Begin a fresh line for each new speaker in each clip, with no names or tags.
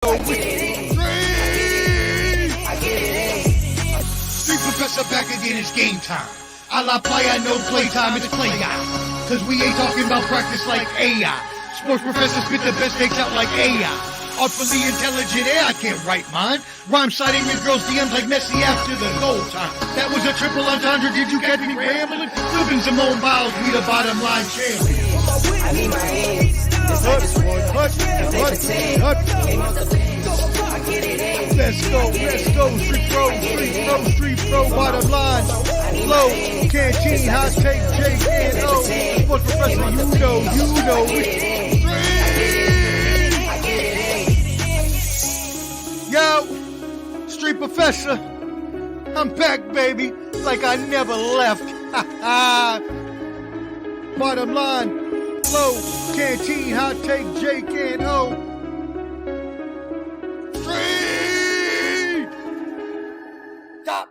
Street Professor back again, it's game time. A la playa, no playtime, it's play guy. Cause we ain't talking about practice like AI. Sports professors spit the best takes out like AI. Artfully intelligent, I can't write mine. Rhyme citing with girls' DMs like Messi after the goal time. That was a triple entendre, did you catch me rambling? Flipping Simone Biles, we the bottom line champion.
I need my hands. Let's
go, street pro, bottom line, flow, canteen, hot take, J&O, sports professor, you know, Yo, street professor, I'm back, baby, like I never left, bottom line, flow, canteen, hot take, J&O, Stop.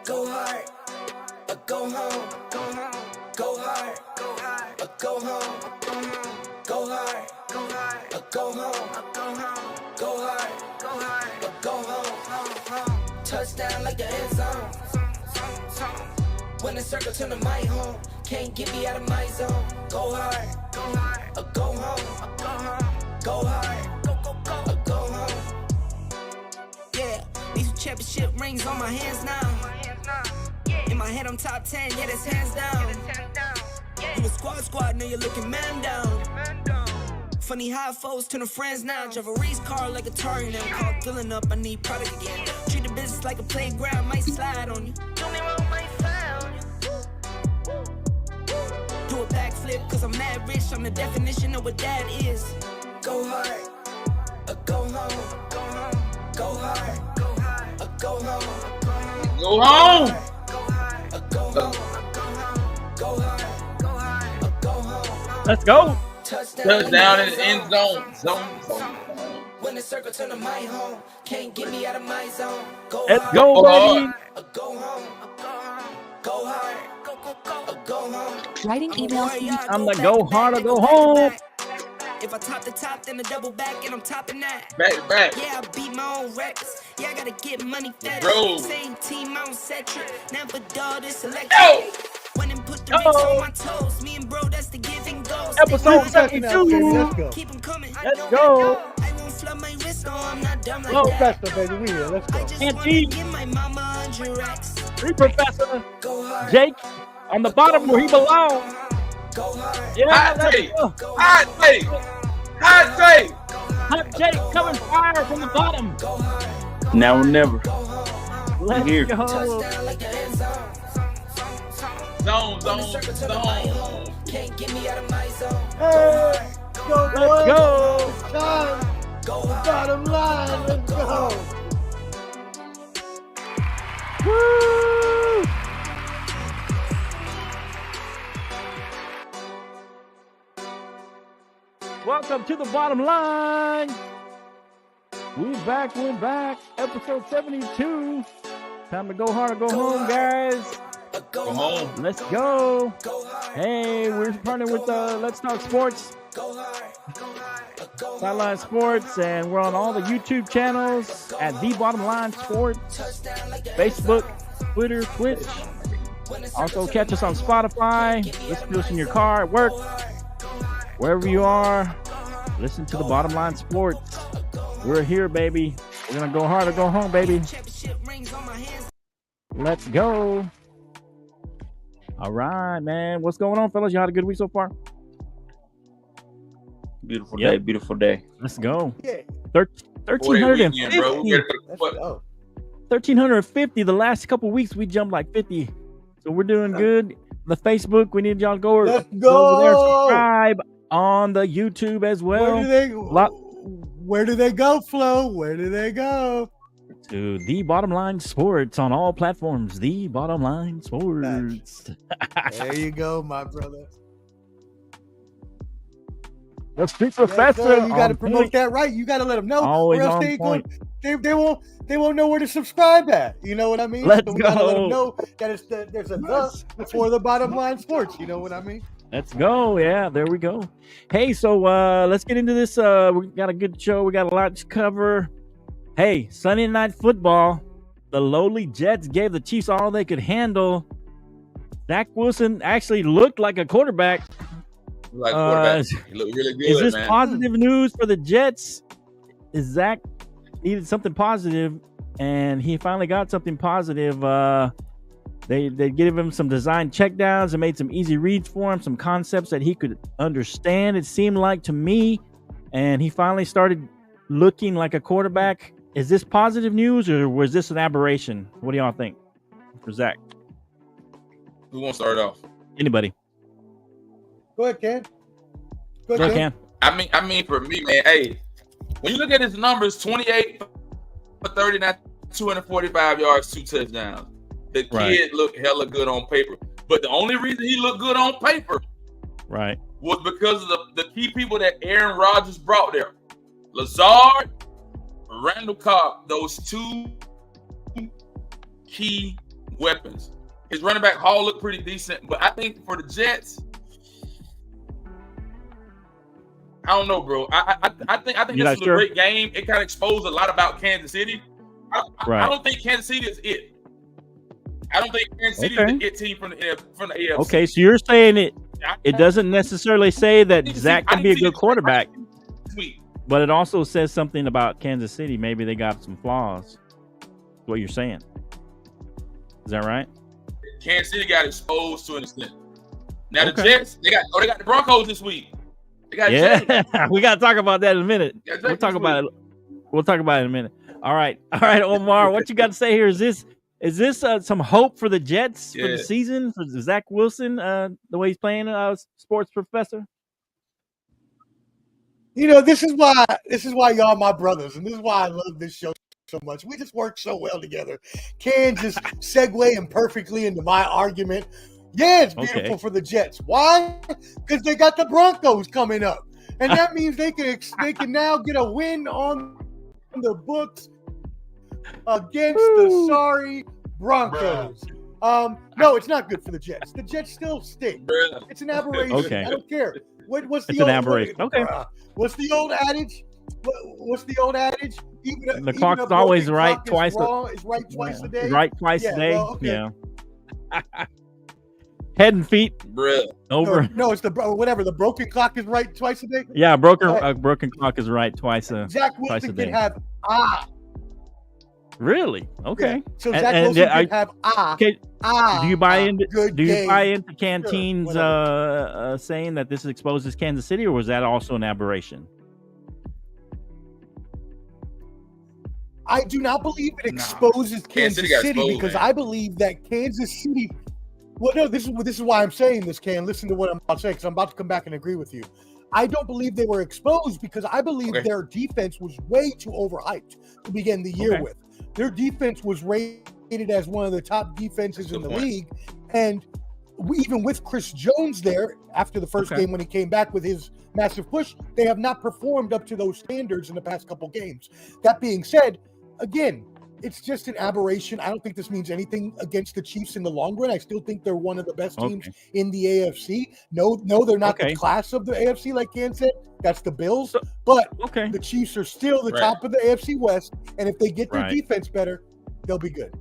Go hard, or go home. Go hard, or go home. Go hard, or go home. Go hard, or go home. Touchdown like the end zone. When the circle turn to my home, can't get me out of my zone. Go hard, or go home. Go hard, or go home. Yeah, these championship rings on my hands now. In my head I'm top 10, yeah, that's hands down. You a squad, now you're looking man down. Funny how foes turn to friends now. Drive a race car like a Atari now. Call filling up, I need product again. Treat the business like a playground, might slide on you. Don't me wrong, might slide on you. Do a backflip, cause I'm mad rich. I'm the definition of what that is. Go hard, or go home. Go hard, or go home.
Go home.
Let's go.
Touchdown in the end zone.
When the circle turn to my home, can't get me out of my zone.
Let's go, baby.
Go home. Go hard. Go home.
Writing emails.
I'm the go hard or go home.
If I top the top, then a double back, and I'm topping that.
Back.
Yeah, I beat my own records. Yeah, I gotta get money fed.
Bro.
Same team, I don't set trick. Never dull this selection.
Yo.
When and put the mix on my toes. Me and bro, that's the giving goes.
Episode 72.
Keep them coming.
Let's go.
I won't flood my wrist, no, I'm not dumb like
Go,
that.
Professor, baby, we here, let's
I
go.
just
And
wanna
G.
give my mama 100 racks.
Street Professor
Go hard.
Jake on the bottom where he belongs.
Go hard.
Yeah,
Hot
let's
take.
go.
Hot take.
Hot Jake coming fire from the bottom.
Go hard.
Now or never.
Let's
Here.
go.
Touchdown like the end zone.
Zone.
Can't get me out of my zone.
Hey, go,
Let's go.
Time,
Go hard.
bottom line, let's go.
Woo! Welcome to the bottom line. We're back. Episode 72. Time to go hard or go home, guys.
Go home.
Let's go.
Go hard.
Hey, we're partnering with Let's Talk Sports,
Go hard. Go
Sideline Sports, and we're on all the YouTube channels at The Bottom Line Sports, Facebook, Twitter, Twitch. Also catch us on Spotify. Listen to us in your car, at work, wherever you are. Listen to The Bottom Line Sports. We're here, baby. We're gonna go hard or go home, baby. Let's go. All right, man. What's going on, fellas? You had a good week so far?
Beautiful
Yep.
day, beautiful day.
Let's go.
Yeah.
1,350.
Bro. We gotta
Let's
what?
go.
1,350. The last couple weeks, we jumped like 50. So we're doing good. The Facebook, we need y'all to go over,
Let's
go over there,
go.
subscribe on the YouTube as well.
Where do they go, Flo? Where do they go?
To The Bottom Line Sports on all platforms. The Bottom Line Sports.
There you go, my brother.
The street
Yes,
professor.
sir. You got to
on
promote
point.
that right. You got to let them know,
Always
or else
on
they ain't
point.
going. They won't know where to subscribe at. You know what I mean?
Let's
So we got to let
go.
them know that there's a the before the bottom line sports. You know what I mean?
Let's go. Yeah, there we go. Hey, so let's get into this. We got a good show. We got a lot to cover. Hey, Sunday Night Football. The lowly Jets gave the Chiefs all they could handle. Zach Wilson actually looked like a quarterback.
Like quarterback, he looked really good,
Is this
man.
positive news for the Jets? Is Zach needed something positive, and he finally got something positive. They gave him some design checkdowns and made some easy reads for him, some concepts that he could understand, it seemed like to me, and he finally started looking like a quarterback. Is this positive news, or was this an aberration? What do y'all think for Zach?
Who wants to start off?
Anybody?
Go ahead, Ken. Go
I
ahead, Ken.
can.
I mean, for me, man, hey, when you look at his numbers, 28 for 39, 245 yards, 2 touchdowns. The kid looked hella good on paper. But the only reason he looked good on paper was because of the key people that Aaron Rodgers brought there. Lazard, Randall Cobb, those two key weapons. His running back haul looked pretty decent, but I think for the Jets, I don't know, bro. I think this was a great game. It kind of exposed a lot about Kansas City. I don't think Kansas City is it. I don't think Kansas City is the it team from the AFC.
Okay, so you're saying it doesn't necessarily say that Zach can be a good quarterback, but it also says something about Kansas City. Maybe they got some flaws. What you're saying. Is that right?
Kansas City got exposed to an extent. Now the Jets, they got the Broncos this week. They got
we got to talk about that in a minute. We'll talk about it. We'll talk about it in a minute. All right, Omar, what you got to say here? Is this some hope for the Jets for the season for Zach Wilson? The way he's playing, sports professor.
You know, this is why y'all my brothers, and this is why I love this show so much. We just work so well together. Ken just segueing perfectly into my argument. Yeah, it's beautiful for the Jets. Why? Because they got the Broncos coming up, and that means they can now get a win on the books against the sorry Broncos. No, it's not good for the Jets. The Jets still stink. It's an aberration. I don't care. What's the old aberration? What's the old adage? What's the old adage?
The clock's always right twice.
It's right twice a day.
Right twice a day. Well, yeah. Head and feet. Over.
No, it's whatever. The broken clock is right twice a day.
Yeah, broken clock is right twice a day.
Zach Wilson can have
Really? Okay.
Yeah. So Zach Wilson can have
Do you buy into Canteen's saying that this exposes Kansas City, or was that also an aberration?
I do not believe it exposes Kansas City because I believe that Kansas City. Well, no, this is why I'm saying this, Ken. Listen to what I'm about to say because I'm about to come back and agree with you. I don't believe they were exposed because I believe their defense was way too overhyped to begin the year with. Their defense was rated as one of the top defenses in the league. And even with Chris Jones there, after the first game when he came back with his massive push, they have not performed up to those standards in the past couple games. That being said, again, it's just an aberration. I don't think this means anything against the Chiefs in the long run. I still think they're one of the best teams in the AFC. No, they're not the class of the AFC, like Ken said. That's the Bills. But the Chiefs are still the top of the AFC West. And if they get their defense better, they'll be good.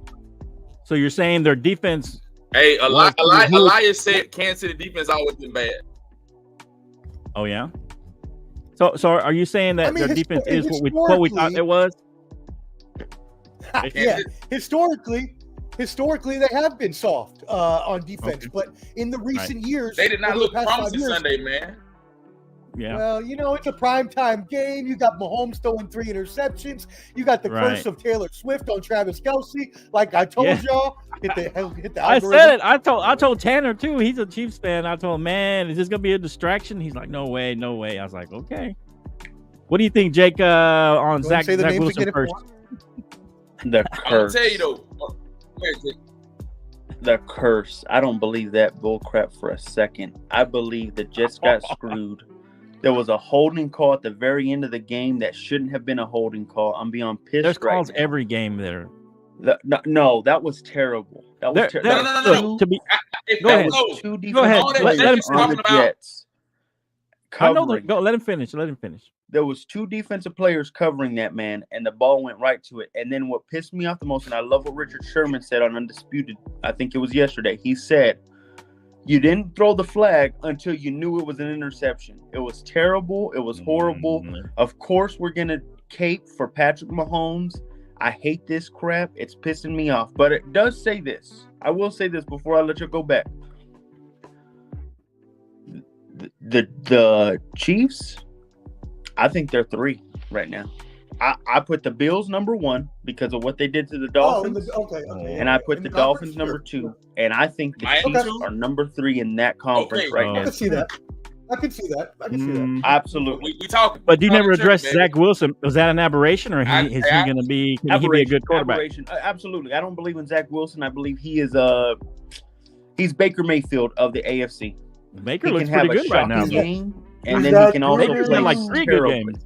So you're saying their defense...
Hey, Elias said Kansas City defense always been bad.
Oh, yeah? So are you saying that their defense is what we thought it was?
Yeah, historically they have been soft on defense, but in the recent years,
they did not look promising Sunday, man.
Yeah.
Well, it's a primetime game. You got Mahomes throwing 3 interceptions. You got the curse of Taylor Swift on Travis Kelce. Like I told y'all, hit the algorithm.
I said it. I told Tanner too. He's a Chiefs fan. I told him, man, is this gonna be a distraction? He's like, no way. I was like, okay. What do you think, Jake? On Zach Wilson first.
The curse.
I'm gonna tell you though.
The curse. I don't believe that bullcrap for a second. I believe the Jets got screwed There was a holding call at the very end of the game that shouldn't have been a holding call. I'm beyond pissed.
There's
right
calls
now.
every game there.
No, that was terrible. That was terrible.
No.
To be,
If
Go
that
ahead.
goes,
Two
Go ahead.
all that
defensive
shit
Let him
he's
players on
talking
the
about.
Jets
I know
covering.
go. Let him finish. Let him finish.
There was two defensive players covering that man, and the ball went right to it. And then what pissed me off the most, and I love what Richard Sherman said on Undisputed, I think it was yesterday. He said, you didn't throw the flag until you knew it was an interception. It was terrible. It was horrible.
Mm-hmm.
Of course, we're going to cape for Patrick Mahomes. I hate this crap. It's pissing me off. But it does say this. I will say this before I let you go back. The Chiefs, I think they're 3 right now. I put the Bills number 1 because of what they did to the Dolphins.
Okay.
And I put the Dolphins number 2. And I think the
Miami
Chiefs
too?
are number 3 in that conference right
I
now.
can see that. I can see that.
Absolutely.
We talking.
But you never
Talking
addressed
baby.
Zach Wilson. Was that an aberration, or is he going to be? Can he be a good quarterback?
Aberration. Absolutely. I don't believe in Zach Wilson. I believe he is he's Baker Mayfield of the AFC.
Baker
He
looks
can have
pretty
a
good right now.
shocking game, and
He's
then
got
he can also
Baker's
play
had like 3 good
terribly.
games.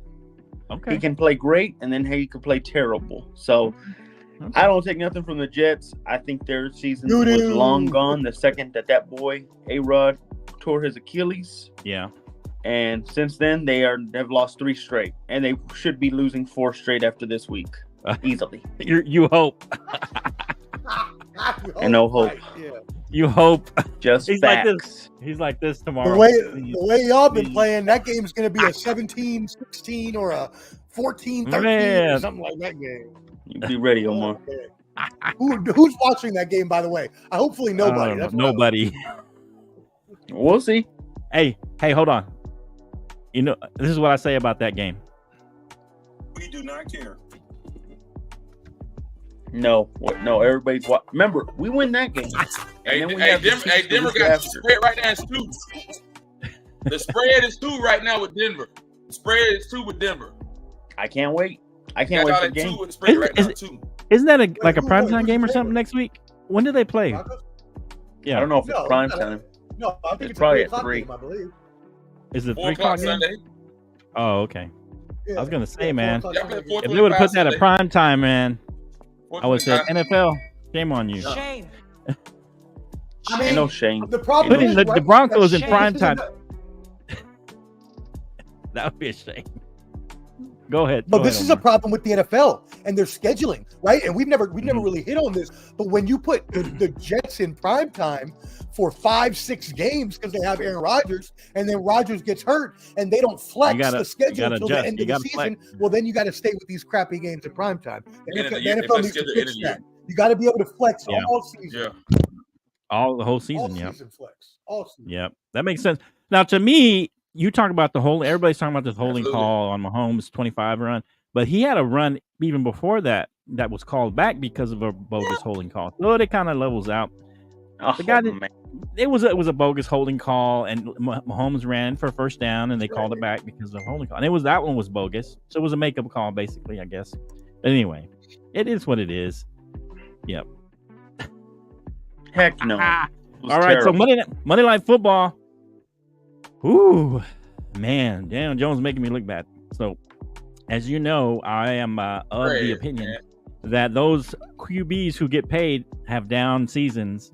Okay.
He can play great, and then he can play terrible. So I don't take nothing from the Jets. I think their season was
Doo-doo.
long gone the second that boy A-Rod tore his Achilles.
Yeah.
And since then, have lost 3 straight, and they should be losing 4 straight after this week, easily.
You hope.
And no hope.
Yeah.
You hope.
Just
He's
facts.
like this. He's like this tomorrow.
The way y'all been playing, that game's going to be a 17-16 or a 14-13 or
Man.
something like that game.
You be ready, Omar.
Who's watching that game, by the way? Hopefully nobody. That's what I-
Nobody.
We'll see.
Hey, hold on. You know, this is what I say about that game.
We do not care.
No, everybody's remember, we win that game.
Hey,
And then we
hey,
have the
Denver,
Chiefs the
Denver
week
got
after.
the spread right now. It's 2. The spread is 2 right now with Denver. The spread is 2 with Denver.
I can't wait. I
Got
can't wait
y'all
for
at
the
2
game.
with the spread right
Is-
now. 2.
Isn't that like a
who
primetime
won?
game or
Who's
something
the
next week? When do they play?
Broncos?
Yeah.
I don't know if
No,
it's prime
no.
time.
No, I think
It's
it's
probably
a
at
3
3.
game, I believe.
Is it
4
3
o'clock
o'clock game?
Sunday.
Oh, okay.
Yeah.
I was gonna say,
Yeah,
man,
4
Y'all
o'clock
play
Sunday.
4:25
if they would have put that at
Sunday.
prime time, man, I would say
4:25.
NFL. Shame on you.
Shame.
I
Ain't no
mean,
shame.
the problem
Putting
is,
the
right,
Broncos in
that
prime
shame
time.
isn't-
That would be a shame. Go ahead.
But
Go
this
ahead,
is a
Omar.
problem with the NFL and their scheduling, right? And we've never really hit on this. But when you put the Jets in prime time for 5-6 games because they have Aaron Rodgers, and then Rodgers gets hurt and they don't flex
You gotta-
the
you
schedule
gotta
until
adjust.
the end
You
of the
gotta
season,
flex.
well, then you got to stay with these crappy games in prime time. The
End of
NFL,
the year,
the
they
NFL
play
needs to
schedule
fix
end of the
that. You got to be able to flex
Yeah.
all season.
Yeah.
All the whole
All
season. Yeah.
season flex. All season.
Yep, that makes sense. Now, to me, you talk about the whole. Everybody's talking about this holding
Absolutely.
call on Mahomes' 25 run, but he had a run even before that was called back because of a bogus holding call. So it kind of levels out.
Oh,
The guy that-
man.
It was a bogus holding call, and Mahomes ran for a first down, and they called it back because of the holding call. And that one was bogus, so it was a makeup call, basically, I guess. But anyway, it is what it is. Yep.
Heck no. It was
All right,
terrible.
so Monday Night Football. Ooh, man, Daniel Jones making me look bad. So, as you know, I am of the
Great,
opinion
man.
that those QBs who get paid have down seasons,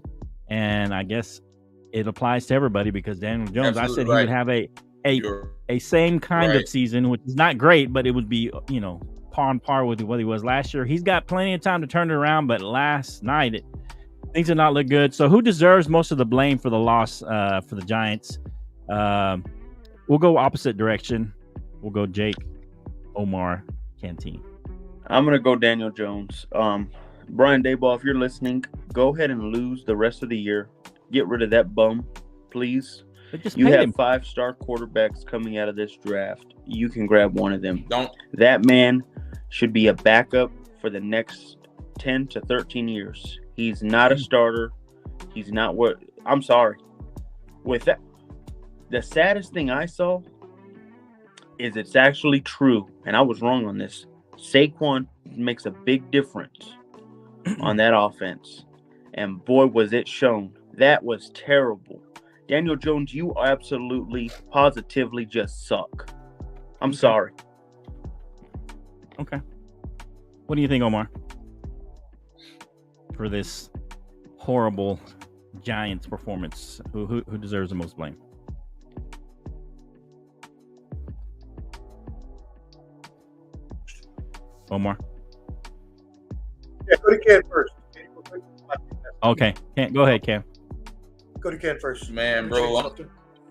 and I guess it applies to everybody because Daniel Jones. I said
Absolutely
he would have
You're
a same kind of
right.
season, which is not great, but it would be on par with what he was last year. He's got plenty of time to turn it around, but last night things did not look good. So who deserves most of the blame for the loss for the Giants? We'll go opposite direction. We'll go Jake, Omar, Canteen.
I'm going to go Daniel Jones. Brian Daboll, if you're listening, go ahead and lose the rest of the year. Get rid of that bum, please.
They just
You
paid
have
him.
5-star quarterbacks coming out of this draft. You can grab one of them.
Don't.
That man should be a backup for the next 10 to 13 years. He's not a starter. He's not what – I'm sorry. With that, the saddest thing I saw is it's actually true, and I was wrong on this. Saquon makes a big difference on that offense. And boy, was it shown. That was terrible. Daniel Jones, you absolutely, positively just suck. I'm sorry.
Okay. What do you think, Omar? For this horrible Giants performance, who deserves the most blame? Omar.
Yeah, go to Ken first.
Okay, go ahead, Cam.
Go to Ken first.
Man, bro,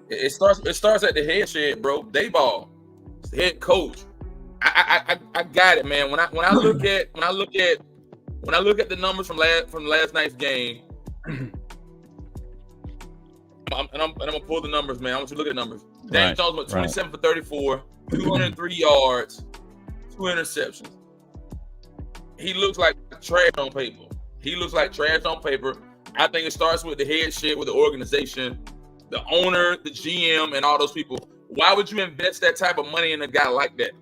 it starts at the head shed, bro. Dayball, head coach. I got it, man. When I look at the numbers from last night's game, and I'm gonna pull the numbers, man. I want you to look at the numbers. Daniel Jones went 27 for 34, 203 yards, 2 interceptions. He looks like trash on paper. I think it starts with the head shit, with the organization, the owner, the GM, and all those people. Why would you invest that type of money in a guy like that?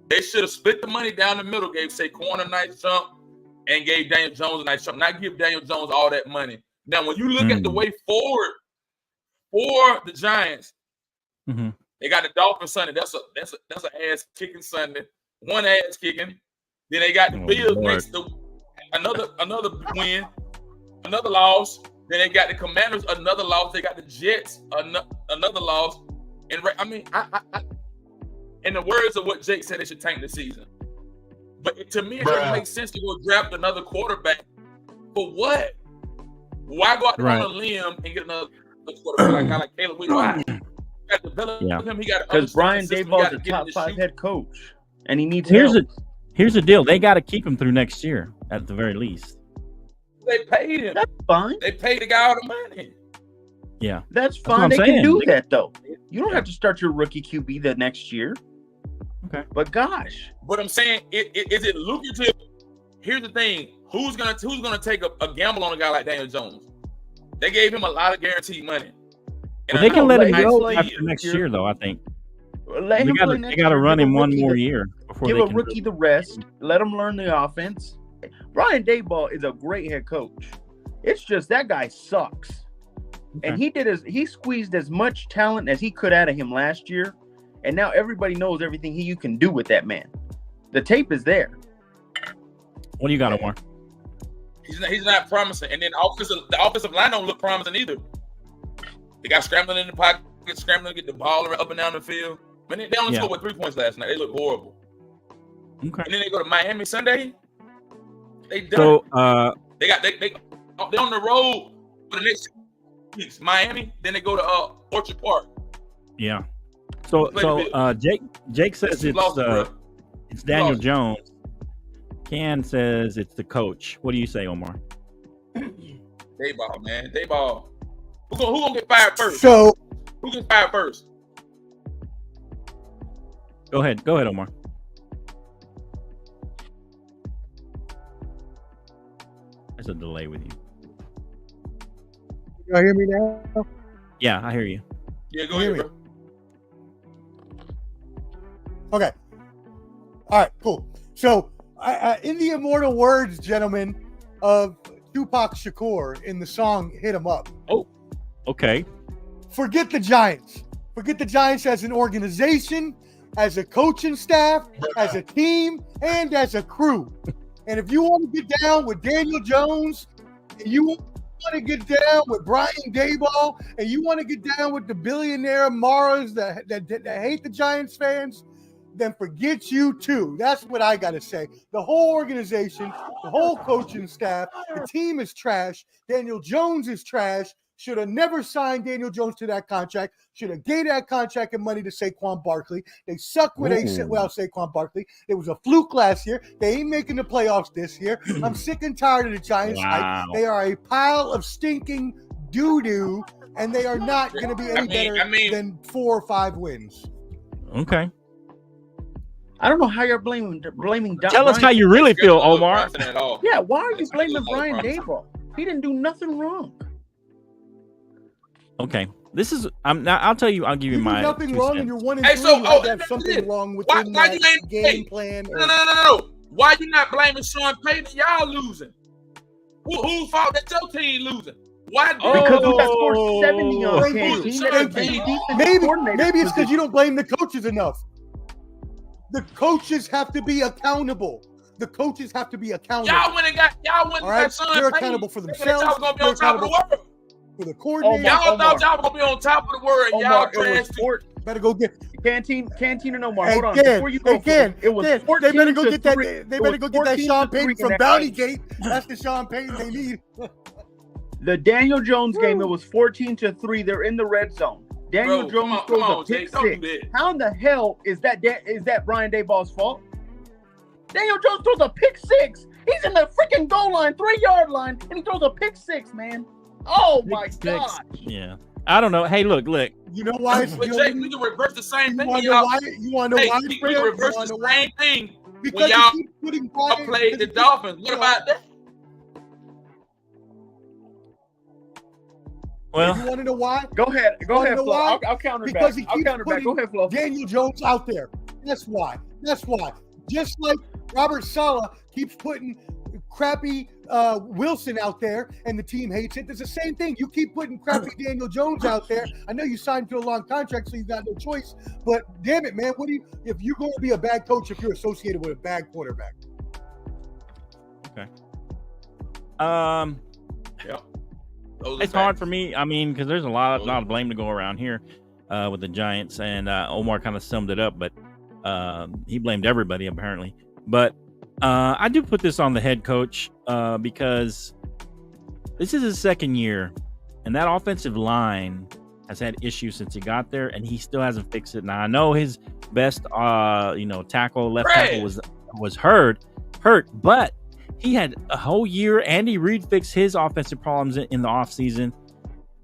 They should have split the money down the middle, gave Saquon a nice jump, and gave Daniel Jones a nice jump. Not give Daniel Jones all that money. Now, when you look at the way forward for the Giants, they got the Dolphins Sunday. That's an ass kicking Sunday. One ass kicking. Then they got the Bills next to another win, another loss. Then they got the Commanders, another loss. They got the Jets, another loss. And I mean, I in the words of what Jake said, they should tank the season. But to me, it doesn't make sense to go draft another quarterback. For what? Why go out on a limb and get another quarterback like a guy like Caleb Williams? Why? You got to develop him. He got to
because Brian Daboll is a top 5 head coach, and he needs help.
Here's the deal. They got to keep him through next year at the very least.
They paid him.
That's fine.
They paid the guy all the money.
Yeah.
That's fine. They can do that, though. You don't have to start your rookie QB the next year.
Okay.
But gosh.
But I'm saying, is it lucrative? Here's the thing. Who's gonna take a gamble on a guy like Daniel Jones? They gave him a lot of guaranteed money.
Well, they can let him go after next year, though, I think. They got to run him one more year before
give a rookie the rest. Let him learn the offense. Brian Daboll is a great head coach. It's just that guy sucks. Okay. And he squeezed as much talent as he could out of him last year, and now everybody knows everything you can do with that man. The tape is there.
What do you got, Omar?
He's not promising, and then the offensive line don't look promising either. They got scrambling in the pocket, scrambling to get the ball up and down the field. But they only scored with 3 points last night. They look horrible.
Okay.
And then they go to Miami Sunday. They done.
So
they on the road for the next 2 weeks. Miami. Then they go to Orchard Park.
Yeah. So Jake says it's Daniel Jones. Ken says it's the coach. What do you say, Omar?
Dayball, man. Dayball. Who gonna get fired first?
So
who gets fired first?
Go ahead, Omar. There's a delay with you.
You hear me now?
Yeah, I hear you.
Yeah, go ahead, bro.
Okay. All right, cool. So, in the immortal words, gentlemen, of Tupac Shakur in the song "Hit 'Em Up."
Oh, okay.
Forget the Giants. Forget the Giants as an organization, as a coaching staff, as a team, and as a crew. And if you want to get down with Daniel Jones, and you want to get down with Brian Daboll, and you want to get down with the billionaire Maras that hate the Giants fans, then forget you too. That's what I got to say. The whole organization, the whole coaching staff, the team is trash. Daniel Jones is trash. Should have never signed Daniel Jones to that contract. Should have gave that contract and money to Saquon Barkley. They suck without Saquon Barkley. It was a fluke last year. They ain't making the playoffs this year. I'm sick and tired of the Giants.
Wow.
They are a pile of stinking doo-doo, and they are not going to be any better than 4 or 5 wins.
Okay.
I don't know how you're blaming.
Tell us how you really feel, Omar.
Yeah, why are you blaming Brian Daboll? He didn't do nothing wrong.
Okay, this is. I'll tell you. I'll give you my.
Nothing wrong, and you're 1 and 3.
So,
you have something wrong within that game plan.
No. Why you not blaming Sean Payton? Y'all losing. Whose fault that your team losing? Why do
Because we got scored 70 on
Thank
Canteen.
you.
That
Thank
is
you.
the defensive coordinator's
Maybe it's because
position.
you don't blame the coaches enough. The coaches have to be accountable. The coaches have to be accountable.
y'all went and got
All right?
Sean
They're
Payton.
accountable for
They thought
themselves.
y'all was gonna be
They're
on top of the
accountable
world.
for the coordinator.
Y'all thought y'all was gonna be on top of the world, and y'all
Omar, it was
trashed it.
Better go get.
Canteen and Omar.
Hey,
Hold on.
Ken,
Before you go,
hey, Ken,
it was
Ken,
14
they better go
to
get that.
3.
They
It
better
was
go get that
14
Sean
to 3
Payton
in
from
that
Bounty
game.
Gate. That's the Sean Payton they need.
The Daniel Jones game, it was 14-3. They're in the red zone. Daniel
Bro,
Jones
come on,
throws a
Jay,
pick
don't do
six.
that.
How in the hell is that Brian Daboll's fault? Daniel Jones throws a pick six. He's in the freaking goal line, 3-yard line, and he throws a pick six, man. Oh my God.
Yeah. I don't know. Hey, look.
You know why?
But Jay, we can reverse the same
You
thing.
want to know why? You want to know
Hey,
why?
we
Fred?
can
You
reverse
wanna
the
know why?
same thing when
Because
y'all
you keep putting Brian.
played the
because you keep-
Dolphins. What about that?
Well,
You want to know why?
Go ahead,
wanna know
Flo.
why?
I'll counter
Because
back.
he
I'll
keeps
counter back. Go
putting
ahead, Flo.
Daniel Jones out there. That's why. Just like Robert Saleh keeps putting crappy Wilson out there and the team hates it. It's the same thing. You keep putting crappy Daniel Jones out there. I know you signed to a long contract, so you got no choice. But damn it, man, if you're going to be a bad coach if you're associated with a bad quarterback?
Yep. Those are
it's hard
facts.
for me. I mean, because there's a lot of blame to go around here with the Giants, and Omar kind of summed it up, but he blamed everybody apparently. But I do put this on the head coach because this is his second year, and that offensive line has had issues since he got there, and he still hasn't fixed it. Now I know his best, tackle, left tackle was hurt, but he had a whole year. Andy Reid fixed his offensive problems in the offseason.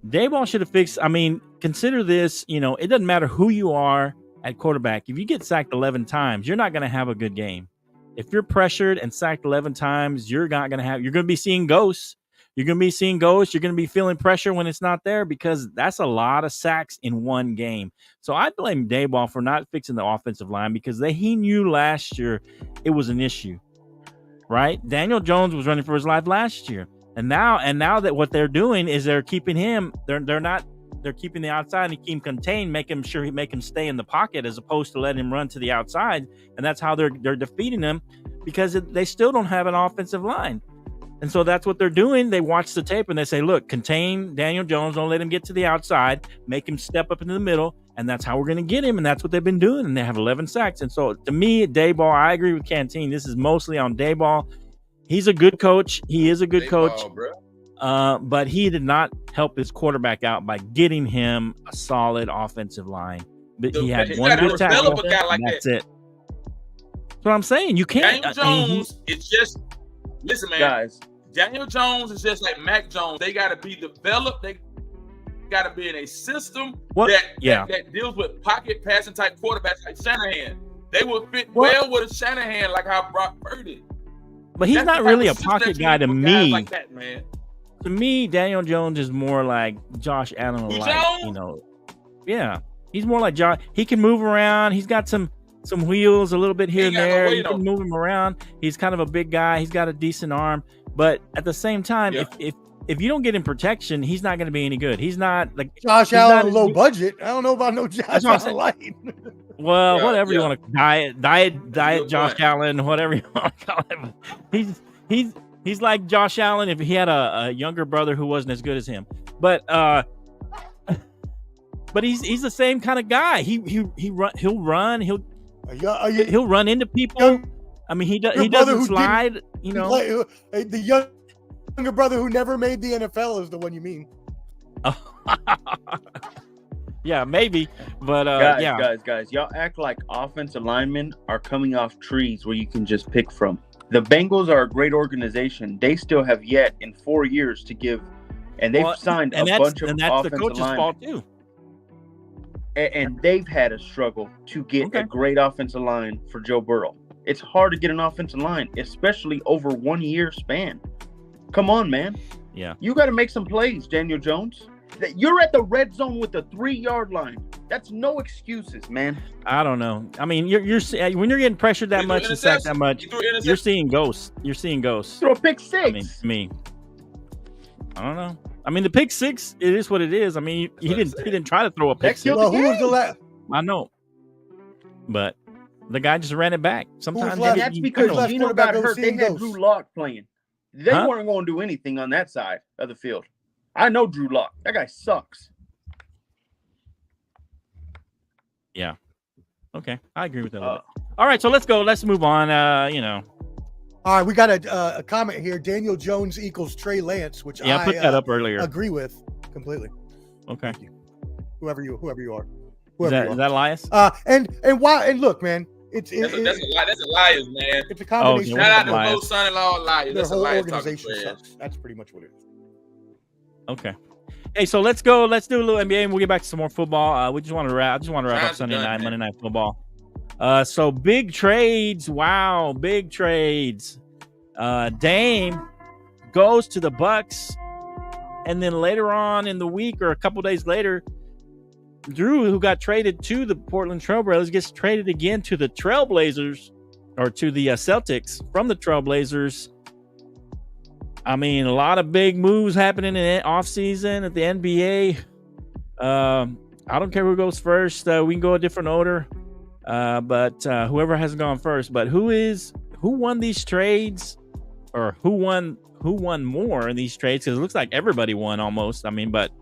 Daboll should have fixed. I mean, consider this. It doesn't matter who you are at quarterback. If you get sacked 11 times, you're not going to have a good game. If you're pressured and sacked 11 times, you're going to be seeing ghosts. You're going to be feeling pressure when it's not there, because that's a lot of sacks in one game. So I blame Daboll for not fixing the offensive line, because he knew last year it was an issue, right? Daniel Jones was running for his life last year. And now that what they're doing is they're keeping him, they're keeping the outside and keep him contained, make him stay in the pocket as opposed to letting him run to the outside. And that's how they're defeating him, because they still don't have an offensive line. And so that's what they're doing. They watch the tape and they say, look, contain Daniel Jones. Don't let him get to the outside. Make him step up into the middle. And that's how we're going to get him. And that's what they've been doing. And they have 11 sacks. And so to me, Daboll, I agree with Canteen. This is mostly on Daboll. He's a good coach. He is a good coach. But he did not help his quarterback out by getting him a solid offensive line. But he had one good tackle. That's it. That's what I'm saying. You can't.
Daniel Jones is just, listen, man.
Guys,
Daniel Jones is just like Mac Jones. They got to be developed. They got to be in a system that deals with pocket passing type quarterbacks like Shanahan. They would fit well with a Shanahan, like how Brock Purdy.
But he's not really a pocket guy to me.
Like that, man.
To me, Daniel Jones is more like Josh Allen. Yeah, he's more like Josh. He can move around. He's got some wheels a little bit here and there. You can move him around. He's kind of a big guy. He's got a decent arm. But at the same time, if you don't get him protection, he's not going to be any good. He's not like
Josh Allen, low budget. I don't know about no Josh Allen light.
Well, whatever you want to diet Josh Allen, whatever you want to call him. He's like Josh Allen if he had a younger brother who wasn't as good as him. But he's the same kind of guy. He'll run into people. I mean, he doesn't slide.
The younger brother who never made the NFL is the one you mean.
Yeah, maybe. But
guys, y'all act like offensive linemen are coming off trees where you can just pick from. The Bengals are a great organization. They still have yet in 4 years to give, and they've signed a bunch of
and that's
offensive
the coach's
linemen.
fault too.
And they've had a struggle to get a great offensive line for Joe Burrow. It's hard to get an offensive line, especially over 1 year span. Come on, man.
Yeah.
You got to make some plays, Daniel Jones. You're at the red zone with the 3-yard line. That's no excuses, man.
I don't know. I mean, you're when you're getting pressured that much and sacked that much, you're seeing ghosts. You're seeing ghosts.
Throw a pick six.
I mean, I don't know. I mean, the pick six, it is what it is. I mean, he didn't try to throw a pick six.
Well, who was the last?
I know, but the guy just ran it back. Sometimes
left?
That's because
last
Gino
quarterback
got hurt. They
overseeing
had
those?
Drew Lock playing. They weren't going to do anything on that side of the field. I know Drew Lock. That guy sucks.
Yeah. Okay, I agree with that. All right, so let's go. Let's move on.
All right, we got a comment here. Daniel Jones equals Trey Lance, which
I put that up earlier.
Agree with completely.
Okay.
Thank you. Whoever you are.
Is that Elias?
And look, man, that's a
Liars, man.
It's a combination.
Shout out to both son-in-law Liars.
Their
That's
whole
Elias
organization sucks. That's pretty much what it is.
Okay. Hey, so let's go. Let's do a little NBA, and we'll get back to some more football. We just want to wrap. I just want to wrap up Sunday night, Monday Night Football. So big trades. Wow, big trades. Dame goes to the Bucks, and then later on in the week, or a couple days later, Jrue, who got traded to the Portland Trailblazers, gets traded again to the Trailblazers, or to the Celtics from the Trailblazers. I mean, a lot of big moves happening in the offseason at the NBA. I don't care who goes first. We can go a different order. But whoever hasn't gone first. But who won these trades? Or who won more in these trades? Because it looks like everybody won almost. I mean, but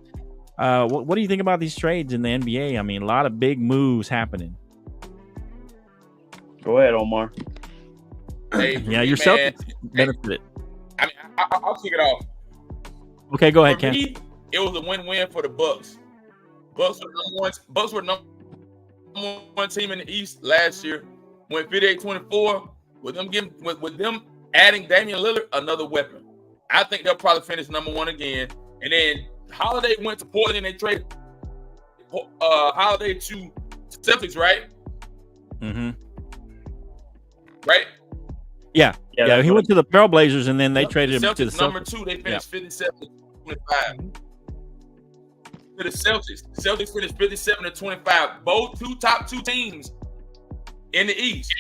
what do you think about these trades in the NBA? I mean, a lot of big moves happening.
Go ahead, Omar.
Hey,
yeah, your Celtics benefited.
I mean, I'll kick it off.
Okay, go ahead, Ken.
Me, it was a win-win for the Bucks. Bucks were number one team in the East last year. Went 58-24 with them adding Damian Lillard, another weapon. I think they'll probably finish number one again. And then Holiday went to Portland and they traded Holiday to Celtics, right?
Mm-hmm.
Right?
Yeah. He went to the Trailblazers and then they traded him to the Celtics.
Number two, they finished 57-25. To the Celtics. The Celtics finished 57-25. Both top two teams in the East.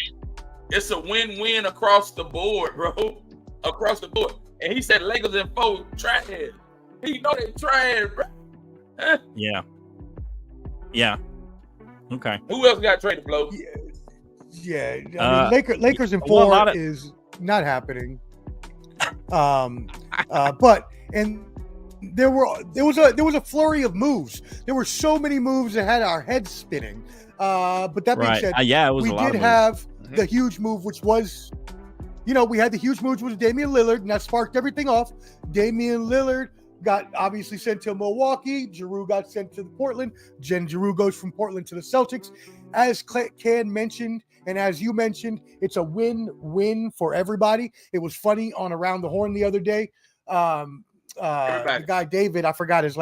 It's a win-win across the board, bro. Across the board. And he said Lakers and 4 trash. He know they trash, bro. Huh? Yeah. Okay. Who else got traded, Flo?
Yeah. I mean, Lakers and 4 is not happening. But there was a flurry of moves. There were so many moves that had our heads spinning. But that being said,
it was
we did have the huge move, which was, we had the huge move, which was Damian Lillard, and that sparked everything off. Damian Lillard got obviously sent to Milwaukee. Jrue got sent to Portland. Jrue goes from Portland to the Celtics. As Ken mentioned, and as you mentioned, it's a win-win for everybody. It was funny on Around the Horn the other day. The guy David, I forget his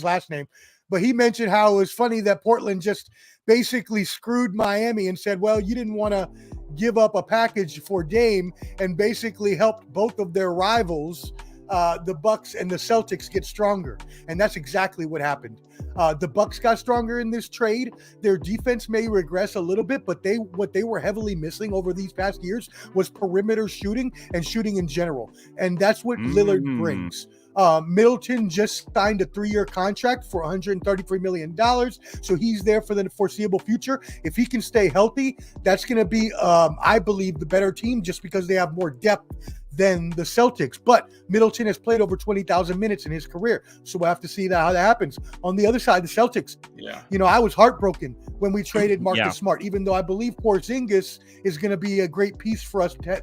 last name, but he mentioned how it was funny that Portland just basically screwed Miami and said, well, you didn't want to give up a package for Dame, and basically helped both of their rivals, the Bucks and the Celtics, get stronger. And that's exactly what happened. The Bucks got stronger in this trade. Their defense may regress a little bit, but what they were heavily missing over these past years was perimeter shooting and shooting in general. And that's what Lillard brings. Middleton just signed a 3-year contract for $133 million. So he's there for the foreseeable future. If he can stay healthy, that's going to be, I believe, the better team, just because they have more depth than the Celtics. But Middleton has played over 20,000 minutes in his career. So we'll have to see how that happens. On the other side, the Celtics, I was heartbroken when we traded Marcus Smart, even though I believe Porzingis is going to be a great piece for us to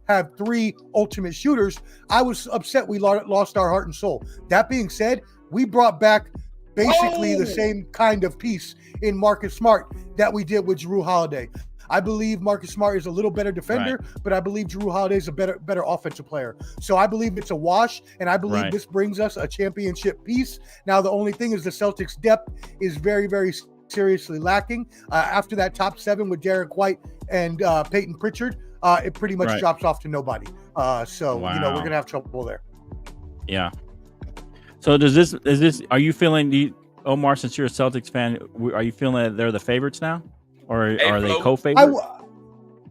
have 3 ultimate shooters. I was upset we lost our heart and soul. That being said, we brought back basically the same kind of piece in Marcus Smart that we did with Jrue Holiday. I believe Marcus Smart is a little better defender, but I believe Jrue Holiday is a better offensive player. So I believe it's a wash, and I believe this brings us a championship piece. Now, the only thing is the Celtics' depth is very, very seriously lacking. After that top 7 with Derek White and Peyton Pritchard, it pretty much drops off to nobody. So we're going to have trouble there. Yeah.
So are you feeling, Omar, since you're a Celtics fan, are you feeling that they're the favorites now? Or are they co-favorites?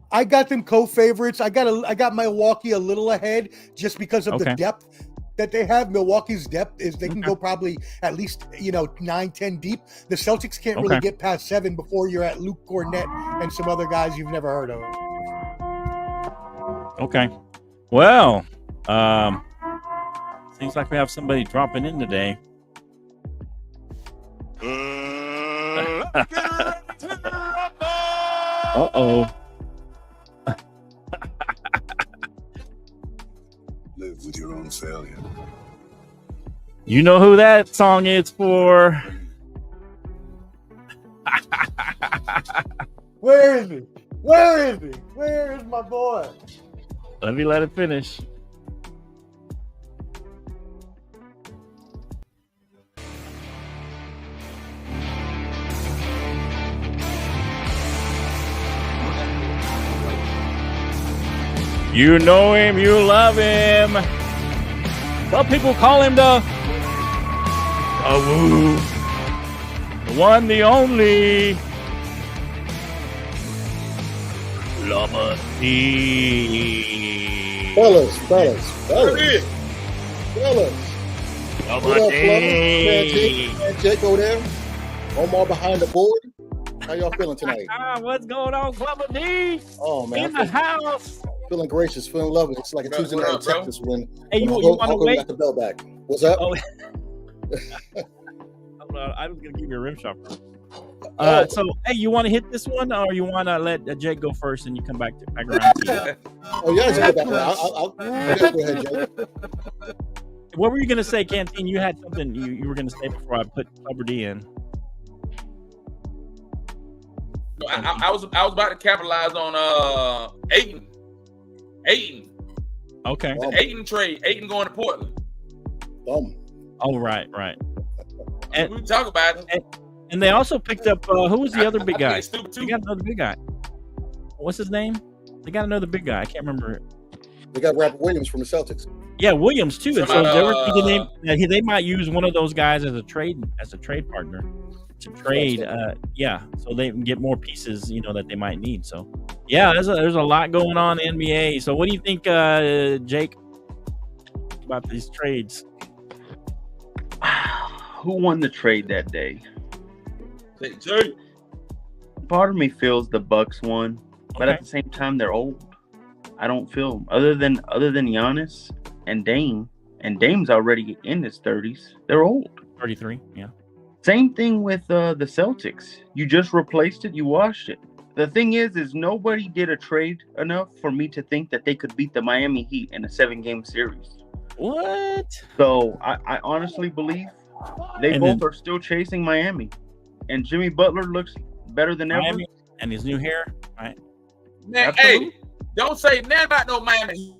I got them co-favorites. I got Milwaukee a little ahead just because of the depth. that they have, Milwaukee's depth is they can go probably at least 9-10 deep. The Celtics can't really get past 7 before you're at Luke Cornett and some other guys you've never heard of.
Okay. Well, seems like we have somebody dropping in today. Uh-oh.
Live with your own failure.
You know who that song is for?
Where is he? Where is he? Where is my boy?
Let me let it finish. You know him, you love him. Some people call him the one, the only Lama D.
Fellas. What up,
Lama D.
Man, Jake over there. Omar behind the board. How y'all feeling tonight?
What's going on, Lama D?
Oh, man.
In the house.
Feeling gracious, feeling lovely. It's like a Tuesday night in Texas when
you
Hulk
want to
Hogan
wait?
got the belt back. What's up?
Oh. I was gonna give you a rim shot. So, hey, you want to hit this one, or you want to let Jake go first, and you come back around?
Oh, yeah, just go back there. I'll go ahead, Jake.
What were you gonna say, Canteen? You had something you were gonna say before I put Clubber D in.
I was about to capitalize on Ayton.
Okay.
The Ayton trade. Ayton going to Portland.
Oh, right.
And we talk about it.
And they also picked up who was the other big guy?
They
got another big guy. What's his name? They got another big guy. I can't remember.
They got Robert Williams from the Celtics.
Yeah, Williams too. And so they were thinking they might use one of those guys as a trade partner to trade. So they can get more pieces, that they might need. So yeah, there's a lot going on in the NBA. So what do you think, Jake, about these trades?
Who won the trade that day?
Jake.
Part of me feels the Bucks won, but at the same time they're old. I don't feel other than Giannis and Dame, and Dame's already in his 30s. They're old.
33, yeah.
Same thing with the Celtics. You just replaced it. You washed it. The thing is nobody did a trade enough for me to think that they could beat the Miami Heat in a 7-game series.
What?
So I honestly believe they both are still chasing Miami, and Jimmy Butler looks better than ever.
And his new hair, right?
Man, hey, don't say nothing about no Miami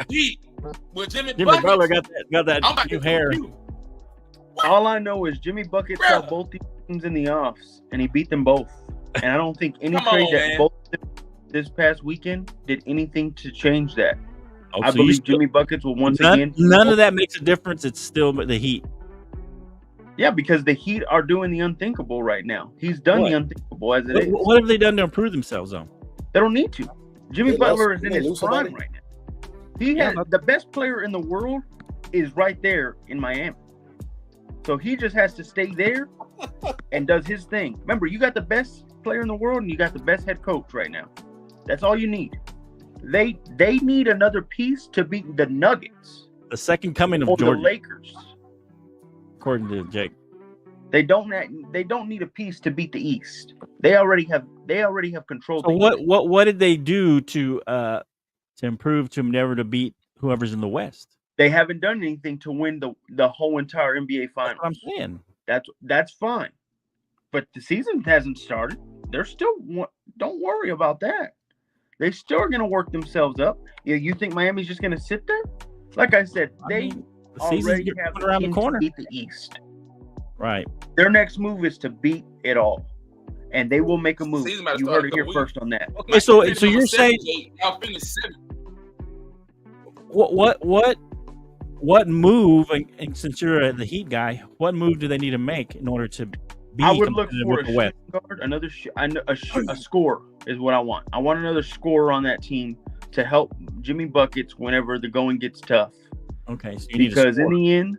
Heat. With Jimmy
Butler got that new hair.
All I know is Jimmy Bucket saw both these teams in the offs, and he beat them both. And I don't think any trade that both this past weekend did anything to change that. I believe Jimmy Buckets will once again.
None of that makes a difference. It's still the Heat.
Yeah, because the Heat are doing the unthinkable right now. He's done the unthinkable as it is.
What have they done to improve themselves, though?
They don't need to. Jimmy Butler is in his prime right now. He has the best player in the world is right there in Miami. So he just has to stay there and does his thing. Remember, you got the best player in the world and you got the best head coach right now. That's all you need. They need another piece to beat the Nuggets.
The second coming of
Jordan.
Jordan.
The Lakers.
According to Jake.
They don't need a piece to beat the East. They already have control.
So what did they do to improve to never to beat whoever's in the West?
They haven't done anything to win the whole entire NBA Finals.
That's what I'm saying.
That's fine. But the season hasn't started. They're still don't worry about that. They still are going to work themselves up. You think Miami's just going to sit there? Like I said, they already have
around the corner
to beat the East.
Right.
Their next move is to beat it all, and they will make a move. You heard it here first on that.
Okay, so you're saying what move? And since you're the Heat guy, what move do they need to make in order to be
I would look for
a shooting
guard, a scorer is what I want. I want another scorer on that team to help Jimmy Buckets whenever the going gets tough.
Okay, so you need
Because
to
in
score.
the end,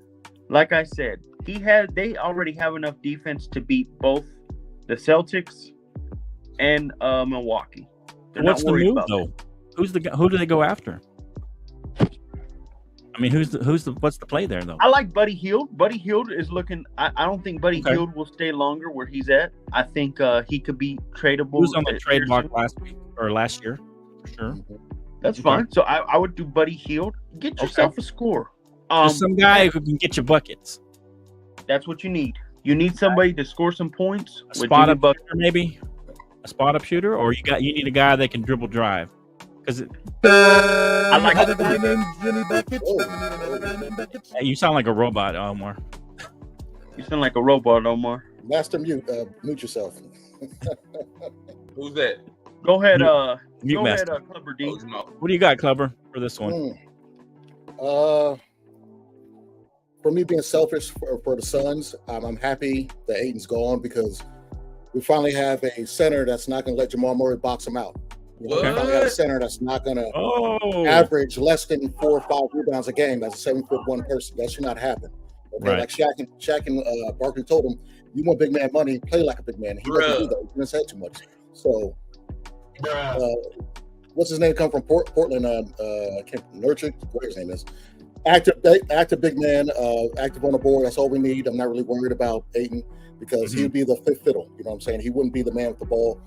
like I said, they already have enough defense to beat both the Celtics and Milwaukee. They're
What's
not
the
worried
move
about
though?
that.
Who do they go after? I mean, what's the play there though?
I like Buddy Hield. Buddy Hield is looking. I don't think Buddy
Okay.
Hield will stay longer where he's at. I think he could be tradable.
He was on the trade
here
block
soon.
last week or last year, for sure.
That's
Okay.
fine. So I would do Buddy Hield. Get yourself a score.
Just some guy who can get you buckets.
That's what you need. You need somebody to score some points.
A
with
spot
Jimmy
up
Butler.
shooter, maybe a spot up shooter, or you need a guy that can dribble drive. Because
I like
Another guy named Jimmy Buckets.
you sound like a robot, Omar.
You sound like a robot, Omar.
Master mute. Mute yourself.
Who's that?
Go ahead,
Mute
go
master.
ahead, Clubber D.
Oh, no.
What do you got, Clubber, for this one?
For me being selfish for the Suns, I'm happy that Ayton's gone because we finally have a center that's not going to let Jamal Murray box him out. You know, we finally have a center that's not going to average less than 4 or 5 rebounds a game as a 7'1" person. That should not happen. Okay,
Right.
like Shaq and Barkley told him, you want big man money, play like a big man. He doesn't do that. He doesn't say too much. So, what's his name? Come from Portland? Nurture, whatever his name is. Active big man, active on the board. That's all we need. I'm not really worried about Ayton because he'd be the fifth fiddle. You know what I'm saying? He wouldn't be the man with the ball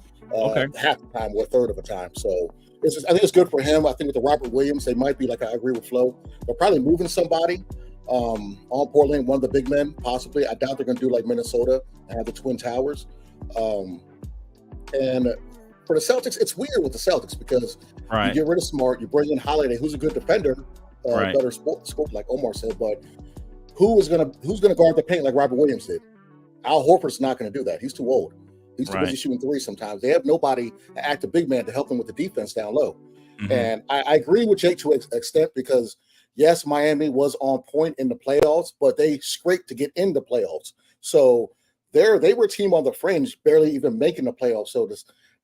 half the time or a third of the time. So I think it's good for him. I think with the Robert Williams, they might be like, I agree with Flo. They're probably moving somebody on Portland, one of the big men, possibly. I doubt they're going to do like Minnesota and have the Twin Towers. And for the Celtics, it's weird with the Celtics because you get rid of Smart, you bring in Holiday, who's a good defender, better sport, like Omar said, but who's gonna guard the paint like Robert Williams did? Al Horford's not going to do that. He's too old. He's too busy shooting threes sometimes. They have nobody, an active big man, to help them with the defense down low. And I agree with Jake to an extent because, yes, Miami was on point in the playoffs, but they scraped to get in the playoffs. So they were a team on the fringe, barely even making the playoffs. So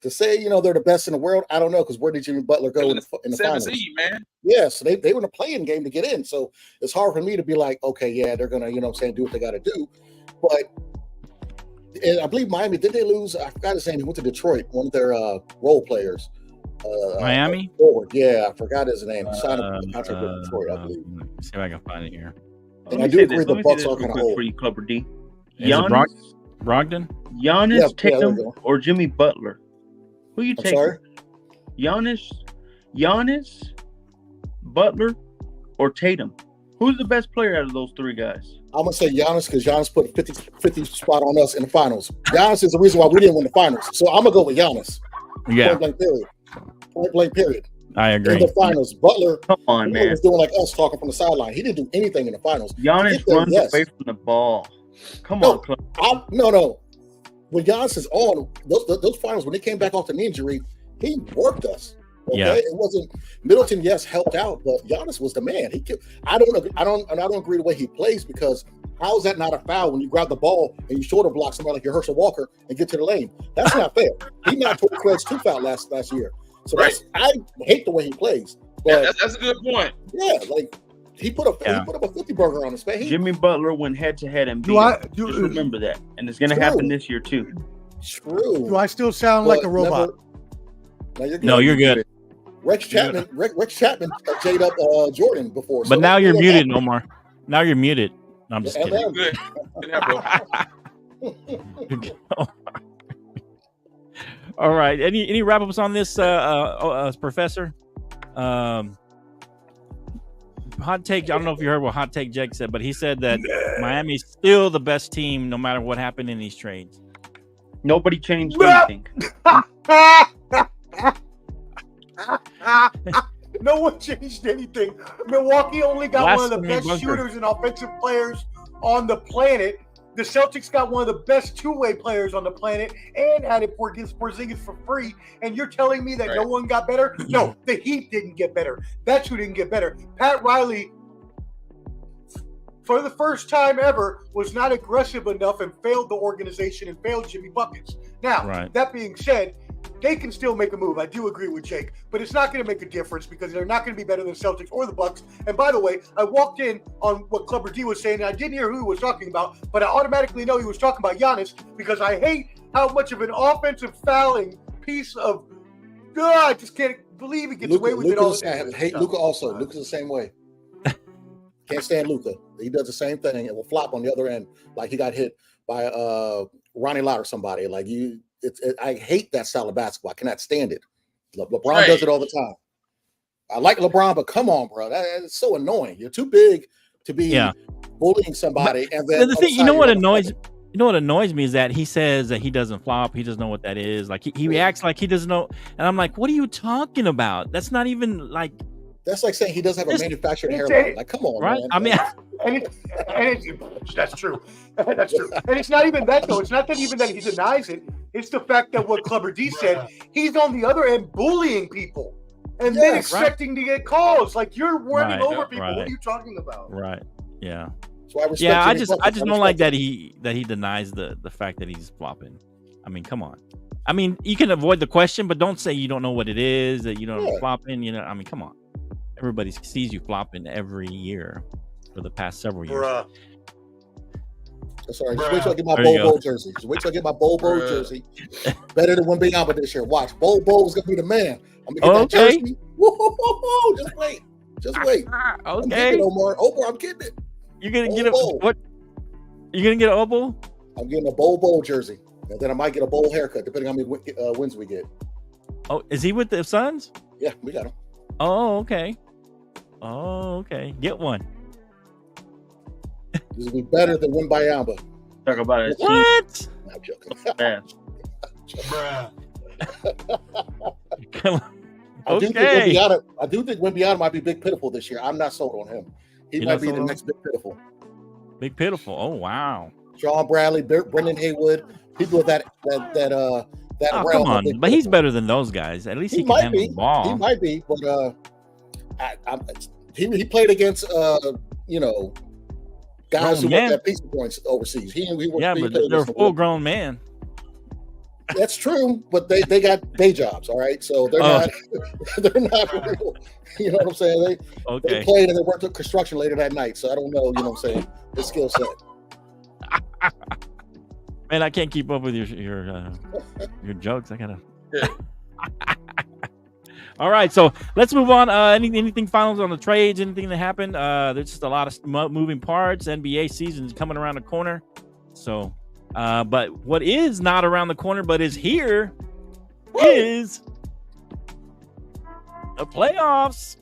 to say, they're the best in the world, I don't know, because where did Jimmy Butler go in the finals?
Seed, man.
Yeah, so they were in a playing game to get in. So it's hard for me to be like, okay, yeah, they're going to, do what they got to do. But and I believe Miami, did they lose? I forgot his name. He went to Detroit, one of their role players.
Miami?
Forward. Yeah, I forgot his name. He signed a contract with Detroit, I believe.
Let's see if I can find it here.
And I do agree the Bucks are kind of old.
For you, Clubber D.
Is it Brogdon?
Giannis, Tatum, or Jimmy Butler? Who you taking?
Sorry?
Giannis, Butler, or Tatum? Who's the best player out of those three guys?
I'm going to say Giannis because Giannis put a 50 spot on us in the finals. Giannis is the reason why we didn't win the finals. So I'm going to go with Giannis.
Yeah.
Point blank period.
I agree.
In the finals, Butler,
Come on, man.
was doing like us talking from the sideline. He didn't do anything in the finals.
Giannis runs away from the ball. Come on, Club.
No. When Giannis is on, those finals, when they came back off the knee injury, he worked us. Okay?
Yeah.
It wasn't Middleton, yes, helped out, but Giannis was the man. I don't agree the way he plays because how is that not a foul when you grab the ball and you shoulder block somebody like your Herschel Walker and get to the lane? That's not fair. He knocked Torrey Craig's 2 foul last year. So I hate the way he plays. But
that's a good point.
Yeah, like he put up a 50 burger on his face.
Jimmy Butler went head to head and beat him. Just remember that. And it's gonna happen this year too.
True.
Do I still sound like a robot?
No,
you're good.
Rex Chapman jade up Jordan before.
But now you're muted, Omar. Now you're muted. No, I'm just kidding.
Good.
All right. Any wrap ups on this, Professor? Hot take. I don't know if you heard what Hot Take Jake said, but he said that Miami's still the best team no matter what happened in these trades.
Nobody changed anything.
No one changed anything. Milwaukee only got one of the best
bunker.
shooters and offensive players on the planet. The Celtics got one of the best two-way players on the planet and added Porzingis for free. And you're telling me that no one got better? No, the Heat didn't get better. That's who didn't get better. Pat Riley, for the first time ever, was not aggressive enough and failed the organization and failed Jimmy Buckets. Now, that being said, they can still make a move. I do agree with Jake, but it's not going to make a difference because they're not going to be better than Celtics or the Bucks. And by the way, I walked in on what Clubber D was saying, and I didn't hear who he was talking about, but I automatically know he was talking about Giannis because I hate how much of an offensive fouling piece of God. I just can't believe he gets away with it all.
Hate Luka also. Luka's the same way. Can't stand Luka. He does the same thing and will flop on the other end, like he got hit by Ronnie Lott or somebody. Like I hate that style of basketball. I cannot stand it. LeBron does it all the time. I like LeBron, but come on, bro, that's so annoying. You're too big to be bullying somebody. And then
the thing, you know what annoys me is that he says that he doesn't flop. He doesn't know what that is. Like he acts like he doesn't know. And I'm like, what are you talking about? That's not even like.
That's like saying he doesn't have a manufactured hairline. Like, come on,
right?
Man.
I mean,
that's true. That's true. And it's not even that, though. It's not that even that he denies it. It's the fact that what Clubber D said, he's on the other end bullying people and then expecting to get calls. Like, you're running over people. What are you talking about?
Right. Yeah.
So I
just don't like that he denies the fact that he's flopping. I mean, come on. I mean, you can avoid the question, but don't say you don't know what it is, that you don't know flopping. You know, I mean, come on. Everybody sees you flopping every year for the past several years.
That's all right. Just wait till I get my Bobo jersey. Just wait till I get my Bobo jersey. Better than Wembanyama this year. Watch. Bobo is going to be the man. I'm going to get that jersey. Woo-hoo-hoo-hoo. Just wait. Just wait. I'm getting it, Omar. Omar, I'm getting it.
You're going to get what? You're going to get an Obo?
I'm getting a Bobo jersey. And then I might get a bowl haircut, depending on how many wins we get.
Oh, is he with the Suns?
Yeah, we got him.
Oh, okay. Get one.
This will be better than Wembanyama.
Talk about it.
What?
I'm joking.
Come on.
I do think Wembanyama might be Big Pitiful this year. I'm not sold on him. He might be the next Big Pitiful.
Big Pitiful. Oh, wow.
Sean Bradley, Brendan Haywood, people with that realm.
Come on, but he's better than those guys. At least he can handle the ball.
He might be, but he played against guys who worked at pizza joints overseas.
But they're a full-grown man.
That's true, but they got day jobs, all right. So they're not real. You know what I'm saying? They played and they worked at construction later that night. So I don't know. You know what I'm saying? His skill set.
Man, I can't keep up with your jokes. I gotta. All right, so let's move on. Anything finals on the trades? Anything that happened? There's just a lot of moving parts. NBA season's coming around the corner. So, but what is not around the corner but is here is the playoffs.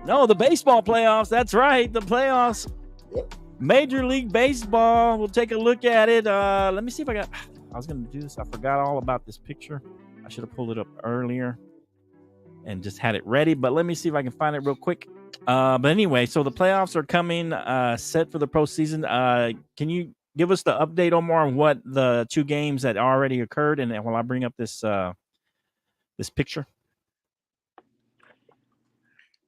No, the baseball playoffs. That's right, the playoffs.
Yep.
Major League Baseball. We'll take a look at it. Let me see if I was going to do this. I forgot all about this picture. I should have pulled it up earlier and just had it ready. But let me see if I can find it real quick. But anyway, so the playoffs are coming, set for the postseason. Can you give us the update, Omar, on what the two games that already occurred? And while I bring up this this picture.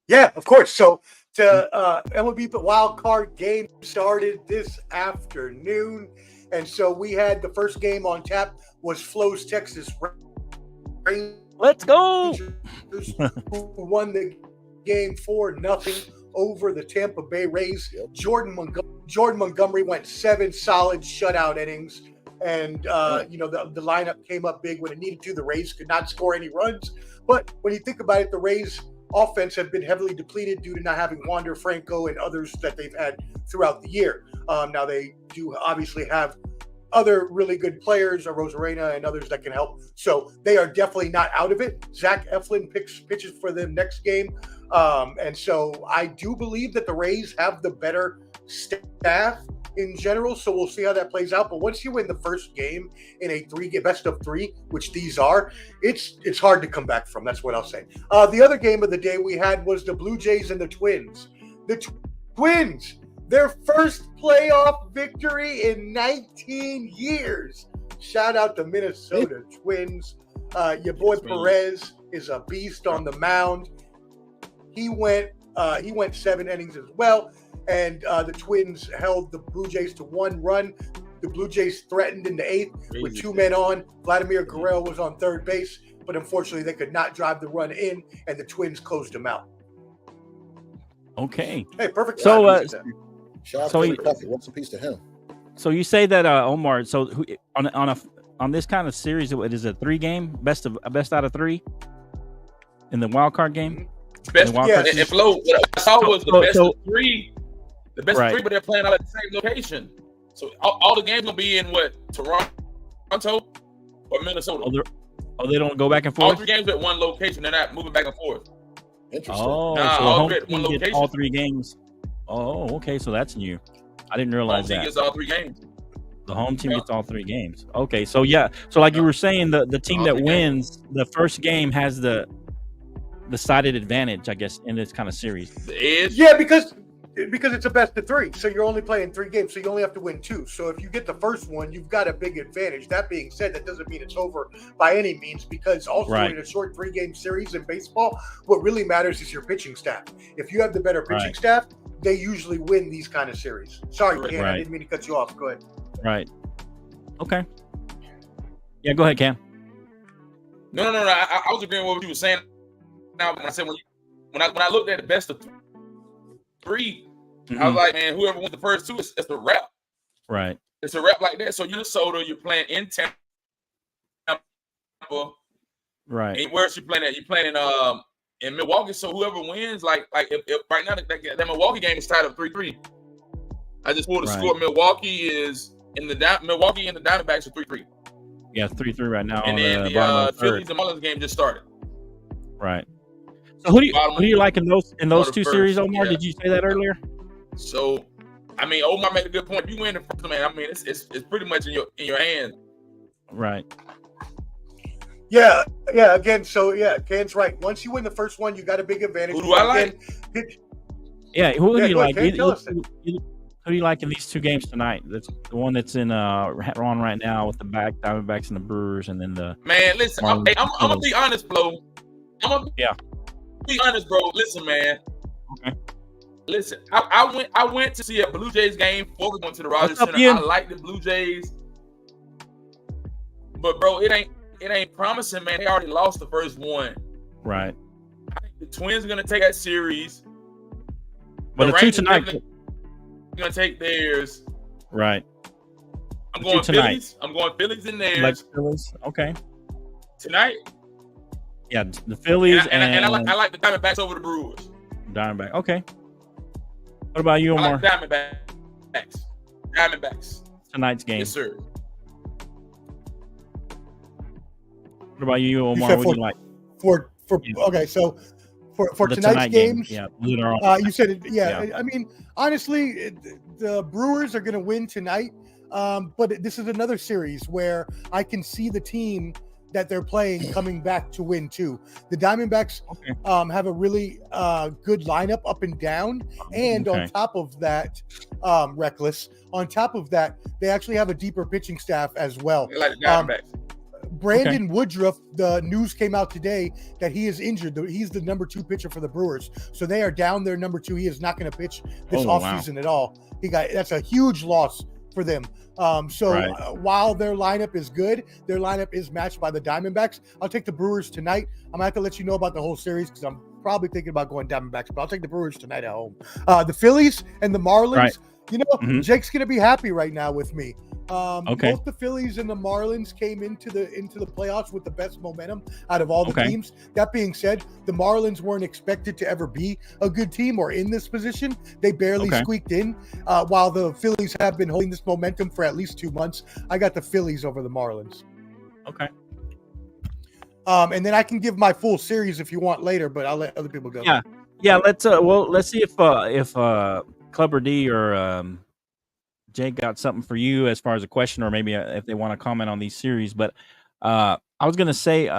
Yeah, of course. So the MLB wild card game started this afternoon, and so we had the first game on tap was Flo's Texas Rangers.
Let's go!
Who won the game 4-0 over the Tampa Bay Rays. Jordan Montgomery went 7 solid shutout innings, and the lineup came up big when it needed to. The Rays could not score any runs, but when you think about it, the Rays offense have been heavily depleted due to not having Wander Franco and others that they've had throughout the year. Now they do obviously have other really good players, Rosarena and others that can help. So they are definitely not out of it. Zach Eflin pitches for them next game. And so I do believe that the Rays have the better staff in general. So we'll see how that plays out. But once you win the first game in a best of 3, which these are, it's hard to come back from. That's what I'll say. The other game of the day we had was the Blue Jays and the Twins. The Twins, their first playoff victory in 19 years. Shout out to Minnesota Twins. Your boy Perez is a beast on the mound. He went 7 innings as well. And the Twins held the Blue Jays to 1 run. The Blue Jays threatened in the 8th with 2 men on. Vladimir Guerrero was on third base. but unfortunately they could not drive the run in, and the Twins closed them out.
Okay.
Hey, perfect.
So,
Shout out
so
to
he-
Puffy. Rest in peace to him.
So you say that Omar? So who, on this kind of series, it is a 3-game best out of 3 in the wild card game.
Best,
Yeah,
and Flo, what I saw was the best of 3. The best of 3, but they're playing all at the same location. So all the games gonna be in what, Toronto or Minnesota?
They don't go back and
All
forth.
3 games at one location. They're not moving back and forth.
Interesting.
Oh,
Nah,
so
all
home
three at one
team gets
location.
all 3 games. Oh, okay, so that's new. I didn't realize
Home team
that.
gets all 3 games.
The home team
Yeah.
gets all 3 games. Okay, so yeah, so like you were saying, the team
All
that
3
wins the first game has the decided advantage, I guess, in this kind of series.
The edge.
Yeah, because it's a best of 3, so you're only playing 3 games, so you only have to win 2. So if you get the first one, you've got a big advantage. That being said, that doesn't mean it's over by any means, because also in a short 3-game series in baseball, what really matters is your pitching staff. If you have the better pitching staff, they usually win these kind of series. Sorry, Ken, I didn't mean to cut you off. Go ahead.
Right. Okay. Yeah, go ahead, Cam.
No. I was agreeing with what you were saying. Now, when I said when I looked at the best of 3, I was like, man, whoever wins the first 2, it's a wrap.
Right.
It's a wrap like that. So Minnesota, you're playing in Tampa.
Right.
And where's you playing at? You're playing in Milwaukee. So whoever wins, like if right now that Milwaukee game is tied up 3-3. I just pulled the score. Milwaukee is in the Milwaukee and the Diamondbacks are 3-3.
Yeah, 3-3 right now.
And then the Phillies and Marlins game just started.
Right. So who do you like in those 2 series, Omar?
Yeah.
Did you say that earlier?
So, I mean, Omar made a good point. If you win the first, man, I mean, it's pretty much in your hands.
Right.
Yeah. Again, so yeah, Ken's right. Once you win the first one, you got a big advantage.
Who do I like?
Yeah, who do you like?
Ken, tell us that.
Who do you like in these 2 games tonight? That's the one that's on right now with the Diamondbacks and the Brewers, and then the
man. Listen, I'm gonna be honest, Flo. I'm gonna be honest, bro. Listen, man.
Okay.
Listen, I went to see a Blue Jays game before we went to the Rogers Center. I like the Blue Jays, but bro, it ain't promising, man. They already lost the first one.
Right.
I think the Twins are gonna take that series.
But the 2 tonight.
Gonna take theirs.
Right.
I'm going Phillies. I'm going Phillies in theirs.
Like Phillies. Okay.
Tonight.
Yeah, the Phillies
and I like the Diamondbacks over the Brewers.
Diamondback. Okay. What about you, Omar?
I like Diamondbacks.
Tonight's game.
Yes, sir.
What about you, Omar? What do you like?
Okay, so for tonight's games, you said it. Yeah, I mean, honestly, the Brewers are going to win tonight. But this is another series where I can see the team that they're playing coming back to win too. The Diamondbacks have a really good lineup up and down, and on top of that, Reckless. On top of that, they actually have a deeper pitching staff as well.
Like the Diamondbacks.
Brandon Woodruff, the news came out today that he is injured. He's the number 2 pitcher for the Brewers. So they are down their number 2. He is not going to pitch this offseason at all. That's a huge loss for them. While their lineup is good, their lineup is matched by the Diamondbacks. I'll take the Brewers tonight. I'm going to have to let you know about the whole series because I'm probably thinking about going Diamondbacks, but I'll take the Brewers tonight at home. The Phillies and the Marlins, Jake's going to be happy right now with me. Both the Phillies and the Marlins came into the playoffs with the best momentum out of all the teams. That being said, the Marlins weren't expected to ever be a good team or in this position. They barely squeaked in, while the Phillies have been holding this momentum for at least 2 months. I got the Phillies over the Marlins.
Okay.
And then I can give my full series if you want later, but I'll let other people go.
Yeah. Let's see if Clubber D or Jake got something for you as far as a question, or maybe if they want to comment on these series. But I was going to say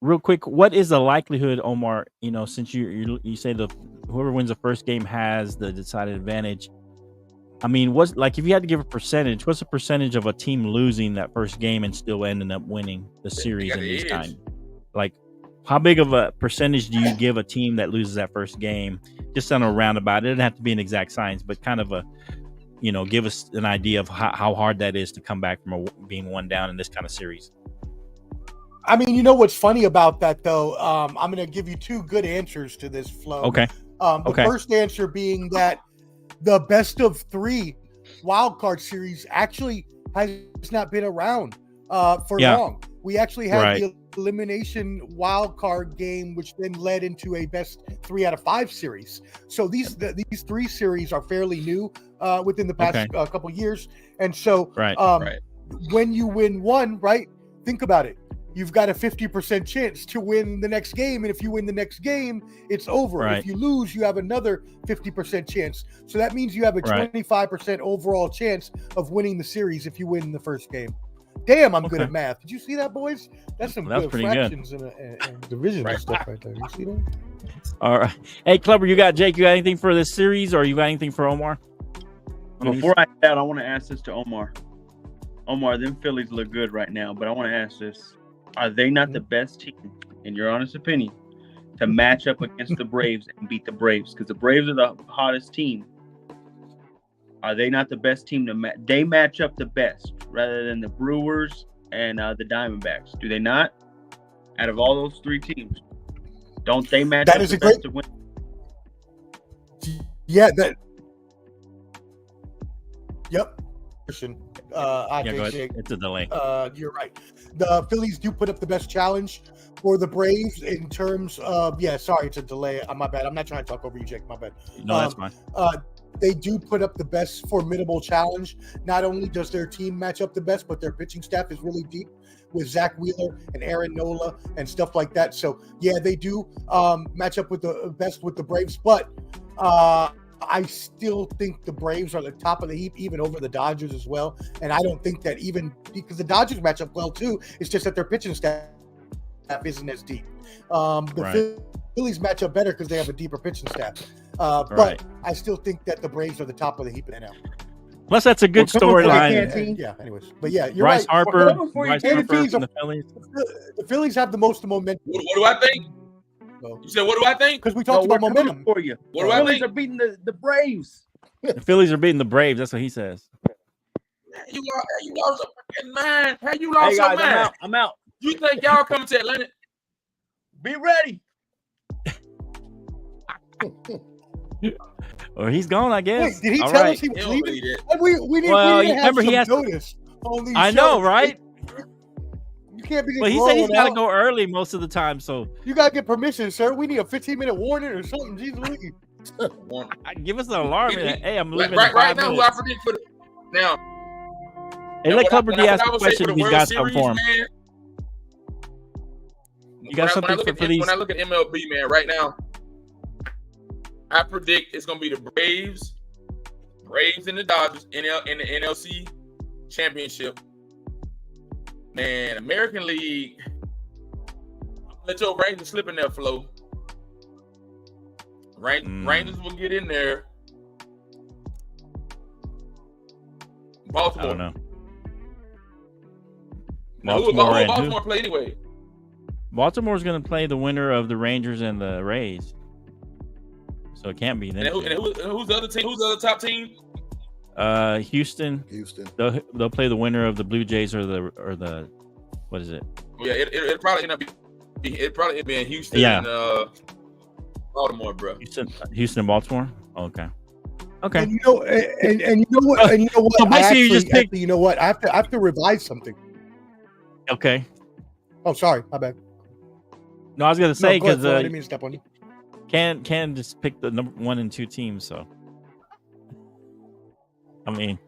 real quick, what is the likelihood, Omar, since you say whoever wins the first game has the decided advantage. I mean, if you had to give a percentage, what's the percentage of a team losing that first game and still ending up winning the series in this time? Like, how big of a percentage do you give a team that loses that first game? Just on a roundabout. It doesn't have to be an exact science, but kind of give us an idea of how hard that is to come back from being one down in this kind of series.
I mean, you know what's funny about that though? I'm going to give you two good answers to this, Flo.
Okay.
The first answer being that the best of 3 wild card series actually has not been around for long. We actually had the elimination wild card game, which then led into a best 3 out of 5 series. So these 3 series are fairly new within the past couple years. And so when you win one, right, think about it. You've got a 50% chance to win the next game. And if you win the next game, it's over. If you lose, you have another 50% chance. So that means you have a 25% overall chance of winning the series if you win the first game. Damn, I'm good at math. Did you see that, boys? That's some good fractions and division and stuff right there. You see that?
All right. Hey, Clubber, you got anything for this series, or you got anything for Omar?
Before I head out, I want to ask this to Omar. Omar, them Phillies look good right now, but I want to ask this. Are they not the best team, in your honest opinion, to match up against the Braves and beat the Braves? Because the Braves are the hottest team. Are they not the best team to match? They match up the best rather than the Brewers and the Diamondbacks. Do they not? Out of all those 3 teams, don't they match up the best to win?
Yeah, that. Yep.
Go ahead. It's a delay.
You're right. The Phillies do put up the best challenge for the Braves in terms of sorry, it's a delay. My bad. I'm not trying to talk over you, Jake. My bad.
No, that's fine.
They do put up the best formidable challenge. Not only does their team match up the best, but their pitching staff is really deep with Zach Wheeler and Aaron Nola and stuff like that. So they do match up with the best with the Braves, but I still think the Braves are the top of the heap, even over the Dodgers as well. And I don't think that even because the Dodgers match up well too, it's just that their pitching staff isn't as deep. The Phillies match up better because they have a deeper pitching staff. But I still think that the Braves are the top of the heap now.
Plus, that's a good storyline.
Anyways. But you're
Bryce
right.
Harper.
The Phillies have the most momentum.
What do I think? You said, what do I think?
Because we talked about momentum
for you.
What do I think?
The Phillies are beating the Braves.
The Phillies are beating the Braves. That's what he says.
You lost a fucking mind. How you lost your mind?
I'm out.
You think y'all coming to Atlanta?
Be ready.
Or he's gone, I guess.
Wait, did he tell us he was leaving? We didn't have some notice.
I know, right?
You can't be.
Well, he said he's got to go early most of the time, so
you got to get permission, sir. We need a 15-minute warning or something. Jesus,
give us an alarm. Hey, I'm leaving
right now. Who I predict for now?
Hey, let Clubber D ask a question. He's got something for him. You got something for these?
When I look at MLB, man, right now, I predict it's gonna be the Braves and the Dodgers in the NLC championship. Man, American League, let your Rangers slip in there, Flo. Rangers will get in there. Baltimore.
I don't know.
Who Baltimore play anyway?
Baltimore's going to play the winner of the Rangers and the Rays. So it can't be them.
And who's the other team? Who's the other top team?
Houston. They'll play the winner of the Blue Jays or the what is it?
Yeah, it probably end up be in Houston and Baltimore, bro.
Houston and Baltimore. Oh, okay. Okay.
And you know what?
So basically, you just picked.
You know what? I have to revise something.
Okay.
Oh, sorry, my bad.
No, I was gonna say because
I didn't mean to step on you.
Can just pick the number 1 and 2 teams. So, I mean,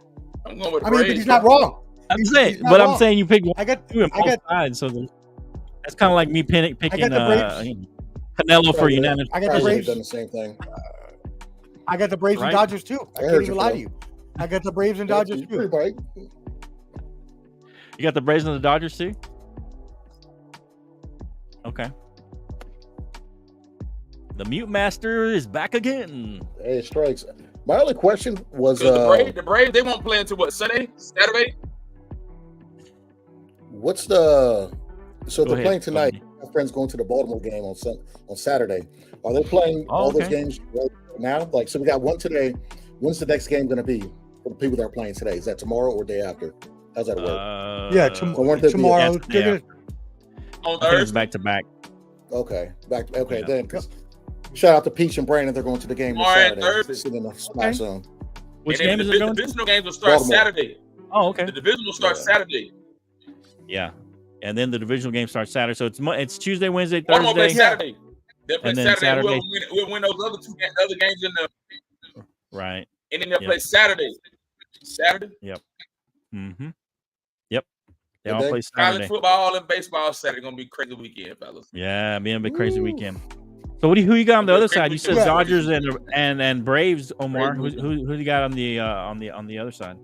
I'm going with
but he's not wrong.
I'm saying you pick 1, 2 and both sides. So that's kind of like me picking Canelo for unanimous.
I got the Braves.
Done the same thing.
I got the Braves and Dodgers too. I can't even lie to you. I got the Braves and Dodgers too.
Right.
You got the Braves and the Dodgers too? Okay. The Mute Master is back again.
Hey, strikes. My only question was
the Braves, they won't play until what, Saturday?
What's the they're playing tonight. My friend's going to the Baltimore game on Saturday. Are they playing all those games right now? Like, so we got one today. When's the next game going to be for the people that are playing today? Is that tomorrow or day after? How's that work?
Tomorrow.
On
I think it's
Thursday.
back to back.
Okay,
Yeah.
then. 'Cause shout out to Peach and Brandon. They're going to the game this
Tomorrow and
Saturday.
Thursday.
Sitting in the Smash Zone.
Which
And then
game is
the
it going to?
divisional games will start
Baltimore.
Saturday.
Oh, okay.
The division will start
Yeah.
Saturday.
Yeah, and then the divisional game starts Saturday. So it's Tuesday, Wednesday,
Baltimore plays
Thursday.
Saturday. They play
And then
Saturday.
Saturday.
We'll win those other other games in the,
Right.
and then they'll
Yep.
play Saturday. Saturday.
Mm-hmm. Yep. They
Good
all
day.
play
College
Saturday.
football and baseball Saturday gonna be crazy weekend, fellas.
Yeah, being a big crazy
Ooh.
weekend. So who you got on the other side? You said
Yeah.
Dodgers and Braves, Omar.
Braves.
Who you got on the other side?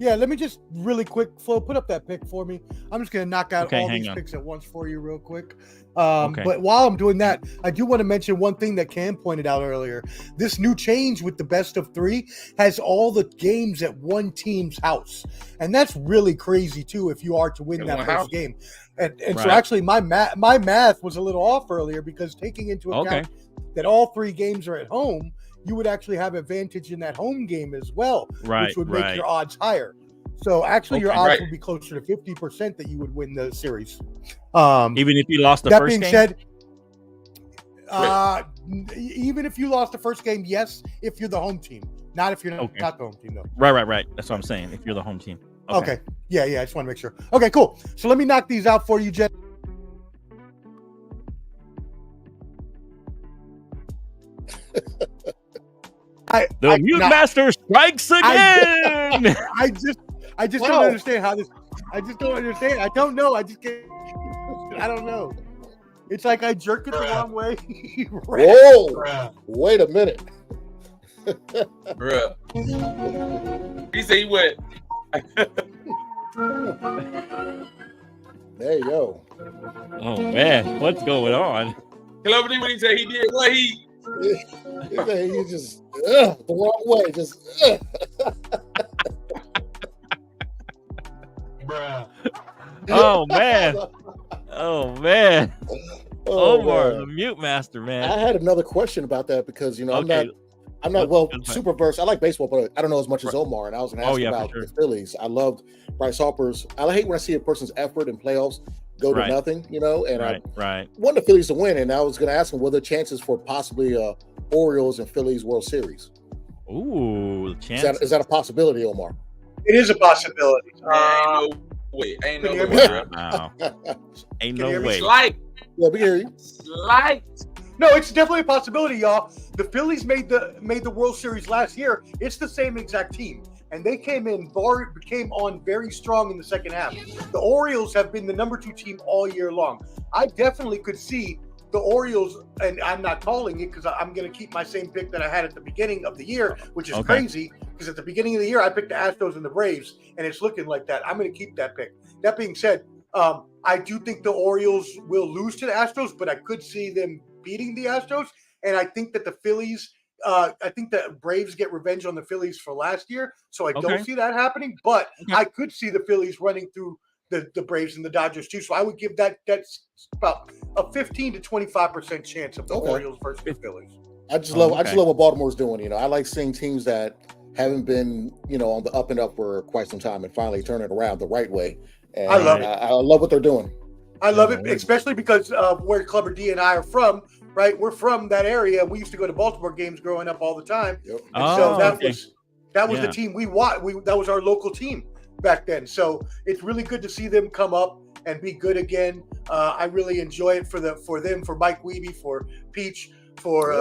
Yeah, let me just really quick, Flo, put up that pick for me. I'm just gonna knock out
Okay,
all
hang
these
on.
picks at once for you, real quick.
Okay.
But while I'm doing that, I do want to mention one thing that Cam pointed out earlier. This new change with the best of 3 has all the games at one team's house, and that's really crazy too. If you are to win
At
that
one
first
house.
game, and so
Right.
actually my math was a little off earlier because taking into account that all 3 games are at home, you would actually have advantage in that home game as well,
Right.
which would make
Right.
your odds higher. So actually, your
Okay.
odds
Right.
would be closer to 50% that you would win the series.
Even if you lost the
That
first
being
game.
said, even if you lost the first game, yes, if you're the home team, not if you're not,
Okay.
not the home team, though.
Right. That's what I'm saying. If you're the home team.
Okay. Yeah. I just want to make sure. Okay, cool. So let me knock these out for you, Jen.
The Mute Master strikes again.
I just
Wow.
don't understand how this. I just don't understand. I don't know. I just can't. I don't know. It's like I jerked it the wrong way.
Whoa! Wait a minute.
Bruh. He said he went.
There you go.
Oh man, what's going on?
Celebrity when he said he did what he.
You just the wrong way. Just
Oh man. Oh man.
Oh,
Omar,
man.
the Mute Master,
I
man.
had another question about that because I'm
Okay.
not well
Good point.
super versed. I like baseball, but I don't know as much as Omar. And I was going to ask
Oh, yeah, for
about
sure.
the Phillies. I loved Bryce Harper's. I hate when I see a person's effort in playoffs go to
Right.
nothing. And
Right.
I want the Phillies to win. And I was going to ask him, what are the chances for possibly Orioles and Phillies World Series?
Ooh, the
Is
chance.
that a possibility, Omar?
It is a possibility.
Ain't no way. Ain't no
Can you
way.
hear me?
Bruh.
Wow. Ain't
Can you
no
hear me?
way.
Slight.
Yeah, we hear you.
Slight.
No, it's definitely a possibility, y'all. The Phillies made the World Series last year. It's the same exact team, and they came on very strong in the second half. The Orioles have been the number 2 team all year long. I definitely could see the Orioles, and I'm not calling it because I'm going to keep my same pick that I had at the beginning of the year, which is
Okay.
crazy because at the beginning of the year I picked the Astros and the Braves, and it's looking like that. I'm going to keep that pick. That being said, I do think the Orioles will lose to the Astros, but I could see them beating the Astros, and I think that the Phillies, I think that Braves get revenge on the Phillies for last year, so I
Okay.
don't see that happening. But
Okay.
I could see the Phillies running through the Braves and the Dodgers too. So I would give that's about a 15 to 25% chance of the
Okay.
Orioles versus the Phillies.
I just love
okay.
what Baltimore's doing. I like seeing teams that haven't been on the up and up for quite some time and finally turn it around the right way. And
I love it.
I love what they're doing.
I love
Yeah,
it, especially because where Clubber D and I are from, right? We're from that area. We used to go to Baltimore games growing up all the time.
Yep.
And so that
okay.
was
Yeah.
the team we watched. That was our local team back then. So it's really good to see them come up and be good again. I really enjoy it for them, for Mike Wiebe, for Peach, for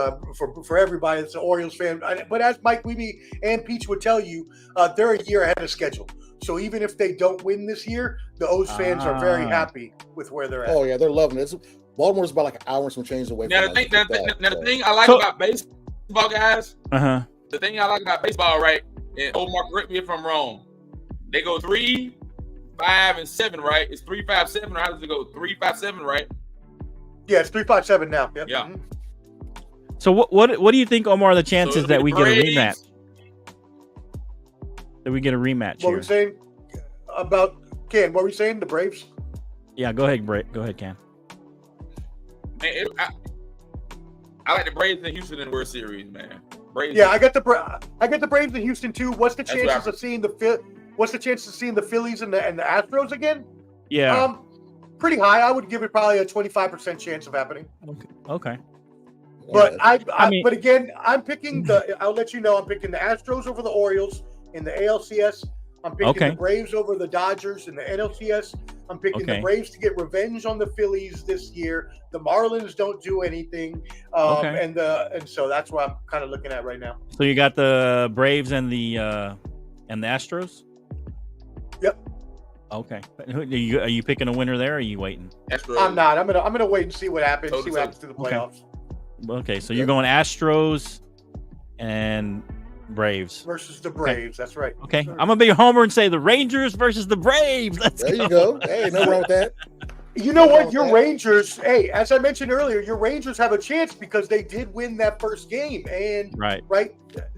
everybody that's an Orioles fan. But as Mike Wiebe and Peach would tell you, they're a year ahead of schedule. So even if they don't win this year, the O's fans are very happy with where they're at.
Oh yeah, they're loving it. Baltimore's about like an hour and some change away.
Now,
from
the
us.
thing I like
So-
about baseball, guys,
Uh-huh.
the thing I like about baseball, right? And Omar, correct me if I'm wrong. They go 3, 5, and 7, right? It's 3, 5, 7, or how does it go? 3, 5, 7, right?
Yeah, it's 3-5-7 now. Yep.
Yeah.
Mhm.
So what do you think, Omar, are the chances
So it'll
that
be
we
the
get a
Braves.
rematch? That we get a rematch
What were
here?
you saying about Ken? What were you saying? The Braves?
Yeah, go ahead, Go ahead, Cam.
Man, I like the Braves and Houston in the World Series, man. Braves.
Yeah, I got the Braves in Houston too. What's the
That's
chances of seeing the Phillies and the Astros again?
Yeah.
pretty high. I would give it probably a 25% chance of happening.
Okay.
But but again, I'm picking I'll let you know, I'm picking the Astros over the Orioles in the ALCS. I'm picking the Braves over the Dodgers in the NLCS. I'm picking the Braves to get revenge on the Phillies this year. The Marlins don't do anything, and so that's what I'm kind of looking at right now.
So you got the Braves and the Astros.
Yep.
Okay. Are you picking a winner there? Or are you waiting?
Astros.
I'm not. I'm gonna wait and see what happens. See what happens through the playoffs.
Okay. So you're going Astros and Braves
versus the Braves. That's right.
Okay. I'm gonna be a homer and say the Rangers versus the Braves.
There you go. Hey, no wrong with that.
You know what? Your Rangers, hey, as I mentioned earlier, your Rangers have a chance because they did win that first game, and
right,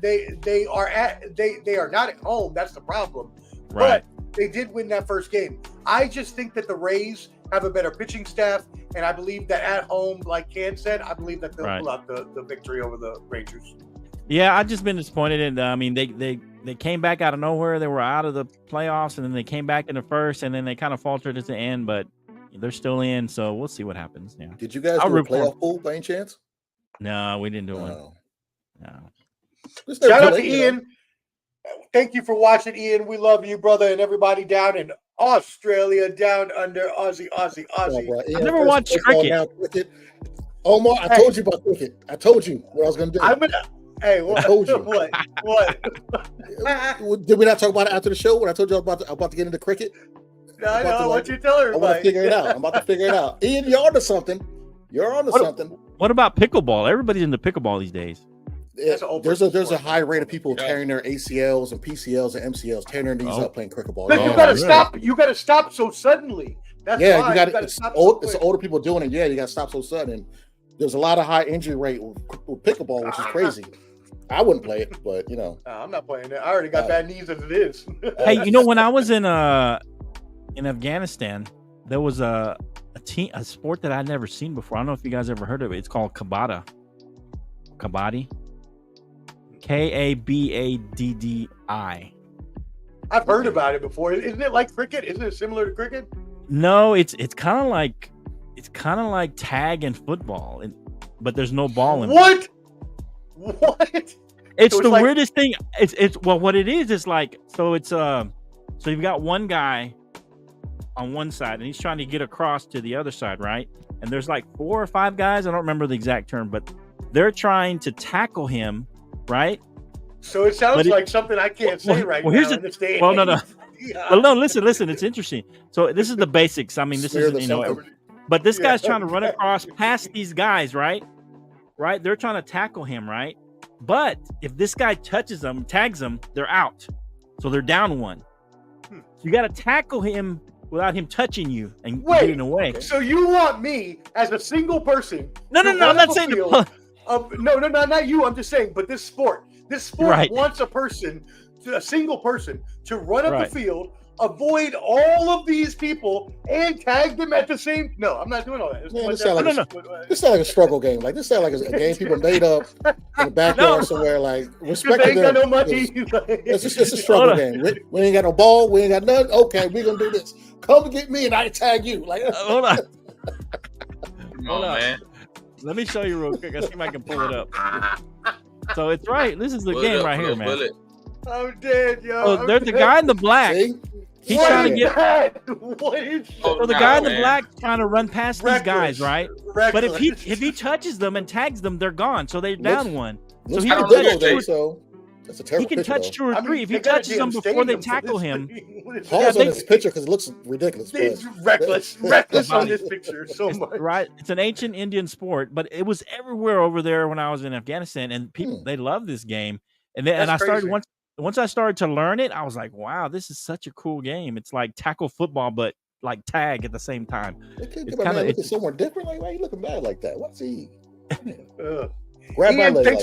they are not at home. That's the problem.
Right.
But they did win that first game. I just think that the Rays have a better pitching staff, and I believe that at home, like Ken said, I believe that they'll pull out the victory over the Rangers.
Yeah, I've just been disappointed in. I mean, they came back out of nowhere. They were out of the playoffs, and then they came back in the first, and then they kind of faltered at the end, but they're still in, so we'll see what happens. Yeah.
Did you guys do a playoff pool by any chance?
No, we didn't do one.
No. Shout out to Ian. Thank you for watching, Ian. We love you, brother, and everybody down in Australia, down under Aussie.
Ian,
I never watched cricket.
Omar, I told you about cricket. I told you what I was going to do.
Hey, what?
I told you.
What?
Did we not talk about it after the show when I told you about to get into cricket?
No, I know what you tell everybody.
I want to figure it out. I'm about to figure it out. Ian, you're onto something.
What about pickleball? Everybody's into pickleball these days.
There's a high rate of people tearing their ACLs and PCLs and MCLs, tearing their knees up playing pickleball.
But you gotta stop. You gotta stop so suddenly. That's why.
You gotta stop. It's older people doing it. Yeah, you gotta stop so sudden. There's a lot of high injury rate with pickleball, which is crazy. I wouldn't play it, but you know.
I'm not playing it. I already got bad knees as it is.
Hey, when I was in Afghanistan, there was a sport that I'd never seen before. I don't know if you guys ever heard of it. It's called kabaddi. Kabaddi. Kabbaddi.
I've heard about it before. Isn't it like cricket? Isn't it similar to cricket?
No, it's kind of like tag and football, but there's no ball in
it.
What? It's the weirdest thing. It's what it is like, so you've got one guy on one side and he's trying to get across to the other side, right? And there's like 4 or 5 guys, I don't remember the exact term, but they're trying to tackle him, right?
So it sounds like something I can't say right now in this day.
Well, no. Yeah. Well, no, listen, it's interesting. So this is the basics. I mean, this is but this guy's trying to run across past these guys, right? Right? They're trying to tackle him, right? But if this guy touches them, tags them, they're out. So they're down 1. So you got to tackle him without him touching you and getting away.
So you want me as a single person?
No, I'm not saying
no, not you. I'm just saying. But this sport wants a single person, to run up the field, avoid all of these people, and tag them at the same. No, I'm not doing all that.
Man, this sounds like a struggle game. Like this sounds like a game people made up in the backyard somewhere. Like respect them.
Got no money.
It's a struggle game. We ain't got no ball. We ain't got nothing. Okay, we're gonna do this. Come get me, and I tag you. Like
hold on.
Hold on, man.
Let me show you real quick. I see if I can pull it up. So it's right. This is the game right here, man.
I'm dead, yo.
Oh, there's the guy in the black.
See?
He's trying to get.
What is?
So the guy in the black trying to run past these guys, right? But if he touches them and tags them, they're gone. So they're down 1. So he can touch 2.
That's a terrible.
He can touch 2 or 3 if he touches them before they tackle him.
Pause on this picture because it looks ridiculous.
It's reckless on this picture so much.
Right, it's an ancient Indian sport, but it was everywhere over there when I was in Afghanistan, and people they love this game. And then I started once I started to learn it, I was like, wow, this is such a cool game. It's like tackle football, but like tag at the same time.
It's kind of looking somewhere different. Like, why are you looking bad like that? What's he?
Grab my leg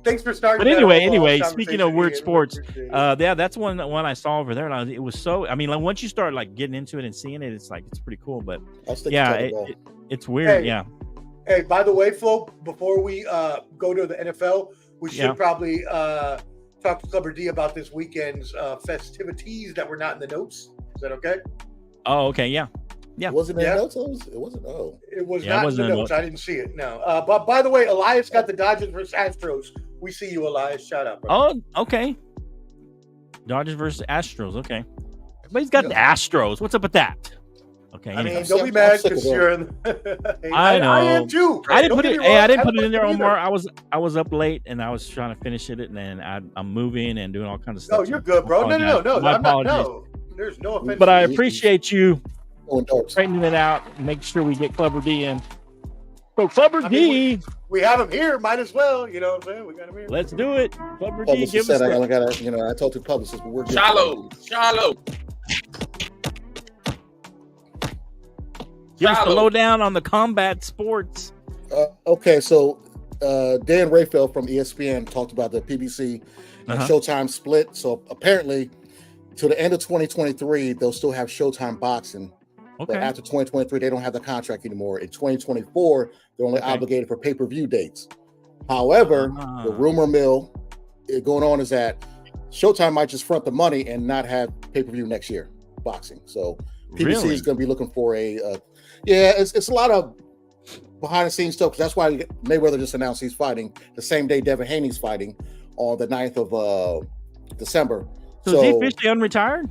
Thanks for starting.
But anyway, speaking of weird sports, that's one I saw over there, and it was so. I mean, like once you start like getting into it and seeing it, it's pretty cool. But it's weird.
Hey, by the way, Flo, before we go to the NFL, we should probably talk to Clubber D about this weekend's festivities that were not in the notes. Is that okay?
Oh, okay, yeah. Yeah.
It wasn't in
Yeah.
the notes. It wasn't. Oh,
It was
Yeah, it
not in
wasn't
the
in
notes.
the-
I didn't see it. No. But by the way, Elias got the Dodgers versus Astros. We see you, Elias. Shout out, bro.
Oh, okay. Dodgers versus Astros. Okay. But he's got the Astros. What's up with that? Okay.
I mean,
anyway.
don't be
I'm
mad
sick of
because
that.
you're in.
I know.
I am too.
I didn't
Don't
put
get
it.
me
Hey,
wrong,
I didn't put it
don't
in there,
either.
Omar. I was up late and I was trying to finish it, and then I'm moving and doing all kinds of stuff.
No, you're good, bro. No.
My
I'm not.
apologies.
No, there's no offense.
But I
to you.
appreciate you
going darts.
straightening it out and making sure we get Clubber D in. So Clubber
I
D,
mean, we have him here. Might as well. You know what I'm saying? We got him here.
let's do it. Clubber D,
Publicist
give us
said I
the
gotta, I told the publicist, but we're good.
Shallow.
give us the
Shallow.
lowdown on the combat sports.
Okay, so Dan Rayfeld from ESPN talked about the PBC and Showtime split. So apparently, to the end of 2023, they'll still have Showtime boxing.
Okay.
But after 2023, they don't have the contract anymore. In 2024, they're only obligated for pay-per-view dates. However, the rumor mill going on is that Showtime might just front the money and not have pay-per-view next year, boxing. So PBC
Really?
is going to be looking for it's a lot of behind-the-scenes stuff, because that's why Mayweather just announced he's fighting the same day Devin Haney's fighting on the 9th of December.
So is he officially unretired?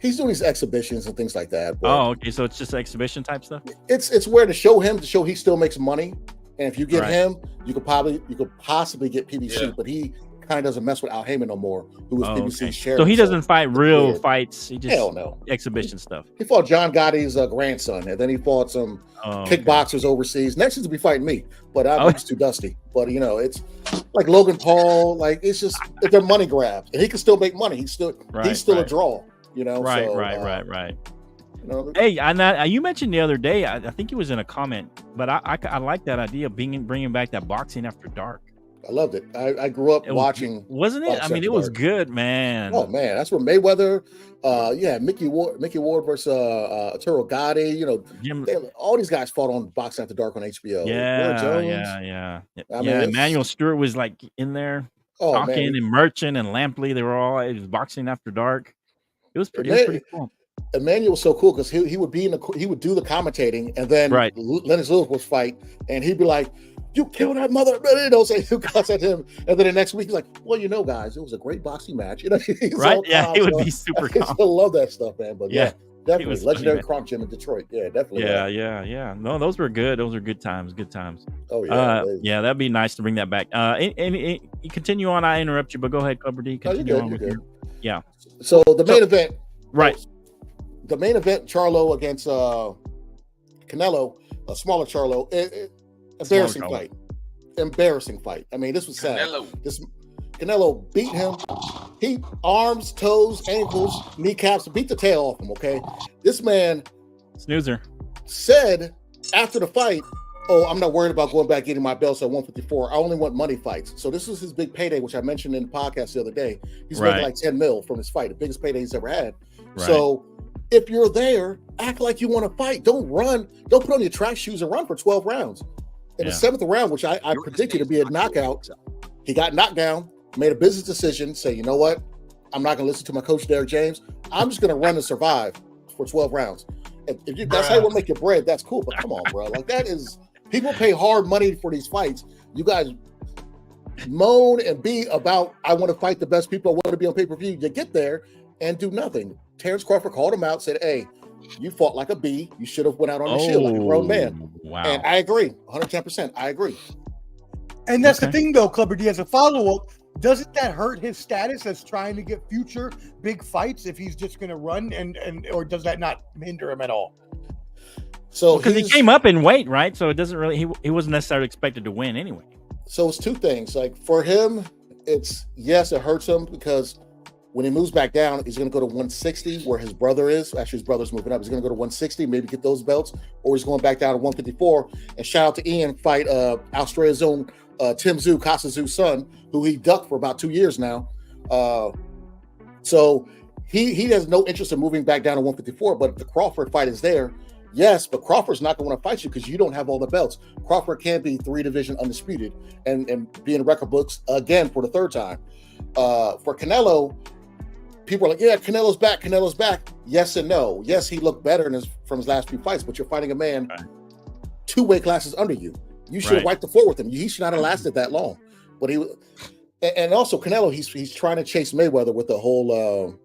He's doing these exhibitions and things like that. But
Oh, okay. So it's just exhibition type stuff.
it's where to show he still makes money. And if you get
Right.
him, you could possibly get PBC,
Yeah.
but he kind of doesn't mess with Al Heyman no more, who was PBC's chairman.
So he doesn't fight real
weird.
fights. He just
Hell no.
exhibition stuff.
He fought John Gotti's grandson, and then he fought some kickboxers overseas. Next he's gonna be fighting me, but I'm just too dusty. But it's like Logan Paul. Like it's just they're money grabs, and he can still make money. He's still a draw.
Right. Hey, you mentioned the other day. I think it was in a comment, but I like that idea of bringing back that boxing after dark.
I loved it. I grew up watching.
Wasn't it? I mean, it was good, man.
Oh man, that's where Mayweather, Mickey Ward versus Arturo Gotti. All these guys fought on Boxing After Dark on HBO.
Yeah.
I mean,
Emmanuel Stewart was like in there talking, and Merchant and Lampley. They were all. It was Boxing After Dark. It was pretty cool.
Emmanuel was so cool because he would be he would do the commentating, and then Lennox Lewis would fight, and he'd be like, "You killed that mother!" Say who cuts at him, and then the next week he's like, "Well, guys, it was a great boxing match." He's
right?
all
Yeah,
calm,
he would be super calm.
I still love that stuff, man. But yeah, definitely legendary
funny,
Crunk Gym in Detroit. Yeah, definitely.
Yeah. No, those were good. Those were good times. Good times.
Oh yeah,
yeah. That'd be nice to bring that back. And you continue on. I interrupt you, but go ahead, Clubber D. Continue on with your. Yeah.
So the main event,
right?
The main event, Charlo against Canelo, a smaller Charlo. Embarrassing fight. I mean, this was sad. Canelo beat him. He arms, toes, ankles, kneecaps, beat the tail off him. Okay, this man
snoozer
said after the fight, "Oh, I'm not worried about going back getting my belts at 154. I only want money fights." So this was his big payday, which I mentioned in the podcast the other day. He's making like 10 mil from his fight, the biggest payday he's ever had.
Right.
So if you're there, act like you want to fight. Don't run. Don't put on your track shoes and run for 12 rounds. In the 7th round, which I predicted to be a knockout, he got knocked down, made a business decision, say, you know what? I'm not going to listen to my coach, Derek James. I'm just going to run and survive for 12 rounds. And if that's how you want to make your bread, that's cool. But come on, bro. Like that is, people pay hard money for these fights. You guys moan and be about, I want to fight the best people. I want to be on pay-per-view. You get there and do nothing. Terrence Crawford called him out, said, hey, you fought like a bee. You should have went out on the shield like a grown man.
Wow.
And I agree. 110%. I agree.
And that's the thing, though, Clubber D, as a follow-up, doesn't that hurt his status as trying to get future big fights if he's just going to run or does that not hinder him at all?
So
because he came up in weight, right? So it doesn't really, he wasn't necessarily expected to win anyway.
So it's two things. Like for him, it's yes, it hurts him because when he moves back down, he's going to go to 160 where his brother is. Actually, his brother's moving up. He's going to go to 160, maybe get those belts, or he's going back down to 154. And shout out to Ian, fight Australia's own Tim Tszyu, Kasta Tszyu's son, who he ducked for about 2 years now. So he has no interest in moving back down to 154. But if the Crawford fight is there, yes, but Crawford's not going to want to fight you because you don't have all the belts. Crawford can't be 3-division undisputed and be in record books again for the third time. For Canelo, people are like, yeah, Canelo's back. yes and no. Yes, he looked better from his last few fights, but you're fighting a man 2 weight classes under you. You should have wiped the floor with him. He should not have lasted that long. But and also Canelo, he's trying to chase Mayweather with the whole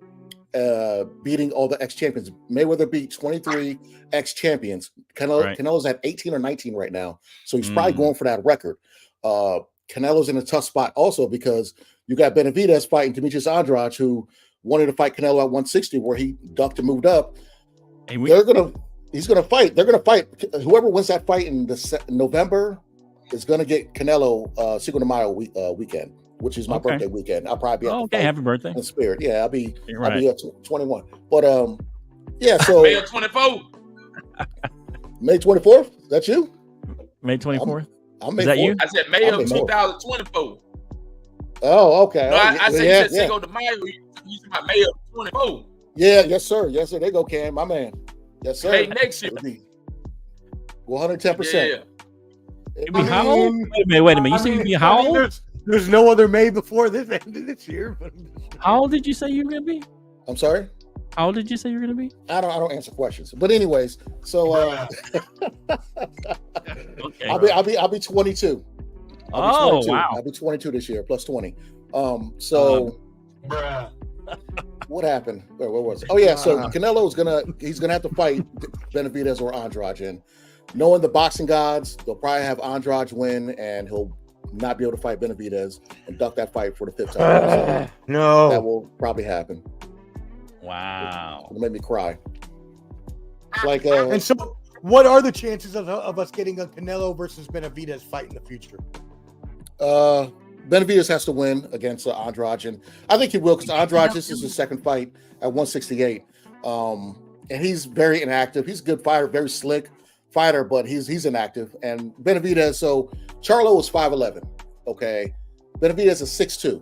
beating all the ex-champions. Mayweather beat 23 ex-champions. Canelo's at 18 or 19 right now, so he's probably going for that record. Canelo's in a tough spot also because you got Benavidez fighting Demetrius Andrade, who wanted to fight Canelo at 160, where he ducked and moved up. He's gonna fight. They're gonna fight. Whoever wins that fight in November is gonna get Canelo Cinco de Mayo weekend, which is my birthday weekend. I'll probably be
happy birthday
in spirit. Yeah, I'll be 21. But yeah, so
May 24th.
May 24th. That's you?
May 24th.
I'm May
Is that
4th.
you?
I said May of 2024.
Oh, okay.
No, I said you said Cinco de Mayo. You said May of 24.
Yeah, yes, sir. Yes, sir. There you go, Cam, my man. Yes, sir.
May next year.
110%.
Yeah. How old? Wait a minute. You say you be how old?
There's no other May before this year.
How old did you say you were gonna be?
I'm sorry?
How old did you say you were gonna be?
I don't answer questions. But anyways, so
Okay.
I'll be 22.
Wow.
I'll be 22 this year, plus 20. So what happened? Where was it? Oh yeah, so Canelo's he's gonna have to fight Benavidez or Andrade, and knowing the boxing gods, they'll probably have Andrade win, and he'll not be able to fight Benavidez and duck that fight for the 5th time.
No,
that will probably happen.
Wow,
it'll make me cry. It's like
and so, what are the chances of us getting a Canelo versus Benavidez fight in the future?
Benavidez has to win against Andrade, and I think he will because Andrade, this is his second fight at 168, and he's very inactive. He's a good fighter, very slick fighter, but he's inactive. And Benavidez, so Charlo was 5'11", okay? Benavidez is 6'2",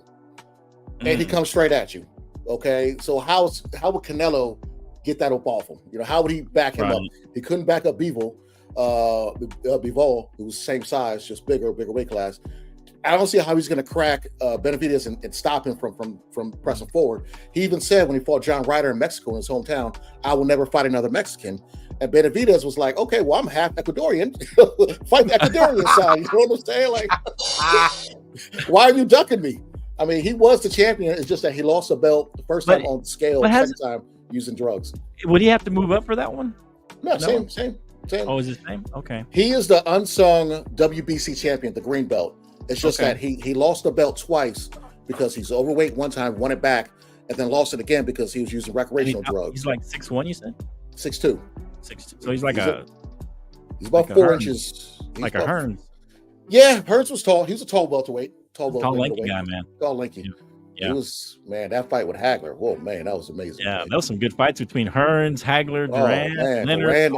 and he comes straight at you, okay? So how would Canelo get that up off him? You know, how would he back him up? He couldn't back up Bivol, who was same size, just bigger weight class. I don't see how he's going to crack Benavidez and stop him from pressing forward. He even said when he fought John Ryder in Mexico in his hometown, "I will never fight another Mexican." And Benavidez was like, "Okay, well, I'm half Ecuadorian. Fight the Ecuadorian side." You know what I'm saying? Like, why are you ducking me? I mean, he was the champion. It's just that he lost a belt the first time on the scale, the second time using drugs.
Would he have to move up for that one?
No, same.
Oh, is it same? Okay.
He is the unsung WBC champion, the green belt. It's just that he lost the belt twice because he's overweight one time, won it back, and then lost it again because he was using recreational drugs.
He's like 6'1", you said?
6'2".
6'2". So he's like
he's about
like
4 inches.
Like a Hearns.
Yeah, Hearns was tall. He was a tall welterweight.
Tall lanky guy, man.
Tall lanky. Yeah. He was, man, that fight with Hagler. Whoa, man, that was amazing.
Yeah, there was some good fights between Hearns, Hagler, Duran, Leonard.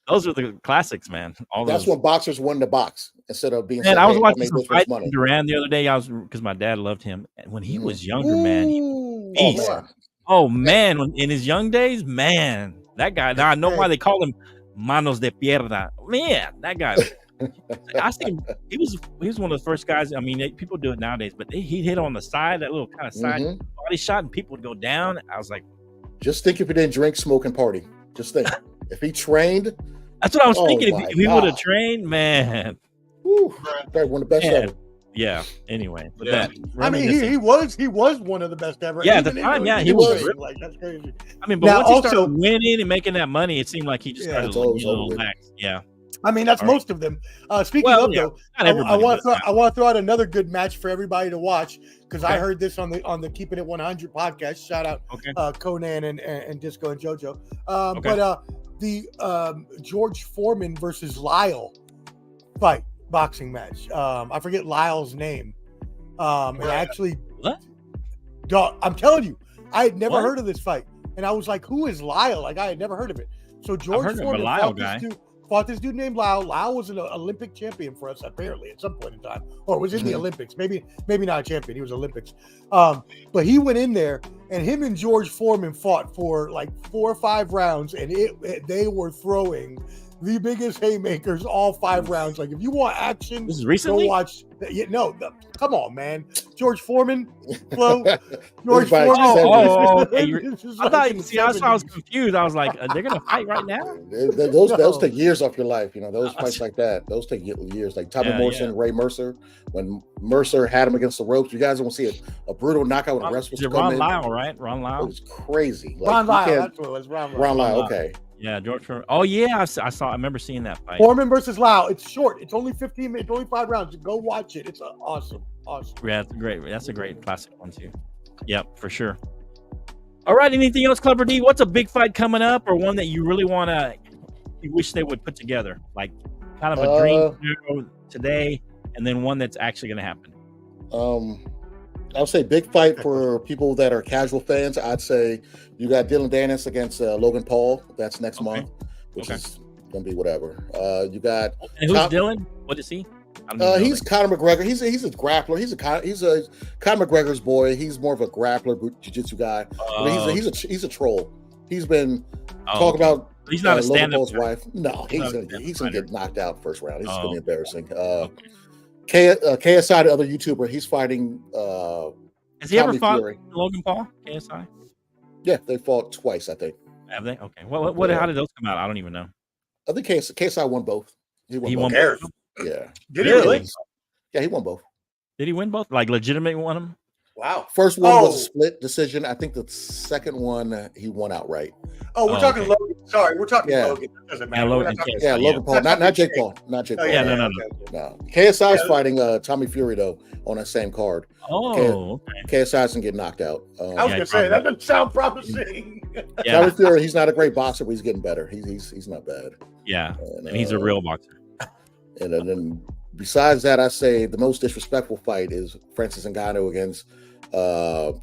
Those are the classics, man. That's
when boxers won the box instead of being.
Man, I was watching some fight with Duran the other day. Because my dad loved him. And when he was younger, man, he was beast. Oh man, in his young days, man, that guy. Now I know why they call him Manos de Pierna. Man, that guy. I think he was one of the first guys. I mean, people do it nowadays, but he hit on the side, that little kind of side body shot, and people would go down. I was like,
just think if he didn't drink, smoke, and party. Just think. If he trained,
that's what I was thinking. If he would have trained, man,
one of the best ever.
Yeah. Anyway, but
I mean, he was one of the best ever.
Yeah, at the time, he was
like, that's crazy.
I mean, but now, once he started winning and making that money, it seemed like he just started little lax. Yeah.
I mean, that's most of them. Speaking of though, I want to throw out another good match for everybody to watch because I heard this on the Keeping It 100 podcast. Shout out Conan and Disco and JoJo. But the George Foreman versus Lyle boxing match. I forget Lyle's name. And actually, dog, I'm telling you, I had never heard of this fight, and I was like, "Who is Lyle?" Like I had never heard of it. So George Foreman fought this dude named Lyle. Lyle was an Olympic champion for us apparently at some point in time, or was in the Olympics. Maybe not a champion. He was Olympics. But he went in there, and him and George Foreman fought for like 4 or 5 rounds, and they were throwing the biggest haymakers all 5 rounds. Like if you want action,
This is recently?
go watch. Come on, man. George Foreman, Flo. George
Everybody-
Foreman.
okay.
This is
I
like
thought.
in the
See, that's why I was
70s.
confused. I was like, they're gonna fight right now.
Those take years off your life. Those fights like that. Those take years. Like Tommy
Yeah,
Morrison, Ray Mercer. When Mercer had him against the ropes, you guys won't see a brutal knockout when the rest was
Is it
coming.
Ron Lyle, right? Ron
It
Lyle.
was crazy. Like,
Ron
you
Lyle.
can't-
That's what it was. Ron Lyle.
Ron Lyle.
Lyle.
Okay.
Yeah, George Foreman. Oh yeah, I saw. I remember seeing that fight.
Foreman versus Lyle. It's short. It's only 15 minutes. It's only 5 rounds. Go watch it. It's awesome.
Yeah, that's great. That's a great classic one too. Yep, for sure. All right. Anything else, Clever D? What's a big fight coming up, or one that you really want to? You wish they would put together, like kind of a dream today, and then one that's actually going to happen.
I'll say big fight for people that are casual fans. I'd say you got Dylan Dennis against Logan Paul. That's next month, which is gonna be whatever. You got
And who's Dylan? What is he?
He's Conor McGregor. He's a grappler. He's a Conor McGregor's boy. He's more of a grappler, jiu-jitsu guy. But he's a troll. He's been talking about.
He's not a
Logan
stand-up
Paul's
guy.
wife. No, he's gonna get knocked out first round. It's gonna be embarrassing. KSI, the other YouTuber, he's fighting.
Has he ever
Tommy
fought
Fury.
Logan Paul? KSI?
Yeah, they fought twice, I think.
Have they? Okay. What? How did those come out? I don't even know.
I think KSI won both.
He won
both.
both.
Yeah.
Did he really?
Yeah, he won both.
Did he win both? Like legitimately won them?
Wow.
First one was a split decision. I think the second one he won outright.
Oh, we're talking Logan. Sorry, we're talking
Yeah.
Logan. That doesn't matter.
Yeah, Logan.
Logan Paul, not Jake Paul, not Jake Paul.
Yeah, no.
No. KSI is fighting Tommy Fury though on that same card.
Oh,
KSI doesn't get knocked out.
I was gonna say that doesn't sound promising.
Tommy Fury, he's not a great boxer, but he's getting better. He's not bad.
Yeah, and he's a real boxer.
And then besides that, I say the most disrespectful fight is Francis Ngannou against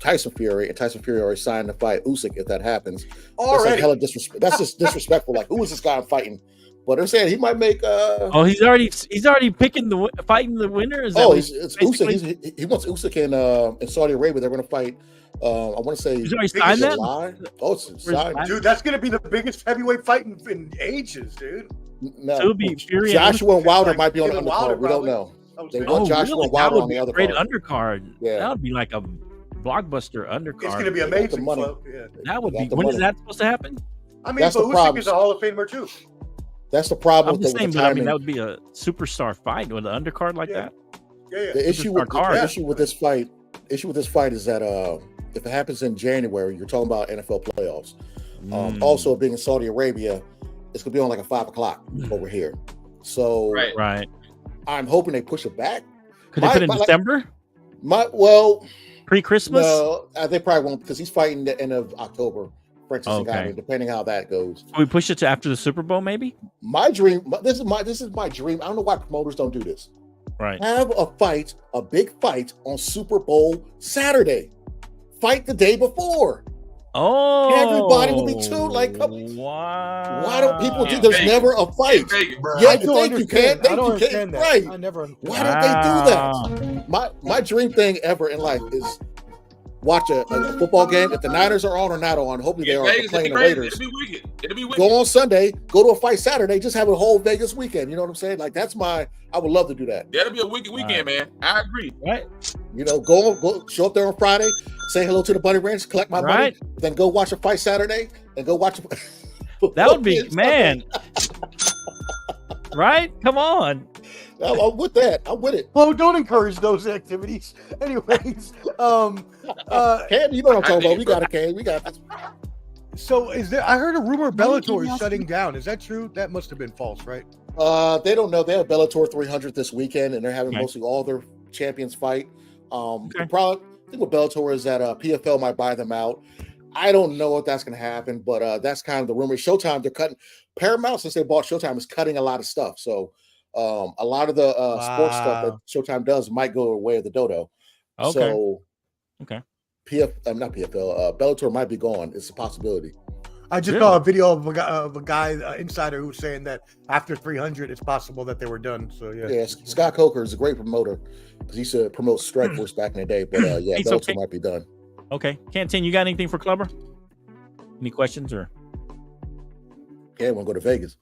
Tyson Fury, and Tyson Fury already signed to fight Usyk if that happens. That's like hella disrespect. That's just disrespectful. Like, who is this guy I'm fighting? But they're saying he might make.
He's already picking fighting the winner. Is that
it's Usyk. He wants Usyk in Saudi Arabia. They're going to fight. I want to say
he's already signed that.
Oh, it's signed,
dude. That's going to be the biggest heavyweight fight in ages, dude.
No,
so it'll be Fury
Joshua and Wilder might be on the
Wilder,
undercard. We don't know. They
Oh,
want Joshua and Wilder on the other
great
card.
undercard.
Yeah,
that would be like a blockbuster undercard.
It's going to be amazing.
money.
Yeah.
That would be.
the
When is
money.
that supposed to happen?
I mean,
That's
but
the
Usyk
problem.
is a Hall of Famer too.
That's the problem
I'm
with
just saying,
the
but I
timing.
mean, that would be a superstar fight with an undercard like that.
Yeah.
The issue with
card.
the issue with this fight is that if it happens in January, you're talking about NFL playoffs. Also, being in Saudi Arabia, it's gonna be on like a 5 o'clock over here. So
Right.
I'm hoping they push it back.
Could they put it in December? Pre-Christmas?
No, they probably won't because he's fighting the end of October. Francis Ngannou, depending how that goes.
Can we push it to after the Super Bowl, maybe?
My dream. This is my dream. I don't know why promoters don't do this.
Right.
Have a big fight on Super Bowl Saturday. Fight the day before.
Oh,
everybody will be tuned. Like,
wow.
Why don't people do? There's never a fight.
I don't understand. I don't understand that.
Right.
I never.
Why don't they do that? My dream thing ever in life is watch a football game. If the Niners are on or not on, hopefully they are playing the Raiders.
It'll be wicked.
Go on Sunday, go to a fight Saturday, just have a whole Vegas weekend. You know what I'm saying? Like I would love to do that.
That'll be a wicked weekend, man. I agree.
Right.
You know, go show up there on Friday, say hello to the Bunny Ranch, collect my money, then go watch a fight Saturday and go watch.
That would be man. Right? Come on.
I'm with that. I'm with it.
Well, don't encourage those activities. Anyways,
Cam, you know what I'm talking about. We got it, Cam. We got this.
So I heard a rumor Bellator is shutting down. Is that true? That must have been false, right?
They don't know. They have Bellator 300 this weekend, and they're having mostly all their champions fight. The problem I think with Bellator is that PFL might buy them out. I don't know if that's going to happen, but that's kind of the rumor. Showtime, they're cutting. Paramount, since they bought Showtime, is cutting a lot of stuff. So a lot of the sports stuff that Showtime does might go away of the dodo.
Okay.
So,
okay.
Not PFL. Bellator might be gone. It's a possibility.
I just saw a video of a guy insider who was saying that after 300, it's possible that they were done. So yeah.
Scott Coker is a great promoter because he used to promote Strikeforce back in the day. But Bellator might be done.
Okay, Cantin, you got anything for Clubber? Any questions or?
Yeah, want to go to Vegas.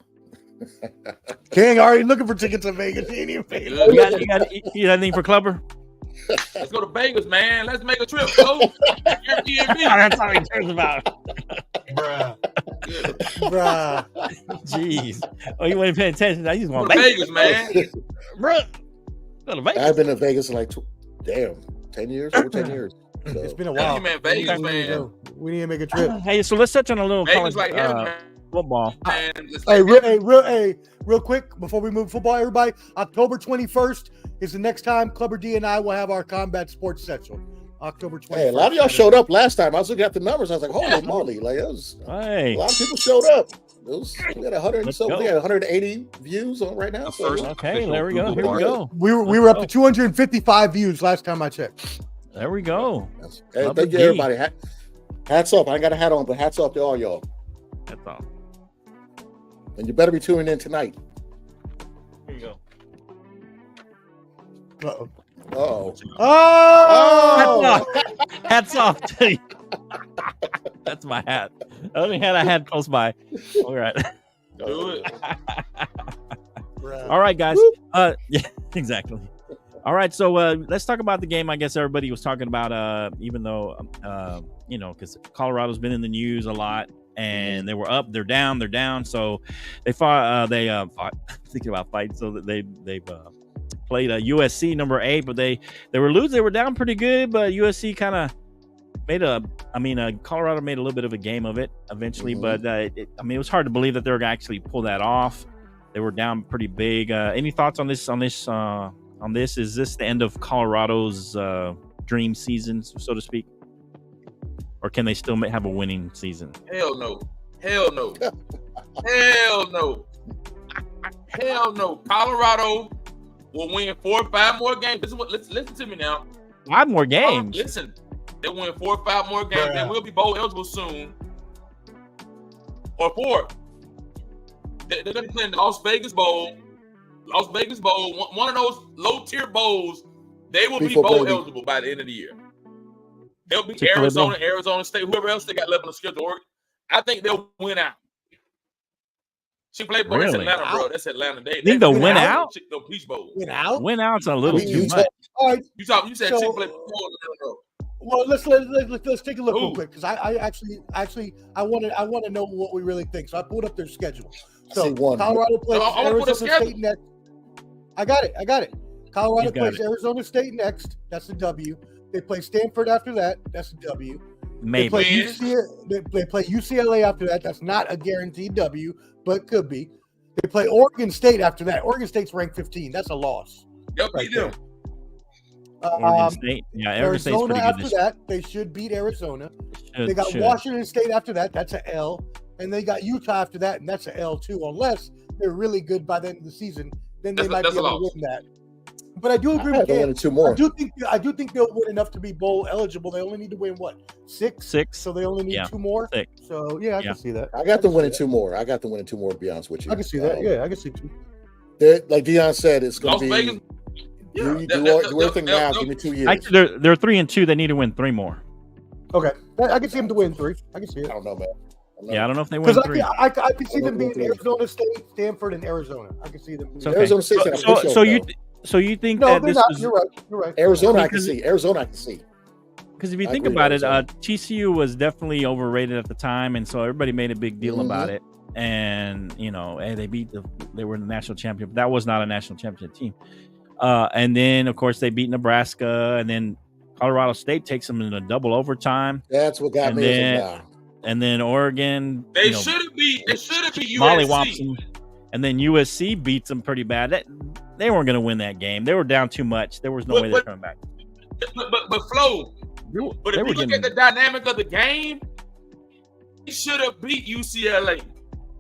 King already looking for tickets in Vegas. He ain't even paid.
You got anything for Clubber?
Let's go to Vegas, man. Let's make a trip, bro. Airbnb.
That's all he cares about.
Bruh.
Jeez. Oh, you weren't paying attention. I just want
Go to Vegas, man.
Bro. Go to Vegas.
I've been to Vegas in like 10 years, over 10 years. So.
It's been a while.
Yeah, man, Vegas, man.
We need to make a trip.
Hey, so let's touch on a little
Vegas
college
like heaven, man.
football.
Man,
Real quick, before we move football, everybody, October 21st is the next time Clubber D and I will have our combat sports session. October 21st.
Hey, a lot of y'all showed up last time. I was looking at the numbers. I was like, holy moly. Like, it was,
Hey.
a lot of people showed up. We got 100 and so, we got 180 views on right now. So,
Okay, there we go. Here we go.
We were up to 255 views last time I checked.
There we go.
hey,
Clubber
thank you,
D.
everybody. Hats off. I ain't got a hat on, but hats off to all y'all.
That's all.
And you better be tuning in tonight.
Here you go.
Uh-oh.
Uh-oh.
Oh!
Hats off to you. That's my hat. The only hat I had close by. All right.
Do it.
All right, guys. Yeah, exactly. All right, so let's talk about the game. I guess everybody was talking about, even though, because Colorado's been in the news a lot, and they were up, they're down. So they fought. Thinking about fights. So that they've played USC number 8, but they were losing. They were down pretty good, but USC kind of Colorado made a little bit of a game of it eventually, but it was hard to believe that they were going to actually pull that off. They were down pretty big. Any thoughts on this? Is this the end of Colorado's dream season, so to speak? Or can they still have a winning season?
Hell no. Hell no. Hell no. Hell no. Colorado will win 4 or 5 more games. Listen to me now.
5 more games.
Listen, they'll win 4 or 5 more games. They will be bowl eligible soon. Or 4. They're going to play in the Las Vegas Bowl. One of those low-tier bowls, they will be bowl eligible by the end of the year. They'll be Arizona State, whoever else they got left on the schedule. I think they'll win out. Chick-fil-A Bowl, that's Atlanta, bro. That's Atlanta.
Think they'll win out?
No, Peach Bowl.
Win out?
Win out's a little too much.
All right.
You said Chick-fil-A Bowl.
Well, let's take a look real quick because I want to know what we really think. So I pulled up their schedule. So Colorado plays Arizona State next. I got it. Colorado plays Arizona State next. That's a W. They play Stanford after that. That's a W.
Maybe.
They play UCLA after that. That's not a guaranteed W, but could be. They play Oregon State after that. Oregon State's ranked 15. That's a loss.
Yep,
right
there.
Oregon State. Yeah,
Arizona after that. They should beat Arizona. They got Washington State after that. That's a L. And they got Utah after that, and that's a L too. Unless they're really good by the end of the season, then they might be able to win that. But I do agree with Cam.
2 more.
I do think they'll win enough to be bowl eligible. They only need to win what? 6? So they only need 2 more.
6.
So yeah, I can see that.
I got them winning 2 more. To be honest with you.
I can see that. Yeah, I can see 2.
Like Dion said, it's going to be.
Vegas.
Do everything now. Give me 2 years.
Actually, they're 3-2. They need to win 3 more.
Okay, I can see them to win 3. I can see it.
I don't know, man.
I don't know if they win 3.
I can see them being Arizona State, Stanford, and Arizona. I can see them.
Okay.
Arizona State.
So you think
no,
that this
not. You're right.
Arizona, I can see.
Because if you think about it, TCU was definitely overrated at the time, and so everybody made a big deal about it. And hey, they were the national champion, but that was not a national championship team. And then of course they beat Nebraska, and then Colorado State takes them in a double overtime.
That's what got me.
And then Oregon,
they should have beat
mollywops them, and then USC beats them pretty bad. They weren't going to win that game. They were down too much. There was no way they're coming back.
But Flo, if you look at the dynamic of the game, they should have beat UCLA.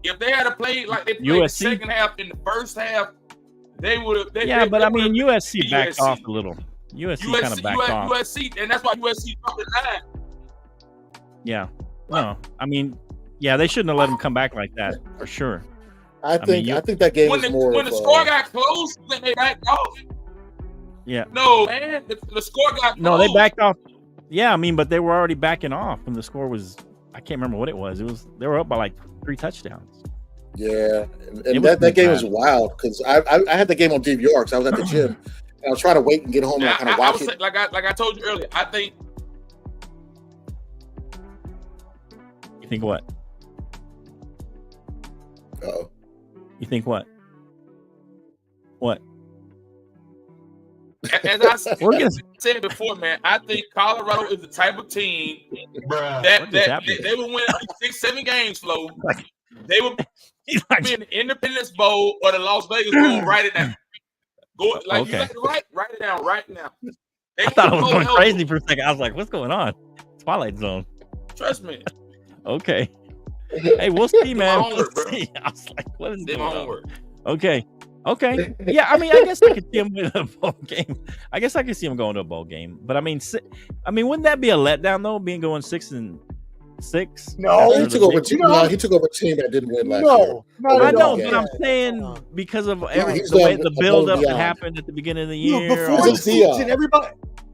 If they had played like they played the second half in the first half, they would have.
USC backed off a little. USC kind of backed off.
USC, and that's why USC dropped the 9.
Yeah. No, they shouldn't have let them come back like that for sure.
I think that game was more.
When the score got close, then they backed off.
Yeah.
No, man, the score got close.
No, they backed off. Yeah, but they were already backing off when the score was. I can't remember what it was. They were up by like 3 touchdowns.
Yeah, and that game was wild because I had the game on DVR because I was at the gym and I was trying to wait and get home and kind of watch it.
Like I told you earlier, I think.
You think what?
Uh-oh.
You think what? What?
As I said before, man, I think Colorado is the type of team that they will win 6-7 games, Flo. They will be in the Independence Bowl or the Las Vegas Bowl. Write it down. Go like you got to write it down right now.
I thought I was going crazy for a second. I was like, "What's going on?" Twilight Zone.
Trust me.
Okay. Hey, we'll see, man. We'll see. I was like, "What is going on?" Okay. Yeah, I mean, I guess I could see him win a bowl game. I guess I could see him going to a bowl game. But I mean, wouldn't that be a letdown though? Being going 6-6.
No, he took over a team that didn't win last year.
No, I know, but I'm saying because of the way the build-up that happened at the beginning of the year.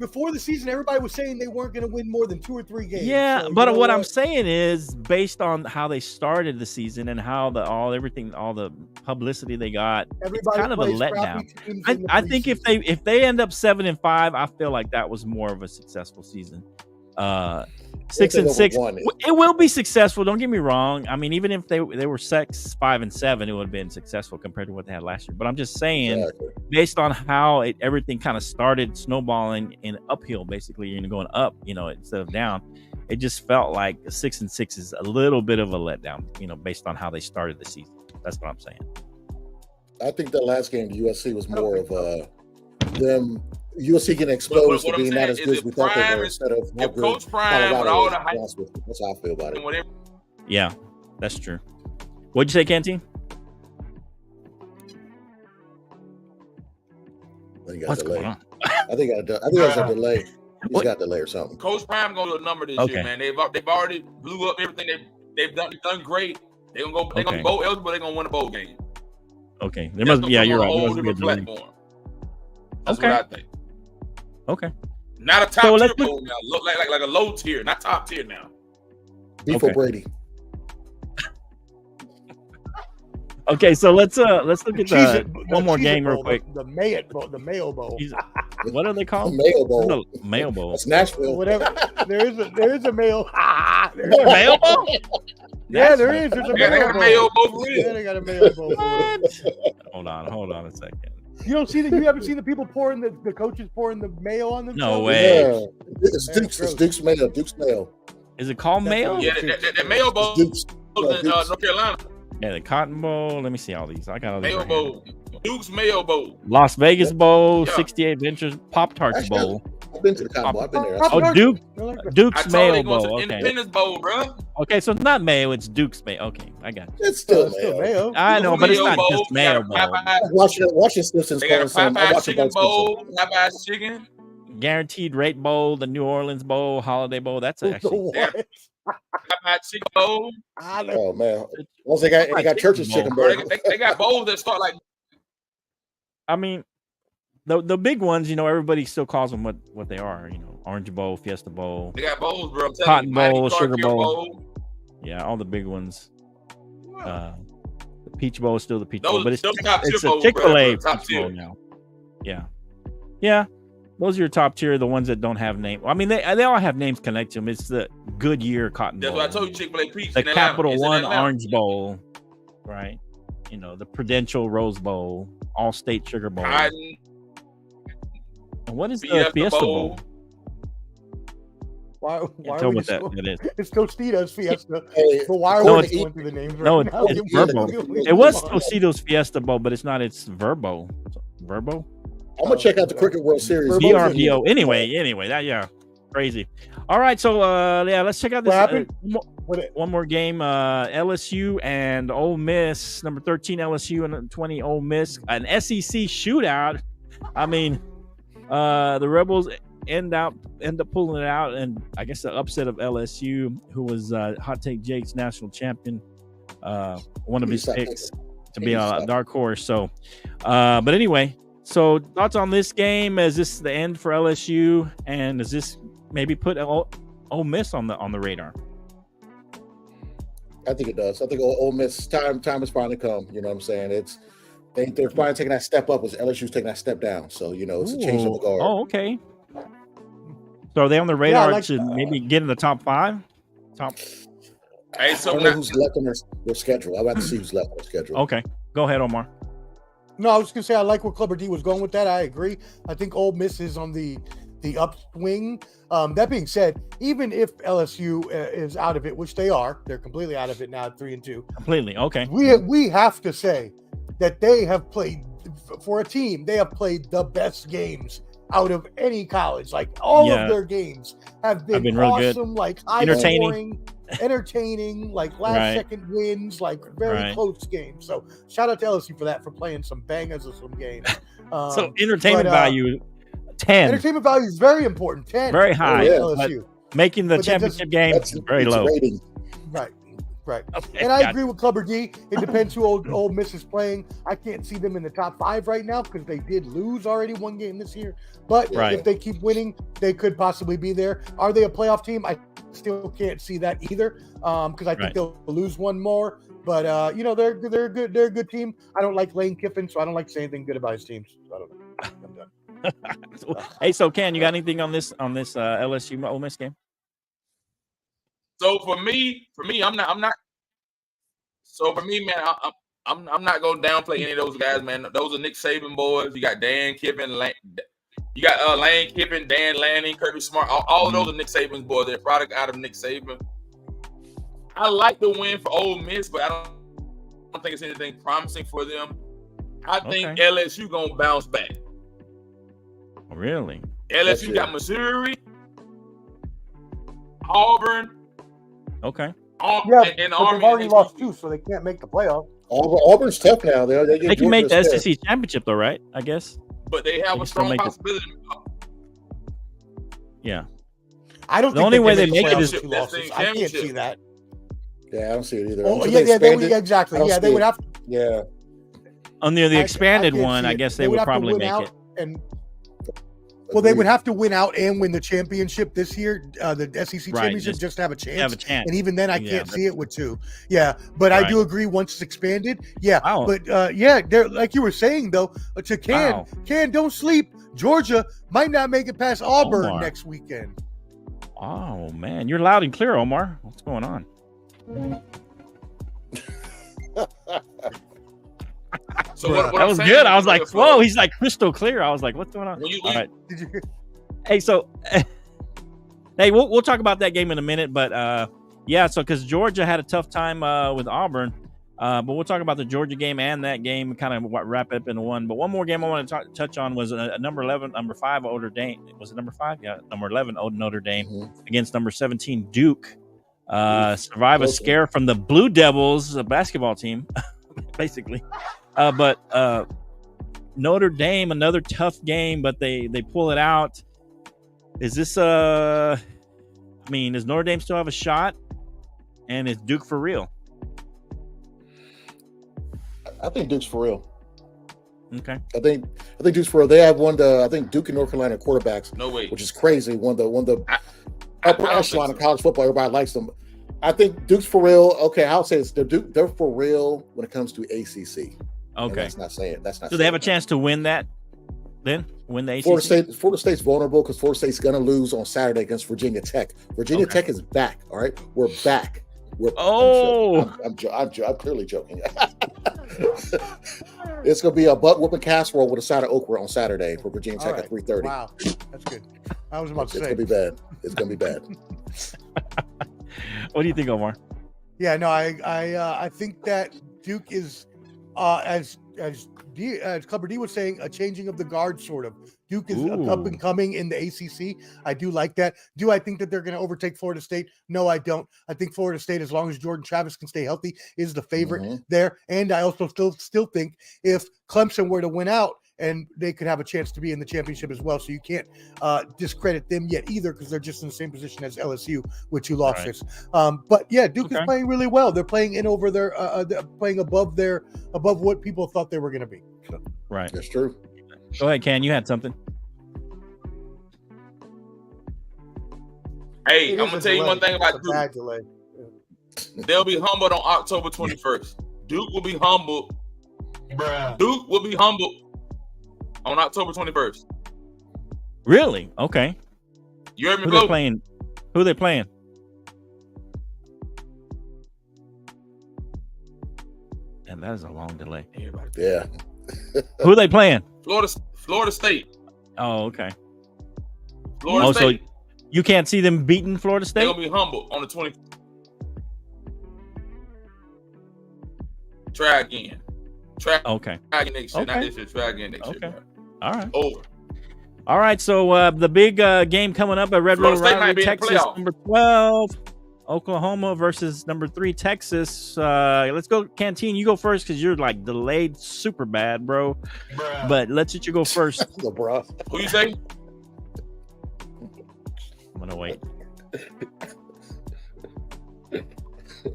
Before the season, everybody was saying they weren't going to win more than 2 or 3 games.
Yeah, so, but what I'm saying is based on how they started the season and how all the publicity they got, it's kind of a letdown. I think if they end up 7-5, I feel like that was more of a successful season. 6-6, it will be successful. Don't get me wrong. I mean, even if they were 5-7, it would have been successful compared to what they had last year. But I'm just saying, based on how everything kind of started snowballing in uphill, basically, you're going up, instead of down. It just felt like 6-6 is a little bit of a letdown, based on how they started the season. That's what I'm saying.
I think the last game, the USC was more of them. USC getting exposed to being not as good as we thought they were instead of how good Colorado is. That's how I feel about it.
Yeah, that's true. What'd you say, Canteen?
I think got a delay. I think that's a delay. He's got a delay or something.
Coach Prime going to a number this year, man. They've already blew up everything. They've done great. They're gonna be bowl eligible. They're gonna win a bowl game.
Okay, there must be. Yeah, you're right. There must be a
platform. That's what I think.
Okay.
Not a top tier bowl now. Look like a low tier, not top tier now.
Before Brady.
Okay, so let's look at one more game real quick.
The Mayo Bowl.
What are they called?
The Mayo Bowl.
Mayo Bowl.
That's Nashville.
Whatever. There is a Mayo.
There's a Mayo Bowl.
Yeah, there is. There's a
Mayo Bowl.
Yeah, they got a Mayo Bowl.
Hold on a second.
You haven't seen the people pouring the coaches pouring the mayo on them?
No way.
Yeah. It's Duke's Mayo. Duke's Mayo.
Is it called Mayo?
Yeah, that Mayo Bowl is in North Carolina.
Yeah, the Cotton Bowl. Let me see all these. I got all these.
Mayo Bowl. Duke's Mayo Bowl.
Las Vegas Bowl, 68 Ventures, Pop-Tarts Bowl.
I've been to the Cotton Bowl. I've been there.
Oh, Duke's Mayo Bowl. Okay.
Independence Bowl, bro.
Okay, so it's not Mayo, it's Duke's Mayo. Okay, I got you.
It's still Mayo.
I know, but it's not just Mayo Bowl.
Watching Simpsons.
They got a Popeye Chicken Bowl, Popeye's Chicken.
Guaranteed Rate Bowl, the New Orleans Bowl, Holiday Bowl. That's actually
Popeye Chicken Bowl.
Oh man! Once they got Church's Chicken Bowl.
They got bowls that start like.
I mean, the big ones, everybody still calls them what they are. Orange Bowl, Fiesta Bowl.
They got bowls, bro.
Cotton Bowl, Sugar Bowl. Yeah, all the big ones. The Peach Bowl is still the Peach Bowl, but it's a Chick-fil-A Peach Bowl now. Yeah. Those are your top tier, the ones that don't have name. I mean, they all have names connected to them. It's the Goodyear Cotton Bowl.
That's what I told you, Chick-fil-A Peach.
The Capital One Orange Bowl, right? The Prudential Rose Bowl, All-State Sugar Bowl.
Cotton.
What is the Fiesta Bowl?
Why
tell what that is.
It's Tostitos Fiesta. But why are we going through the names right now?
It's Verbo. It was Tostitos Fiesta Bowl, but it's not. It's Verbo. Verbo?
I'm going to check out the Cricket World Series.
VRBO. Anyway, that, crazy. All right, so, let's check out this. One more game. LSU and Ole Miss. Number 13 LSU and 20 Ole Miss. An SEC shootout. I mean, the Rebels end up pulling it out, and I guess the upset of LSU, who was Hot Take Jake's national champion, one of his picks to be a dark horse. So, but anyway, so thoughts on this game? Is this the end for LSU, and does this maybe put Ole Miss on the radar?
I think it does. I think Ole Miss time has finally come. You know what I'm saying? They're finally taking that step up, as LSU's taking that step down. So it's a change of the guard.
Oh, okay. So are they on the radar to maybe get in the top 5?
Hey, so
I don't know who's left on their schedule. I'd like to see who's left on their schedule.
Okay, go ahead, Omar.
No, I was gonna say I like where Clubber D was going with that. I agree. I think Ole Miss is on the upswing. That being said, even if LSU is out of it, which they're completely out of it now at 3-2.
Completely. Okay.
We have to say that they have played for a team. They have played the best games out of any college. Like all of their games have been
real
awesome.
Good.
Like entertaining, like last second wins, like very close games. So shout out to LSU for that, for playing some bangers of some games.
So entertainment value 10.
Entertainment value is very important. 10.
Very high.
LSU.
Making the championship game is very low.
Rating. Right. Okay, and I agree with Clubber D. It depends who Ole Miss is playing. I can't see them in the top 5 right now because they did lose already one game this year. But if they keep winning, they could possibly be there. Are they a playoff team? I still can't see that either because I think they'll lose one more. But they're good. They're a good team. I don't like Lane Kiffin, so I don't like to say anything good about his teams. So I don't know. I'm done.
Hey, so Ken, you got anything on this LSU Ole Miss game?
So for me, I'm not. So for me, man, I'm not gonna downplay any of those guys, man. Those are Nick Saban boys. You got Dan Kiffin, you got Lane Kiffin, Dan Lanning, Kirby Smart. All of those are Nick Saban's boys. They're a product out of Nick Saban. I like the win for Ole Miss, but I don't think it's anything promising for them. I think LSU gonna bounce back.
Really?
LSU got Missouri, Auburn.
Okay.
And they've already lost 2, so they can't make the playoff.
Auburn's tough now.
They can make the SEC championship, though, right? I guess.
But they have a strong possibility.
Yeah.
I don't.
The only way they make it is
2 losses. I can't see that.
Yeah, I don't see it either.
Oh, exactly. Yeah, they would have to.
Yeah.
On the expanded one, I guess they would probably make it.
Well, they would have to win out and win the championship this year, the SEC championship, just to have a chance. And even then, I can't see it with 2. Yeah, but I do agree once it's expanded. Yeah, but they're like you were saying though. To Can, don't sleep. Georgia might not make it past Auburn next weekend.
Oh man, you're loud and clear, Omar. What's going on?
So what
that was good. I was like, whoa, he's like crystal clear. I was like, what's going on? All right. Hey, so hey, we'll talk about that game in a minute, but so because Georgia had a tough time with Auburn, but we'll talk about the Georgia game and that game, kind of wrap it up into one. But one more game I want to touch on was number 5 Notre Dame. Was it number 5? Yeah, number 11 Notre Dame against number 17 Duke. Survive a scare from the Blue Devils, a basketball team, basically. But Notre Dame, another tough game, but they pull it out. Is this does Notre Dame still have a shot? And is Duke for real?
I think Duke's for real.
Okay.
I think Duke's for real. They have I think Duke and North Carolina quarterbacks.
No way.
Which is crazy. One of the upper echelon of college football. Everybody likes them. I think Duke's for real. Okay, I'll say they're for real when it comes to ACC.
Okay.
That's not saying.
So they have a chance to win that then? Win the ACC?
Florida State's vulnerable because Florida State's going to lose on Saturday against Virginia Tech. Virginia Tech is back. All right. We're back. I'm clearly joking. It's going to be a butt-whooping casserole with a side of okra on Saturday for Virginia Tech at 3:30.
Wow. That's good. I was about to say.
It's going to be bad. It's going to be bad.
What do you think, Omar?
Yeah, no, I think that Duke is as Clubber D was saying, a changing of the guard, sort of. Duke is up and coming in the ACC. I do like that. Do I think that they're going to overtake Florida State? No, I don't. I think Florida State, as long as Jordan Travis can stay healthy, is the favorite there. And I also still think if Clemson were to win out, and they could have a chance to be in the championship as well. So you can't discredit them yet either, because they're just in the same position as LSU, which you lost this. But yeah, Duke is playing really well. They're playing in over their playing above what people thought they were going to be. So.
Right,
that's true.
Go ahead, Ken. You had something.
Hey, I'm gonna tell you one thing about Duke. They'll be humbled on October 21st. Duke will be humbled.
Bruh.
Duke will be humbled on October 21st.
Really? Okay.
You heard me,
Who
Flo?
they playing? Who they playing? And that is a long delay.
Yeah.
Who they playing?
Florida State.
Oh, okay.
Florida State.
So you can't see them beating Florida
They're
State?
gonna be humbled on the 20th. Try again. Try
Okay.
again next year. Not
Okay.
this year. Try again next
Okay.
year. Bro.
All right.
Over.
All right. So the big game coming up at Red
Florida
River
State might
Rivalry,
be in the
Texas,
playoff.
number 12, Oklahoma versus number 3, Texas. Let's go, Canteen. You go first because you're like delayed super bad, bro.
Bruh.
But let's let you go first.
So, bro.
Who you say?
I'm gonna wait.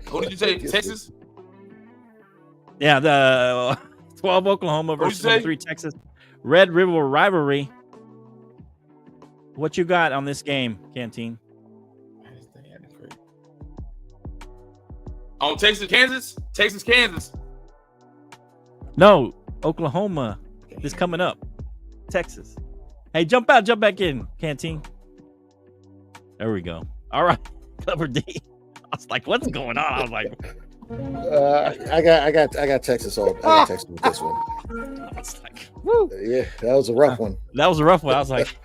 Who did you say? Texas?
Yeah, the 12 Oklahoma
What'd you
versus number
say?
3 Texas. Red River Rivalry. What you got on this game, Canteen?
On Texas, Kansas? Texas, Kansas.
No, Oklahoma is coming up. Texas. Hey, jump out, jump back in, Canteen. There we go. All right, Clever D. I was like, what's going on? I was like,
I got Texas on. I got Texas with this one.
I was like, woo.
Yeah, that was a rough one.
That was a rough one. I was like,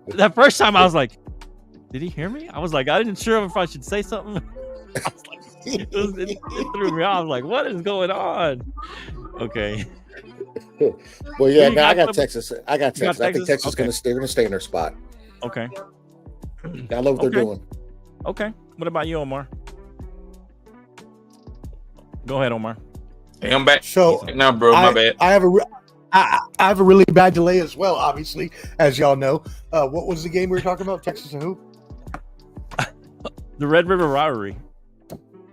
that first time I was like, did he hear me? I was like, I didn't sure if I should say something. I was like, it threw me off. I was like, what is going on? Okay.
Well, yeah,
You
no, I
got
got
some-
Texas. I got
you got
Texas. I think
Texas?
Texas
Okay.
gonna stay in their spot.
Okay.
I love what they're
Okay.
doing.
Okay. What about you, Omar? Go ahead, Omar.
Hey, I'm back.
So
Now, bro, my bad.
I have a really bad delay as well, obviously, as y'all know. What was the game we were talking about? Texas and who?
The Red River Rivalry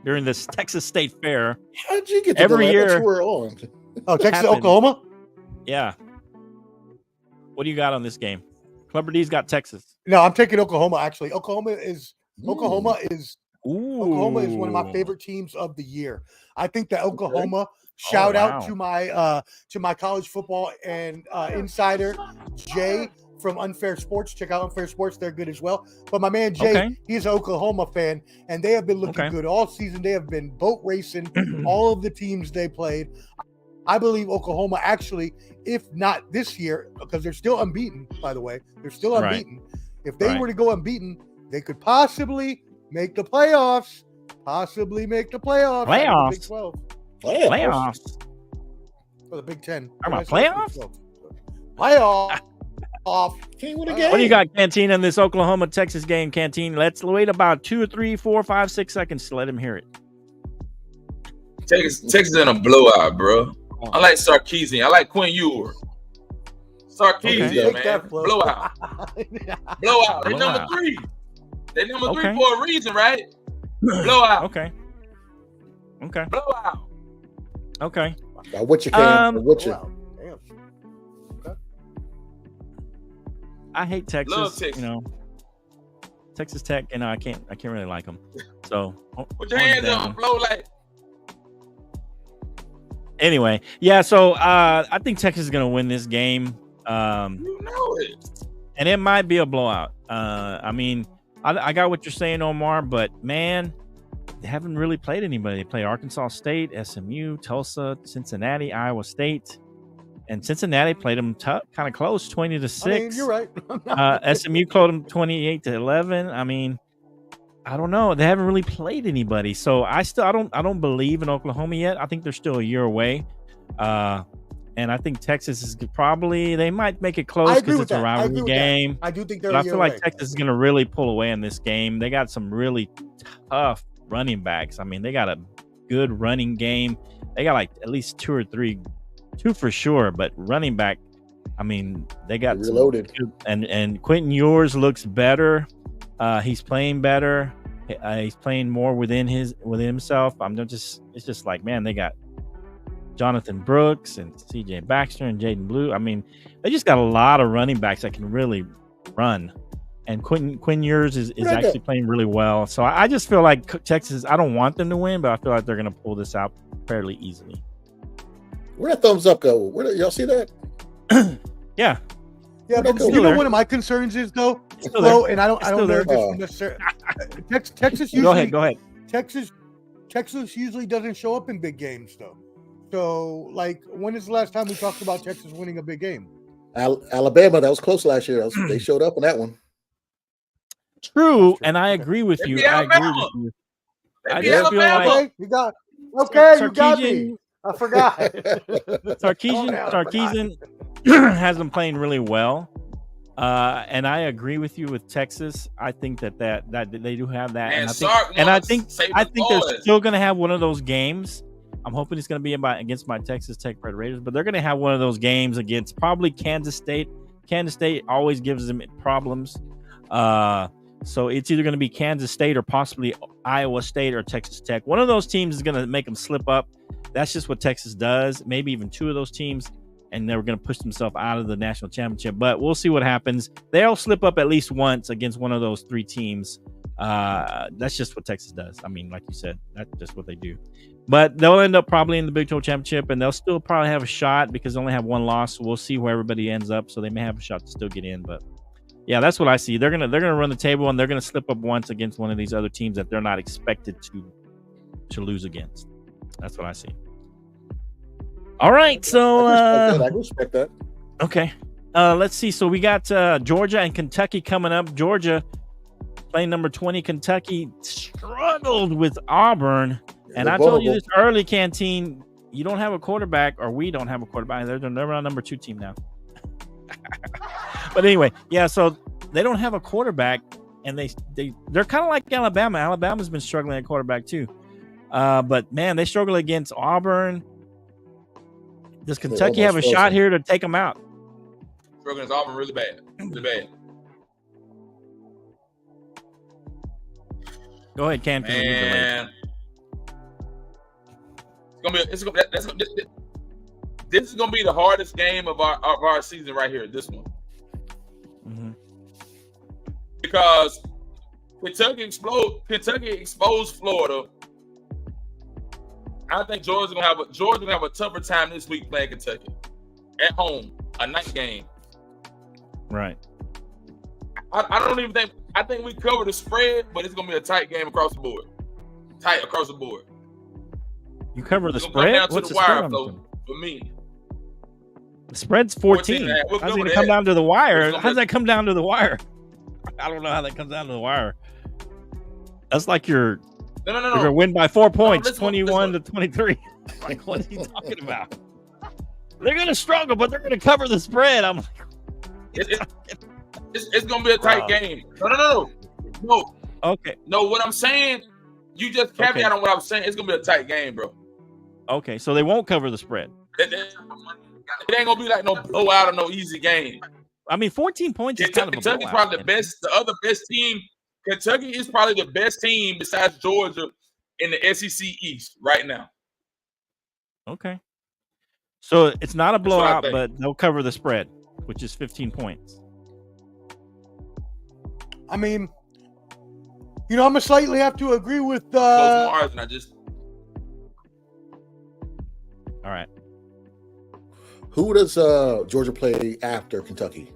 during this Texas State Fair.
How did you get the
Every
delay? I thought
year-
you were on?
Oh, Texas,
happened.
Oklahoma.
Yeah. What do you got on this game? Clever D's got Texas.
No, I'm taking Oklahoma. Actually, Oklahoma is
Hmm.
Oklahoma is
Ooh.
one of my favorite teams of the year. I think that Oklahoma. Shout out
wow.
to my college football and insider Jay from Unfair Sports. Check out Unfair Sports; they're good as well. But my man Jay,
Okay.
he's an Oklahoma fan, and they have been looking
Okay.
good all season. They have been boat racing all of the teams they played. I believe Oklahoma actually, if not this year, because they're still unbeaten. By the way, they're still
Right.
unbeaten. If they
Right.
were to go unbeaten, they could possibly make the playoffs. Possibly make the playoffs. out of the Big
Playoffs?
12.
Playoffs.
For the Big 10.
Are my
What did I say?
playoffs?
Big 12. Playoff.
Can't win a game.
What do you got, Canteen, in this Oklahoma Texas game, Canteen? Let's wait about 2 or 3, 4, 5, 6 seconds to let him hear it.
Texas in a blowout, bro. I like Sarkisian. I like Quinn Ewers. Sarkisian,
Okay.
Take
man.
that, Flo.
Blowout. Blowout. They number
Blowout.
3. They number 3
Okay.
for a reason, right? Blowout.
Okay. Okay.
Blowout.
Okay.
What you can? What you?
Wow. Damn.
I hate Texas.
Love Texas.
You know, Texas Tech, and I can't really like them. So
Put your
on
hands
down.
up, blow like.
Anyway, yeah. So I think Texas is gonna win this game.
You know it.
And it might be a blowout. I mean, I got what you're saying, Omar, but man, they haven't really played anybody. They played Arkansas State, SMU, Tulsa, Cincinnati, Iowa State, and Cincinnati played them kind of close, 20-6.
I mean, you're right.
SMU called them 28-11. I mean, I don't know. They haven't really played anybody, so I don't believe in Oklahoma yet. I think they're still a year away. And I think Texas is probably, they might make it close
I agree
because
with
it's a
that. I agree
rivalry
with that.
game.
I do think they're
But
a
I
year
feel like
away.
Texas is going to really pull away in this game. They got some really tough running backs. I mean, they got a good running game. They got like at least 2 or 3, 2 for sure, but running back, I mean, they got some
Reloaded.
good- and Quentin Ewers looks better. He's playing better. He's playing more within himself. It's just like, man, they got Jonathan Brooks and CJ Baxter and Jaden Blue. I mean, they just got a lot of running backs that can really run. And Quinn Ewers is actually playing really well. So I just feel like Texas, I don't want them to win, but I feel like they're going to pull this out fairly easily.
Where'd that thumbs up go? Y'all see that?
Yeah.
Yeah, but you know, one of my concerns is though, flow, and I don't know if this necessarily. Texas usually
go ahead.
Texas usually doesn't show up in big games though. So, like, when is the last time we talked about Texas winning a big game?
Alabama, that was close last year. They showed up in that one.
True, and I agree with you. I agree with you. I just feel like
you got you got me. I forgot.
Sarkisian has them playing really well, and I agree with you with Texas. I think that they do have that, and I think they're still going to have one of those games. I'm hoping it's going to be against my Texas Tech Red Raiders, but they're going to have one of those games against probably Kansas State. Kansas State always gives them problems. So it's either going to be Kansas State or possibly Iowa State or Texas Tech. One of those teams is going to make them slip up. That's just what Texas does. Maybe even two of those teams, and they're going to push themselves out of the national championship. But we'll see what happens. They'll slip up at least once against one of those three teams. That's just what Texas does. I mean, like you said, that's just what they do. But they'll end up probably in the Big 12 championship, and they'll still probably have a shot because they only have one loss. So we'll see where everybody ends up. So they may have a shot to still get in, but. Yeah, that's what I see. They're gonna run the table, and they're gonna slip up once against one of these other teams that they're not expected to lose against. That's what I see. All right, so
I respect that.
Okay, let's see. So we got Georgia and Kentucky coming up. Georgia playing number 20. Kentucky struggled with Auburn, and I told you this early, Canteen. You don't have a quarterback, or we don't have a quarterback. They're our number 2 team now. But anyway, yeah, so they don't have a quarterback, and they're kind of like Alabama. Alabama's been struggling at quarterback too. But man, they struggle against Auburn. Does Kentucky have a shot here to take them out?
Struggling against Auburn really bad. Really bad.
Go ahead, Cam.
Man. This is gonna be the hardest game of our season right here. This one, because Kentucky exposed Florida. I think Georgia's gonna have a tougher time this week playing Kentucky at home, a night game.
Right.
I don't even think. I think we cover the spread, but it's gonna be a tight game across the board. Tight across the board.
You cover the spread? What's the spread
for me?
The spread's 14. How's it going to come down to the wire? How does that come down to the wire? I don't know how that comes down to the wire. That's like you're going to win by 4 points, 21 to 23. Like, what are you talking about? They're going to struggle, but they're going to cover the spread. I'm like,
it's going to be a tight game. No.
Okay.
No, what I'm saying, you just caveat on what I'm saying. It's going to be a tight game, bro.
Okay, so they won't cover the spread.
It ain't gonna be like no blowout or no easy game.
I mean, 14 points is kind of a blowout.
Kentucky's probably the best. The other best team. Kentucky is probably the best team besides Georgia in the SEC East right now.
Okay. So it's not a blowout, but they'll cover the spread, which is 15 points.
I mean, I'm gonna slightly have to agree with.
Close margin. I just.
All right.
Who does Georgia play after Kentucky?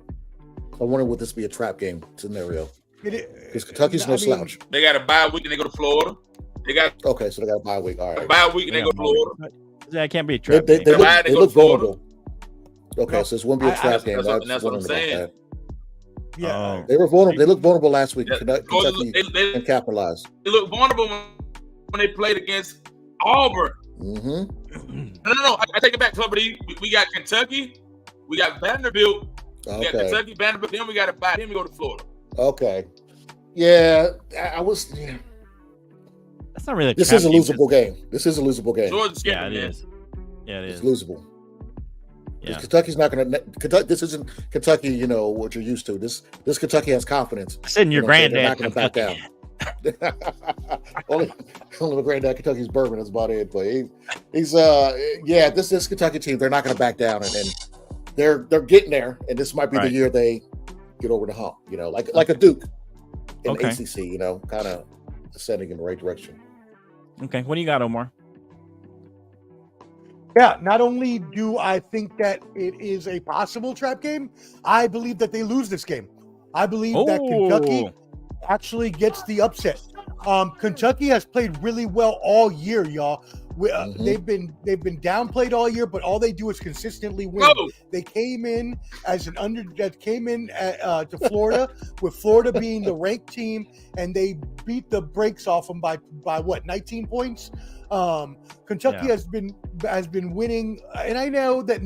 I wonder, would this be a trap game scenario? Because Kentucky's no slouch.
They got a bye week and they go to Florida.
So they got a bye week. All right.
Bye week and they go to Florida.
That can't be a trap
game. They look vulnerable. Okay,
no,
so this won't be a trap game.
That's what I'm saying.
Yeah,
they were vulnerable. They looked vulnerable last week. Kentucky and capitalized.
They look vulnerable when they played against Auburn.
Mm-hmm.
No. I take it back, Club D. We got Kentucky, we got Vanderbilt, we got Kentucky, Vanderbilt. Then we got to buy. Then we go to Florida.
Okay. Yeah, I was. Yeah.
That's not really.
This is a losable game. This is a losable game.
Yeah, it is. Yeah, it is.
It's losable.
Yeah.
Kentucky's not going to. This isn't Kentucky. You know what you're used to. This Kentucky has confidence.
Sitting your granddad.
They're not going to back down. only my granddad Kentucky's bourbon is about it, but he's this Kentucky team, they're not going to back down, and they're getting there, and this might be the year they get over the hump. Like a Duke in
Okay.
the ACC. Kind of ascending in the right direction.
Okay, what do you got, Omar?
Yeah, not only do I think that it is a possible trap game, I believe that they lose this game. I believe that Kentucky actually gets the upset. Kentucky has played really well all year, y'all. They've been downplayed all year, but all they do is consistently win.
Go.
They came in as an to Florida, with Florida being the ranked team, and they beat the brakes off them by what, 19 points. Kentucky has been winning, and I know that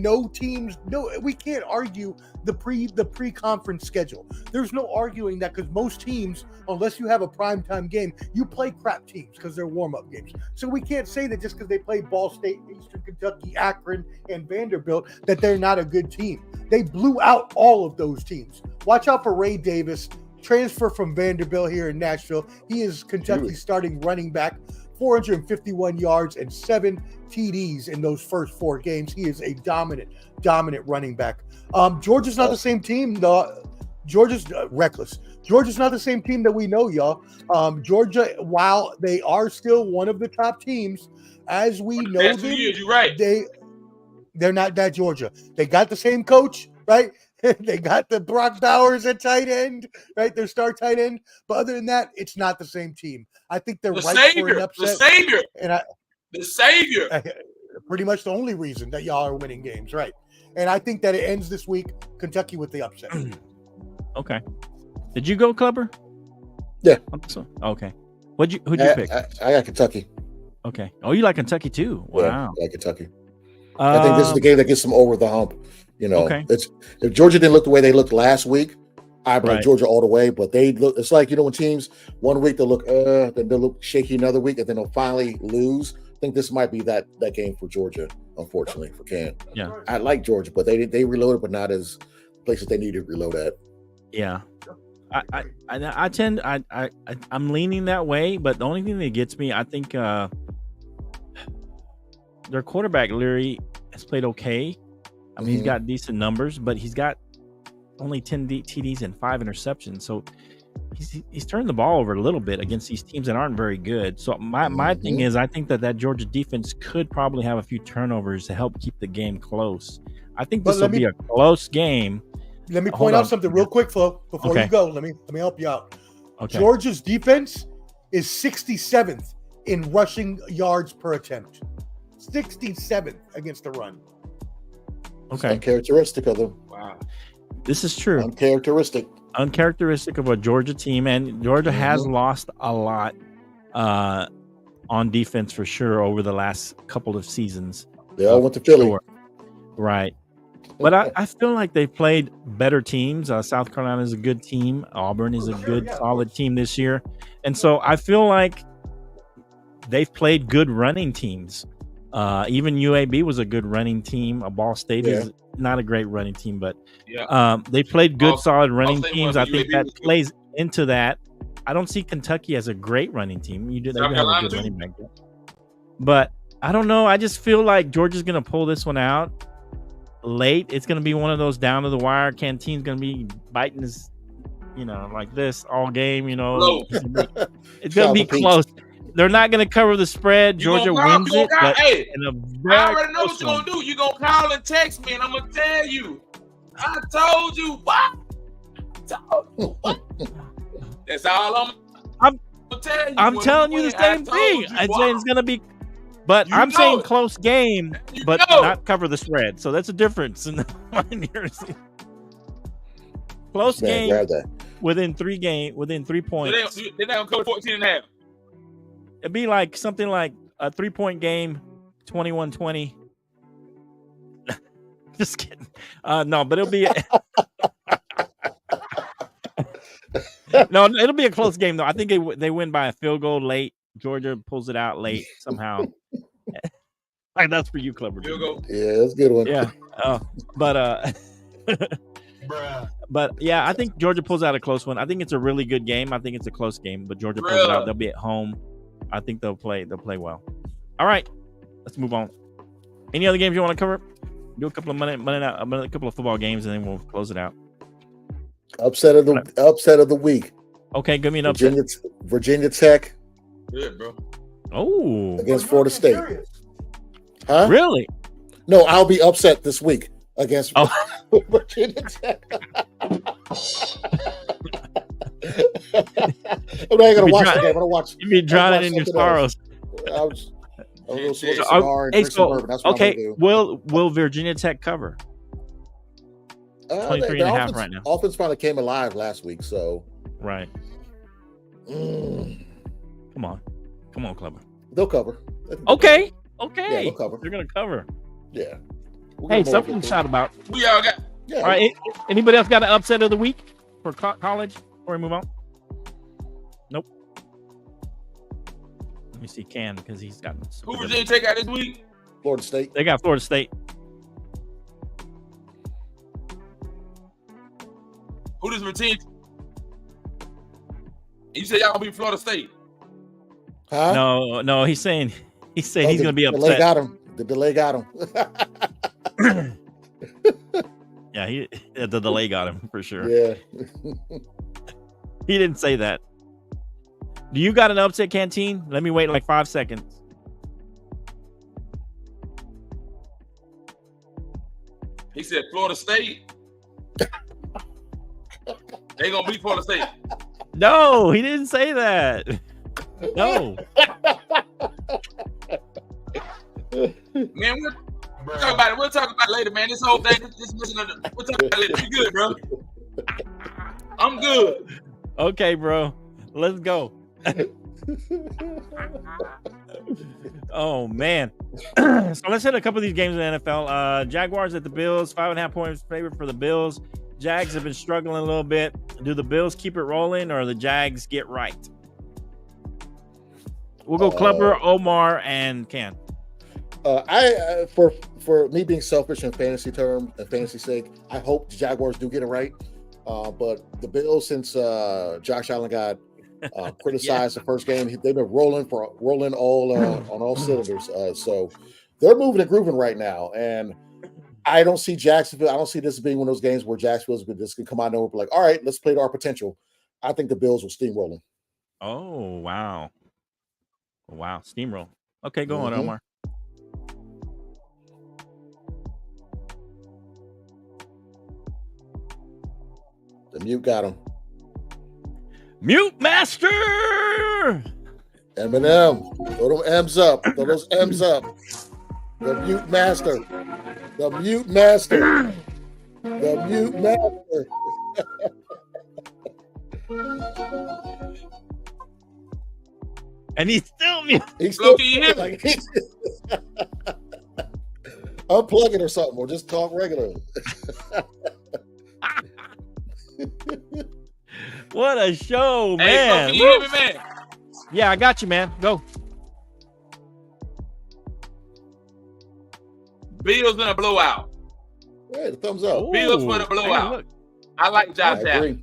we can't argue the pre-conference schedule. There's no arguing that, because most teams, unless you have a primetime game, you play crap teams because they're warm-up games. So we can't say that just because they play Ball State, Eastern Kentucky, Akron, and Vanderbilt that they're not a good team. They blew out all of those teams. Watch out for Ray Davis, transfer from Vanderbilt here in Nashville. He is Kentucky's starting running back. 451 yards and 7 TDs in those first 4 games. He is a dominant running back. Georgia's not the same team, though. Georgia's reckless. Georgia's not the same team that we know, y'all. Georgia, while they are still one of the top teams, as we know them,
you're right.
They're not that Georgia. They got the same coach, right? They got the Brock Bowers at tight end, right? Their star tight end. But other than that, it's not the same team. I think they're right for an upset.
The savior.
Pretty much the only reason that y'all are winning games, right? And I think that it ends this week, Kentucky with the upset.
Okay. Did you go, Clubber?
Yeah.
Okay. Who'd you pick?
I got Kentucky.
Okay. Oh, you like Kentucky too? Wow.
Yeah, I like Kentucky. I think this is the game that gets them over the hump. If Georgia didn't look the way they looked last week, I believe Georgia all the way. But they look. It's like when teams one week they'll look, then they'll look shaky another week, and then they'll finally lose. I think this might be that game for Georgia. Unfortunately for Ken.
Yeah.
I like Georgia, but they reloaded, but not as places they need to reload at.
Yeah. I'm leaning that way, but the only thing that gets me, I think their quarterback Leary has played okay. I mean, he's got decent numbers, but he's got only 10 TDs and 5 interceptions. So he's turned the ball over a little bit against these teams that aren't very good. So my thing is, I think that Georgia defense could probably have a few turnovers to help keep the game close. I think this will be a close game.
Let me point out something real quick, Flo, before you go. Let me help you out. Okay. Georgia's defense is 67th in rushing yards per attempt. 67th against the run.
Okay.
Uncharacteristic of them.
Wow. This is true.
Uncharacteristic
of a Georgia team, and Georgia has lost a lot on defense for sure over the last couple of seasons.
They all went to Philly.
Sure. Right. But I feel like they've played better teams. South Carolina is a good team. Auburn is a good, solid team this year. And so I feel like they've played good running teams. Even UAB was a good running team. Ball State is not a great running team, but they played good, solid running teams. I think that plays into that. I don't see Kentucky as a great running team. They have a good running back there. But I don't know. I just feel like Georgia's going to pull this one out late. It's going to be one of those down to the wire. Canteen's going to be biting his, like this all game. It's going to be close. They're not going to cover the spread. Georgia wins it.
I already know what you're going to do. You're going to call and text me, and I'm going to tell you. I told you what? That's all I'm telling you.
I'm telling you the same thing. I'm saying it's going to be, but I'm saying close game, but not cover the spread. So that's a difference in the close game within 3 points.
They're not going to cover 14 and a half.
It'd be like something like a 3-point game, 21-20. Just kidding. No, but it'll be no, it'll be a close game though. I think they win by a field goal late. Georgia pulls it out late somehow. Like that's for you, Clubber.
Yeah, that's a good one.
Yeah. But yeah, I think Georgia pulls out a close one. I think it's a really good game. I think it's a close game, but Georgia pulls it out. They'll be at home. I think they'll play well. All right, let's move on. Any other games you want to cover? Do a couple of a couple of football games, and then we'll close it out.
Upset of the week.
Okay, give me an upset.
Virginia Tech.
Good, bro.
Oh,
against Florida State. Huh?
Really?
No, I'll be upset this week against Virginia Tech. I'm not gonna watch the game. I'm gonna watch.
You be drowning in your sorrows.
I'll go smoke some cigar and drink some bourbon. That's what I'm gonna do.
Will Virginia Tech cover? 23.5 right now.
Offense finally came alive last week, so
right. Come on, Clubber.
They'll cover.
Okay.
Yeah, they'll cover.
They're gonna cover.
Yeah.
Hey, something to shout about.
We all got.
Yeah.
All right. Anybody else got an upset of the week for college before we move on? Nope. Let me see Ken because he's got.
Who Virginia Tech out this week?
Florida State.
They got Florida State.
Who does Virginia? You said y'all gonna be Florida State?
Huh?
No. He's saying he's gonna be upset.
Delay got him. The delay got him.
Yeah, the delay got him for sure.
Yeah.
He didn't say that. Do you got an upset, Canteen? Let me wait like 5 seconds.
He said Florida State. They gonna beat Florida State.
No, he didn't say that. No.
Man, we'll talk about it. We'll talk about it later, man. This whole thing, we'll talk about it later. We good, bro. I'm good.
Okay, bro. Let's go. Oh man. So let's hit a couple of these games in the NFL. Jaguars at the Bills, 5.5 points favorite for the Bills. Jags have been struggling a little bit. Do the Bills keep it rolling or the Jags get right? We'll go Clubber, Omar, and Ken.
For me being selfish in fantasy terms and fantasy sake, I hope the Jaguars do get it right. But the Bills, since Josh Allen got criticized the first game, they've been rolling all on all cylinders. So they're moving and grooving right now, and I don't see Jacksonville. I don't see this being one of those games where Jacksonville's just gonna come out and over like, all right, let's play to our potential. I think the Bills will steamroll them.
Oh wow, steamroll. Okay, go on, Omar.
The mute got him.
Mute master.
MNF, throw them M's up. Throw those M's up. The mute master. The mute master. The mute master.
And he's still mute.
He's still
can you hear me?
like, unplug it or something, or just talk regular.
What a show,
Hey,
man.
can you hear me, man?
Yeah, I got you, man. Go.
Bills in a blowout.
Hey, the thumbs up.
Bills for the blowout.
Look.
I like Josh Allen.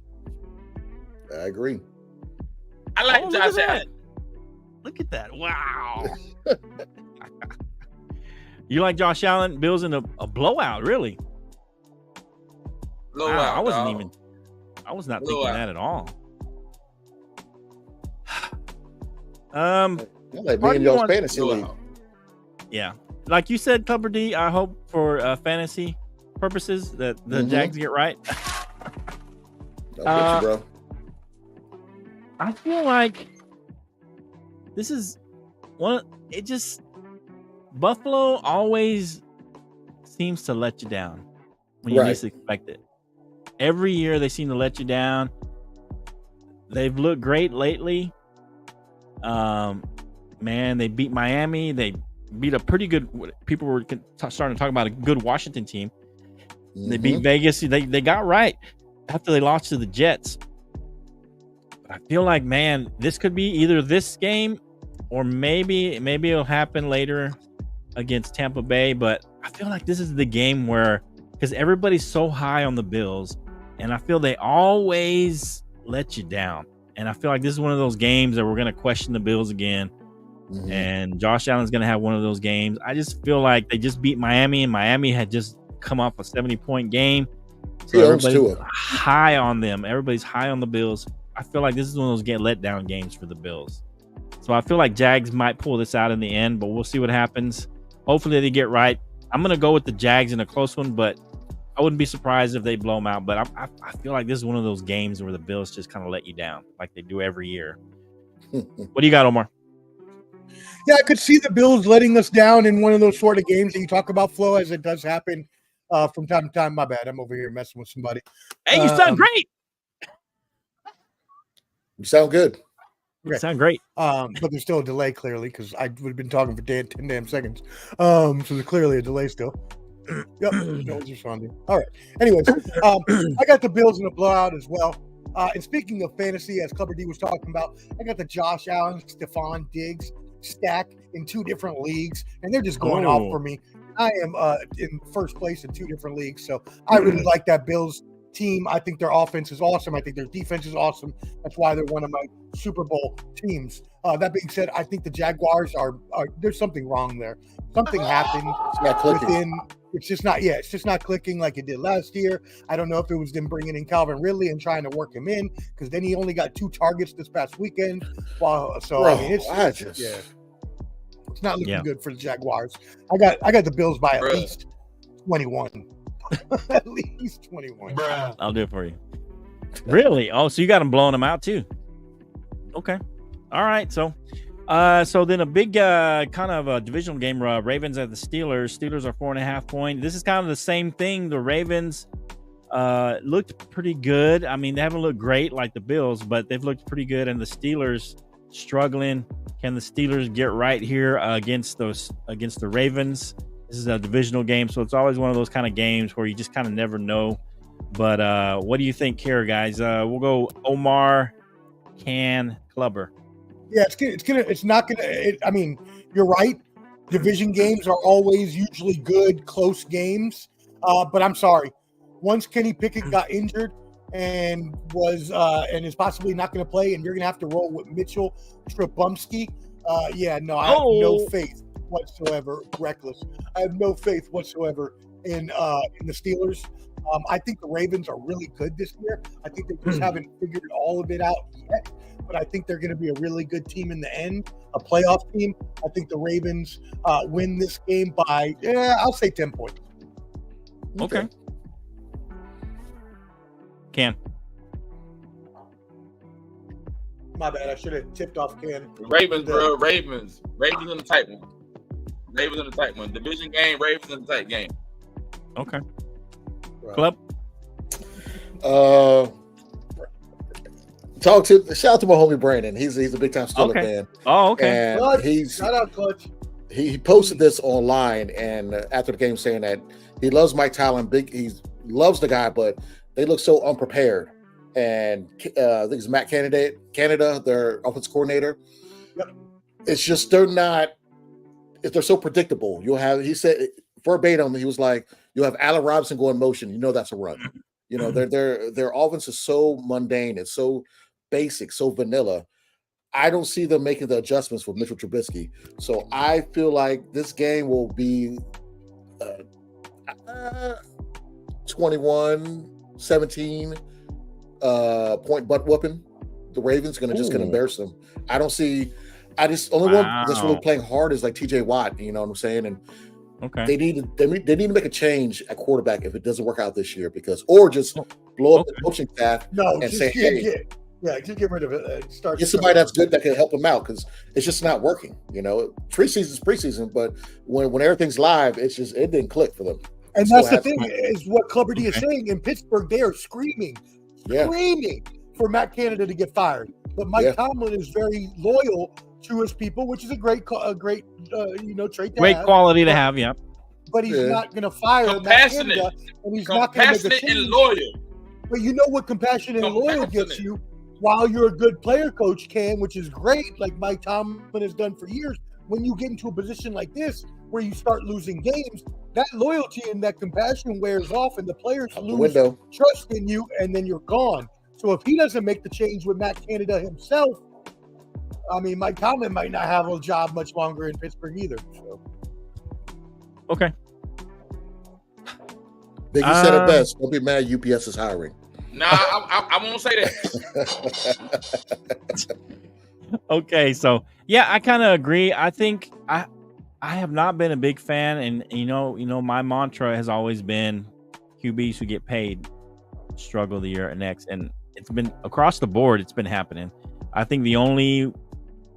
I agree.
I like Josh Allen.
Look at that. Wow. You like Josh Allen? Bills in a blowout, really?
Blowout.
Wow, I was not thinking
Blowout.
that at all.
Like me and y'all's fantasy league.
Yeah. Like you said, Clubber D, I hope for fantasy purposes that the Jags get right.
I'll get you, bro.
I feel like this is Buffalo always seems to let you down when you least expect it. Every year they seem to let you down. They've looked great lately. Man, they beat Miami. They beat a pretty good. People were starting to talk about a good Washington team. They beat Vegas. They got right after they lost to the Jets. But I feel like, man, this could be either this game or maybe it'll happen later against Tampa Bay. But I feel like this is the game where, because everybody's so high on the Bills, and I feel they always let you down. And I feel like this is one of those games that we're going to question the Bills again. And Josh Allen's going to have one of those games. I just feel like they just beat Miami, and Miami had just come off a 70-point game. So everybody's high on them. Everybody's high on the Bills. I feel like this is one of those get let down games for the Bills. So I feel like Jags might pull this out in the end, but we'll see what happens. Hopefully they get right. I'm going to go with the Jags in a close one, but I wouldn't be surprised if they blow them out. But I feel like this is one of those games where the Bills just kind of let you down like they do every year. What do you got, Omar?
Yeah, I could see the Bills letting us down in one of those sort of games that you talk about, Flo, as it does happen from time to time. My bad. I'm over here messing with somebody.
Hey, you sound great.
You sound good.
Okay.
You sound great.
But there's still a delay, clearly, because I would have been talking for 10 damn seconds. So there's clearly a delay still. Yep, no one's responding. All right. Anyways, I got the Bills in a blowout as well. And speaking of fantasy, as Clubber D was talking about, I got the Josh Allen, Stephon Diggs stack in 2 different leagues, and they're just going off for me. I am in first place in 2 different leagues, so I really like that Bills team. I think their offense is awesome. I think their defense is awesome. That's why they're one of my Super Bowl teams. That being said, I think the Jaguars are there's something wrong there. Something happened within. It's just not clicking like it did last year. I don't know if it was them bringing in Calvin Ridley and trying to work him in, because then he only got 2 targets this past weekend. It's not looking good for the Jaguars. I got the Bills by at least 21. At least 21.
I'll do it for you. Really? Oh, so you got them blowing them out too? Okay. All right. So then a big kind of a divisional game. Ravens at the Steelers. Steelers are 4.5 point. This is kind of the same thing. The Ravens looked pretty good. I mean, they haven't looked great like the Bills, but they've looked pretty good. And the Steelers struggling. Can the Steelers get right here against the Ravens? This is a divisional game, so it's always one of those kind of games where you just kind of never know. But what do you think here, guys? We'll go Omar, Can, Clubber.
Yeah, I mean, you're right. Division games are always usually good, close games. But I'm sorry. Once Kenny Pickett got injured and is possibly not going to play, and you're going to have to roll with Mitchell Trubisky, I have no faith whatsoever. Reckless. I have no faith whatsoever in the Steelers. I think the Ravens are really good this year. I think they just haven't figured all of it out yet, but I think they're going to be a really good team in the end, a playoff team. I think the Ravens win this game by, I'll say 10 points.
Okay. Can.
My bad. I should have tipped off Can.
Ravens, bro. Ravens in the tight one. Ravens in the tight one. Division game, Ravens in the tight game.
Okay.
Right.
Club.
Shout out to my homie Brandon. He's a big time Steelers fan.
Oh, okay.
And
shout out, Clutch.
He posted this online and after the game saying that he loves Mike Tomlin. He loves the guy, but they look so unprepared. And I think it's Matt Canada, their offensive coordinator.
Yep.
It's just they're so predictable. He said verbatim, he was like, you'll have Allen Robinson go in motion. You know that's a run. You know, their offense is so mundane. It's so basic, so vanilla. I don't see them making the adjustments for Mitchell Trubisky. So I feel like this game will be 21-17 point butt whooping. The Ravens gonna embarrass them. Only one that's really playing hard is like TJ Watt. You know what I'm saying? And they need to make a change at quarterback if it doesn't work out this year, or just blow up the coaching staff and say,
just get rid of it.
Get somebody that's good that can help them out, because it's just not working. You know, preseason's preseason, but when everything's live, it didn't click for them.
And that's the thing, is what Clubber D is saying. In Pittsburgh, they are screaming for Matt Canada to get fired. But Mike Tomlin is very loyal to his people, which is a great trait to have.
Great quality to have, yeah.
But he's not going to fire Matt Canada, and he's not going to make a change.
And loyal.
But you know what compassionate and loyal gets you while you're a good player coach can, which is great, like Mike Tomlin has done for years. When you get into a position like this where you start losing games, that loyalty and that compassion wears off, and the players lose trust in you, and then you're gone. So if he doesn't make the change with Matt Canada himself, I mean, Mike Tomlin might not have a job much longer in Pittsburgh either. So.
Okay.
Biggie said it best. Don't be mad UPS is hiring.
Nah, I won't say that.
Okay, so yeah, I kind of agree. I think I have not been a big fan, and you know, my mantra has always been QBs who get paid struggle the year next, and it's been across the board. It's been happening. I think the only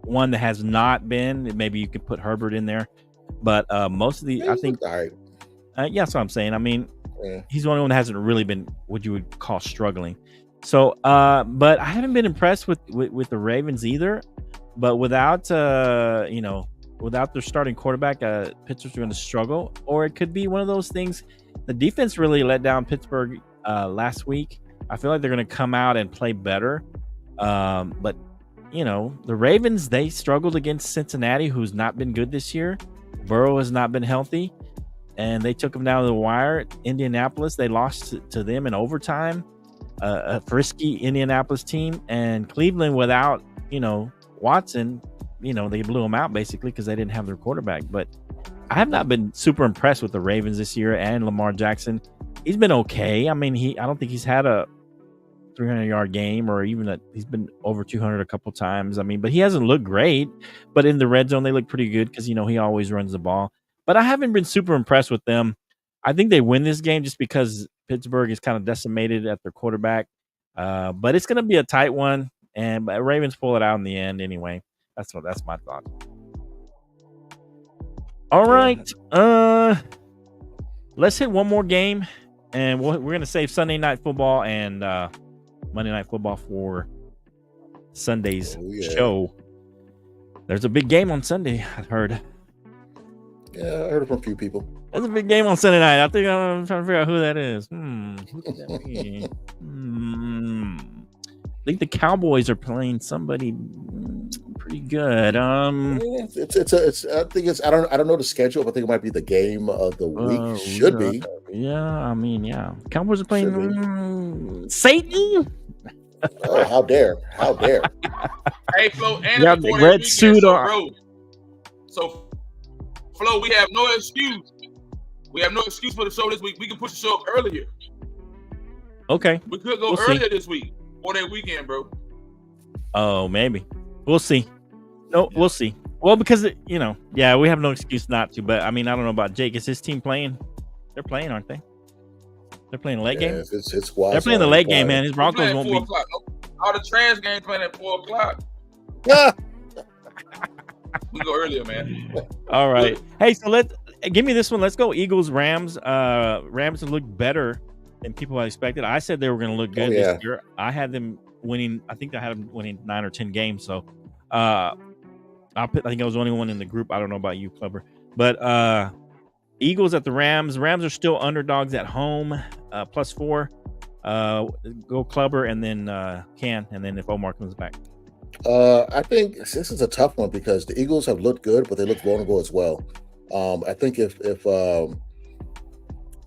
one that has not been, maybe you could put Herbert in there, but most of the, I think,
yeah,
that's what I'm saying. I mean, he's the only one that hasn't really been what you would call struggling. So, but I haven't been impressed with the Ravens either. But without, without their starting quarterback, Pittsburgh's going to struggle. Or it could be one of those things. The defense really let down Pittsburgh last week. I feel like they're going to come out and play better. But the Ravens, they struggled against Cincinnati, who's not been good this year. Burrow has not been healthy, and they took them down to the wire. Indianapolis, they lost to them in overtime. A frisky Indianapolis team, and Cleveland without Watson, they blew them out basically because they didn't have their quarterback. But I have not been super impressed with the Ravens this year, and Lamar Jackson. He's been okay. I mean, I don't think he's had a 300-yard game, or even he's been over 200 a couple times. I mean, but he hasn't looked great. But in the red zone, they look pretty good because he always runs the ball. But I haven't been super impressed with them. I think they win this game just because Pittsburgh is kind of decimated at their quarterback. But it's going to be a tight one, and Ravens pull it out in the end anyway. That's my thought. All right. Let's hit one more game, and we're going to save Sunday Night Football and Monday Night Football for Sunday's show. There's a big game on Sunday, I've heard.
Yeah, I heard it from a few people.
There's a big game on Sunday night. I think I'm trying to figure out who that is. Who could that be? I think the Cowboys are playing somebody pretty good.
It's. I think it's. I don't know the schedule, but I think it might be the game of the week. Should be.
Yeah, I mean, yeah. Cowboys are playing Satan.
Oh, how dare! How dare!
Hey, Flo, and
you have the red suit on.
So, Flo, we have no excuse. We have no excuse for the show this week. We can push the show up earlier.
Okay.
We could go earlier this week or that weekend, bro.
Oh, maybe. We'll see. No, we'll see. Well, because we have no excuse not to. But I mean, I don't know about Jake. Is his team playing? They're playing, aren't they? They're playing the late game. They're playing the late game, man. His Broncos won't be.
All the trans games playing at 4:00. Yeah. We go earlier, man.
All right. Hey, so give me this one. Let's go Eagles, Rams. Rams have looked better than people had expected. I said they were going to look good this year. I had them winning. I think I had them winning 9 or 10 games. So I think I was the only one in the group. I don't know about you, Clubber. But Eagles at the Rams. Rams are still underdogs at home, +4. Go Clubber, and then and then if Omar comes back.
I think this is a tough one because the Eagles have looked good, but they look vulnerable as well. I think if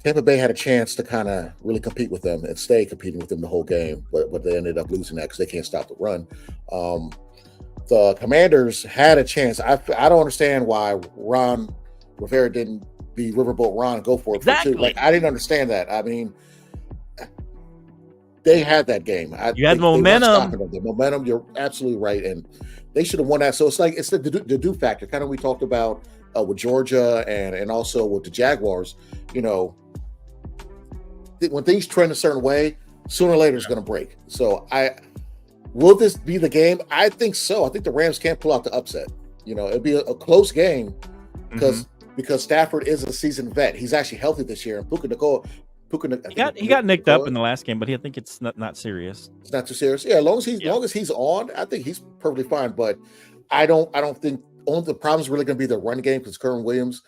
Tampa Bay had a chance to kind of really compete with them and stay competing with them the whole game, but they ended up losing that because they can't stop the run. The Commanders had a chance. I don't understand why Ron Rivera didn't be Riverboat Ron and go for it.
Exactly.
I didn't understand that. I mean, they had that game.
You had momentum.
The momentum. You're absolutely right, and they should have won that. So it's like it's the do factor, kind of we talked about with Georgia and also with the Jaguars. When things trend a certain way, sooner or later it's going to break. So will this be the game? I think so. I think the Rams can't pull out the upset. It'd be a close game because Stafford is a seasoned vet. He's actually healthy this year, and Puka
he got nicked up in the last game, but I think it's not serious.
It's not too serious. Yeah, as long as he's on, I think he's perfectly fine. But I don't think the problem is really going to be the run game because Kerwin Williams,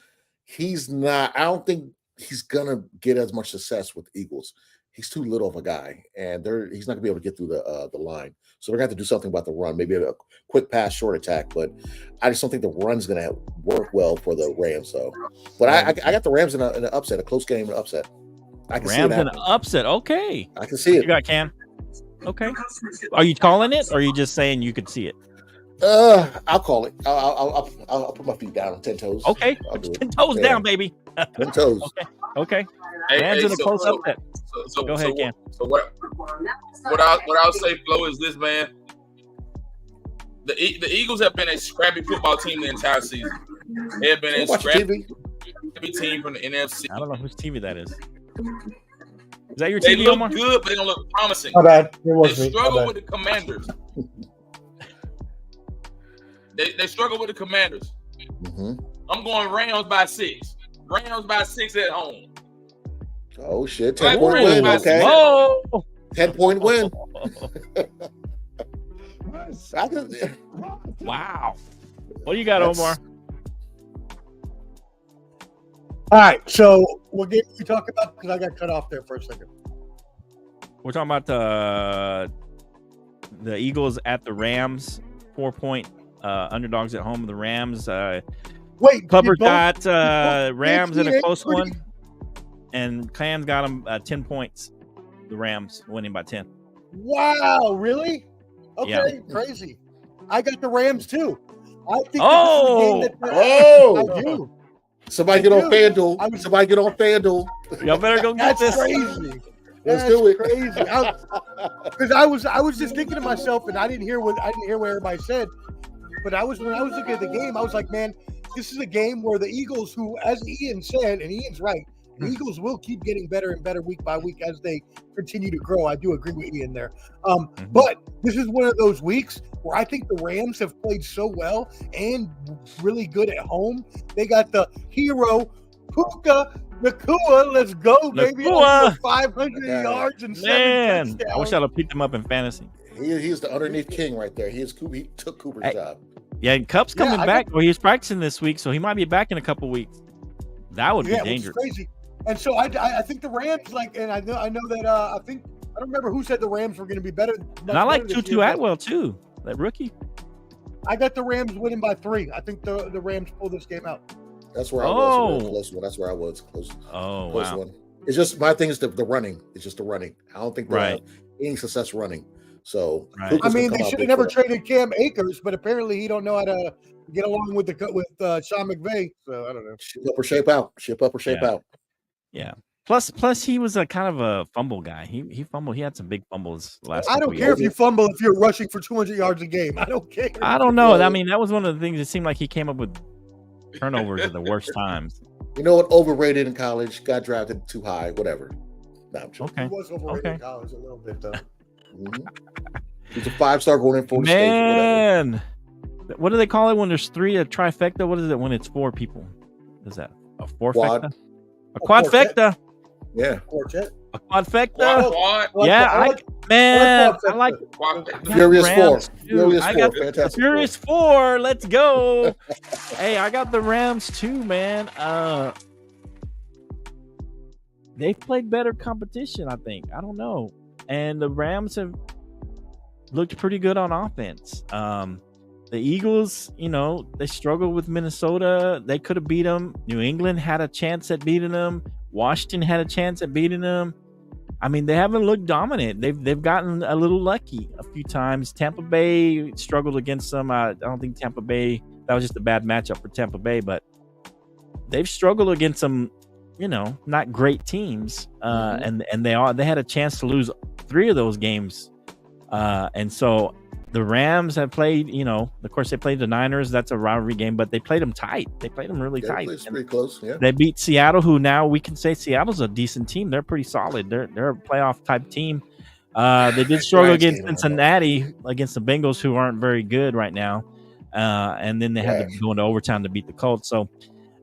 he's not. I don't think he's going to get as much success with the Eagles. He's too little of a guy, and he's not going to be able to get through the line. So they're going to have to do something about the run, maybe a quick pass, short attack. But I just don't think the run's going to work well for the Rams. So, but I got the Rams in an upset, a close game, an upset. I can
Rams in an upset. Okay.
I can see it.
You got Cam. Okay. Are you calling it, or are you just saying you could see it?
I'll call it. I'll put my feet down on 10 toes.
Okay,
I'll do it.
10 toes
Yeah.
down, baby.
10 toes.
Okay.
Hey,
Rams in a
so-
close
so-
upset.
So
Go ahead, Cam.
So what I'll say, Flo, is this, man. The Eagles have been a scrappy football team the entire season. They have been a
Watch
scrappy
TV.
team from the NFC.
I don't know whose TV that is. Is that your
They
TV,
look
Omar?
good, but they don't look promising.
My bad. It
They
was me. My
struggle
bad.
with the Commanders. They struggle with the Commanders.
Mhm.
I'm going Rams by 6. Rams by 6 at home.
Oh shit!
Right,
10-point
Rams
win.
by
Okay,
6.
Whoa!
10-point win. I can-
Wow. What do you got,
That's-
Omar?
All right, so what game are we talking about? Because I got cut off there for a second.
We're talking about the Eagles at the Rams, 4-point underdogs at home. The Rams.
Wait,
Clubber
did both-
got Rams in a
58,
close
30?
one, and Cam's got them 10 points. The Rams winning by 10.
Wow, really? Okay,
Yeah.
crazy. I got the Rams too. I think
Oh!
this is a game that I do.
Somebody get on
I
FanDuel.
was-
Somebody get on FanDuel.
Y'all better go get
That's
this.
crazy.
Let's
That's
do it.
Crazy. Because I was just thinking to myself, and I didn't hear what everybody said. But when I was looking at the game, I was like, man, this is a game where the Eagles, who, as Ian said, and Ian's right, the Eagles will keep getting better and better week by week as they continue to grow. I do agree with Ian there. But this is one of those weeks where I think the Rams have played so well and really good at home. They got the hero, Puka Nakua. Let's go, baby.
Nakua.
Over 500 yards and 7
Man,
touchdowns.
I wish I'd have picked him up in fantasy.
He's the underneath king right there. He took Cooper's
Hey.
job.
Yeah, and Cup's coming
I
back. Well, he's practicing this week, so he might be back in a couple weeks. That would be
Which is
dangerous.
crazy. And so I think the Rams, and I know that I don't remember who said the Rams were going to be better.
And I like
better this
Tutu
year, but
Atwell too, that rookie.
I got the Rams winning by 3. I think the Rams pull this game out.
That's where I was.
Oh.
A close one. That's where I was. Close
Oh
close
wow.
one. It's just my thing is the running. It's just the running. I don't think they
Right.
have any success running. So
Right.
Puka's
I
gonna
mean,
come
they
out
should
big
have never
for them.
traded Cam Akers, but apparently he don't know how to get along with Sean McVay. So I don't know.
Ship up or shape out. Ship up or shape
Yeah.
out.
Yeah. Plus he was a kind of a fumble guy. He fumbled. He had some big fumbles last.
I don't
couple
care
years.
if you fumble if you're rushing for 200 yards a game. I don't care.
I don't know.
Well,
I mean, that was one of the things. It seemed like he came up with turnovers at the worst times.
You know what? Overrated in college. Got drafted too high. Whatever. Nah, I'm joking.
Okay.
He was overrated
Okay.
in college a little bit though.
Mhm. He's a 5-star going in for the state. Whatever.
Man, what do they call it when there's 3? A trifecta. What is it when it's 4 people? What is that a fourfecta?
Quad.
A quadfecta.
Yeah.
Quartet.
A quadfecta.
Quad.
Yeah, I like
Furious
Rams,
4.
too.
Furious
I
4.
got
Fantastic.
Furious 4. Let's go. Hey, I got the Rams too, man. They've played better competition, I think. I don't know. And the Rams have looked pretty good on offense. The Eagles, they struggled with Minnesota. They could have beat them. New England had a chance at beating them. Washington had a chance at beating them. I mean, they haven't looked dominant. They've gotten a little lucky a few times. Tampa Bay struggled against them. I don't think Tampa Bay, that was just a bad matchup for Tampa Bay, but they've struggled against some, not great teams. And they had a chance to lose 3 of those games. And so the Rams have played, of course they played the Niners. That's a rivalry game, but they played them tight. They played them really tight.
It's pretty close. Yeah.
They beat Seattle, who now we can say Seattle's a decent team. They're pretty solid. They're a playoff type team. They did struggle against Cincinnati, against the Bengals, who aren't very good right now. And then they had to go into overtime to beat the Colts. So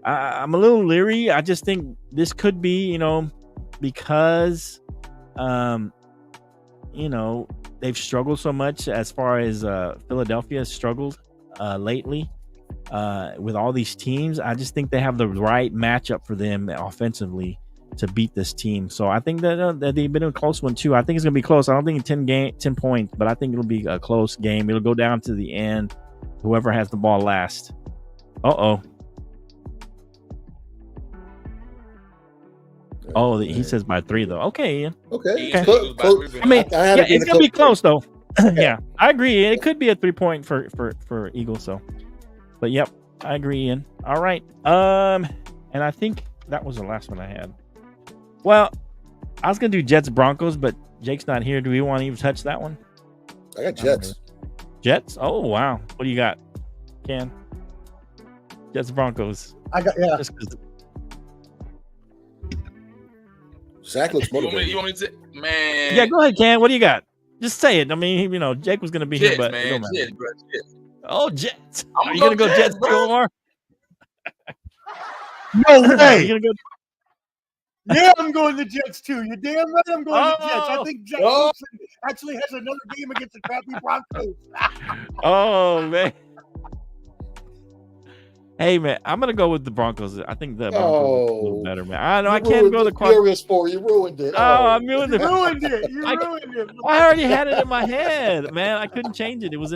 I'm a little leery. I just think this could be, because, they've struggled so much as far as Philadelphia has struggled lately with all these teams. I just think they have the right matchup for them offensively to beat this team. So I think that they've been a close one too. I think it's going to be close. I don't think 10 points, but I think it'll be a close game. It'll go down to the end. Whoever has the ball last. Oh, he says by 3 though. Okay.
Okay.
Okay.
Close.
I mean, it's gonna be close though. Yeah, I agree. It could be a 3-point for Eagles. So, but yep, I agree, Ian. All right. And I think that was the last one I had. Well, I was gonna do Jets Broncos, but Jake's not here. Do we want to even touch that one?
I got Jets.
Jets? Oh wow. What do you got, Ken? Jets Broncos.
I got
Just 'cause-
Zach looks motivated.
You want me to? Man.
Yeah, go ahead, Ken. What do you got? Just say it. I mean, Jake was gonna be
Jets,
here, but it
man.
don't matter.
Jets, bro. Jets.
Oh, Jets.
I'm
Are you gonna go Jets,
bro.
Omar?
no
Are
way.
you gonna go?
Yeah, I'm going to Jets too. You're damn right I'm going to Jets. I
Oh.
think Jack Wilson actually has another game against the crappy Broncos.
Oh man. Hey man, I'm gonna go with the Broncos. I think the Broncos are a little better, man. I know I can't go the
Furious for you. Ruined it.
Oh, I ruined it.
You ruined it. You
I-
ruined it.
I already had it in my head, man. I couldn't change it. It was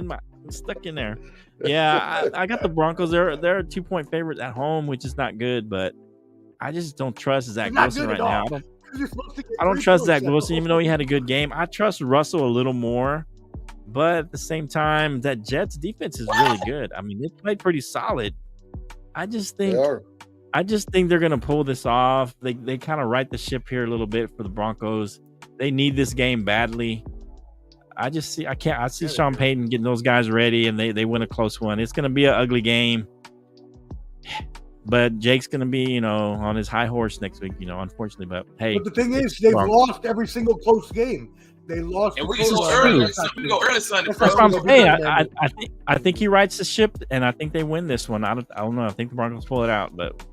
stuck in there. Yeah, I got the Broncos. They're a 2-point favorite at home, which is not good, but I just don't trust Zach
It's not
Wilson
good
right
at all.
now.
You're supposed to get
I don't
free
trust
throws,
Zach
Zach
Wilson, even though he had a good game. I trust Russell a little more, but at the same time, that Jets defense is really good. I mean, they played pretty solid. I just
They
think
are.
they're gonna pull this off. They kind of right the ship here a little bit for the Broncos. They need this game badly. I see Sean Payton getting those guys ready, and they win a close one. It's gonna be an ugly game, but Jake's gonna be on his high horse next week. Unfortunately, but hey.
But the thing is, they've
Broncos.
lost every single close game. They lost.
And we
the
can
close
go early.
games.
We can go early Sunday.
That's
bro.
That's what I'm
They'll be
saying.
good,
I think he rights the ship, and I think they win this one. I don't know. I think the Broncos pull it out, but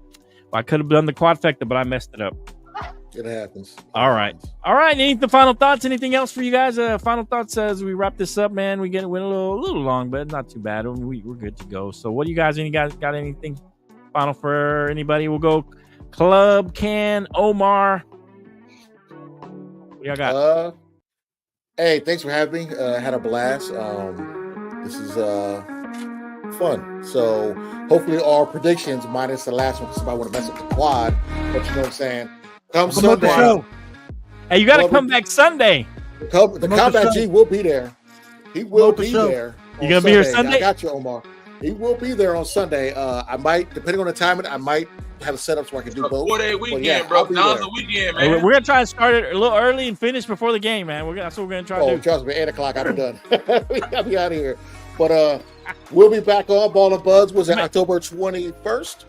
I could have done the quadfecta, but I messed it up.
It happens.
All right. Any final thoughts? Anything else for you guys? Final thoughts as we wrap this up, man. We went a little long, but not too bad. We're good to go. So, what do you guys? Any guys got anything final for anybody? We'll go Club, Can, Omar. What y'all got?
Hey, thanks for having me. Had a blast. This is fun. So hopefully our predictions minus the last one because somebody want to mess up the quad. But you know what I'm saying? Come
Promote the
Sunday.
show.
Hey, you got to
Well,
come back Sunday.
The
Promote the
Combat
show.
G will be there. He will
Promote the
be
show.
there.
You
on
gonna be here Sunday?
I got you, Omar. He will be there on Sunday. I might, depending on the timing, I might have a setup so I can do
A
both.
4-day
But
weekend,
yeah,
bro.
I'll be
Now's
there.
the weekend,
Hey,
man.
we're gonna try and start it a little early and finish before the game, man. That's what we're gonna try to
Oh,
do.
trust me, 8 o'clock, I'll be done. I'll be out of here. But we'll be back on Ball and Buzz. Was it October 21st?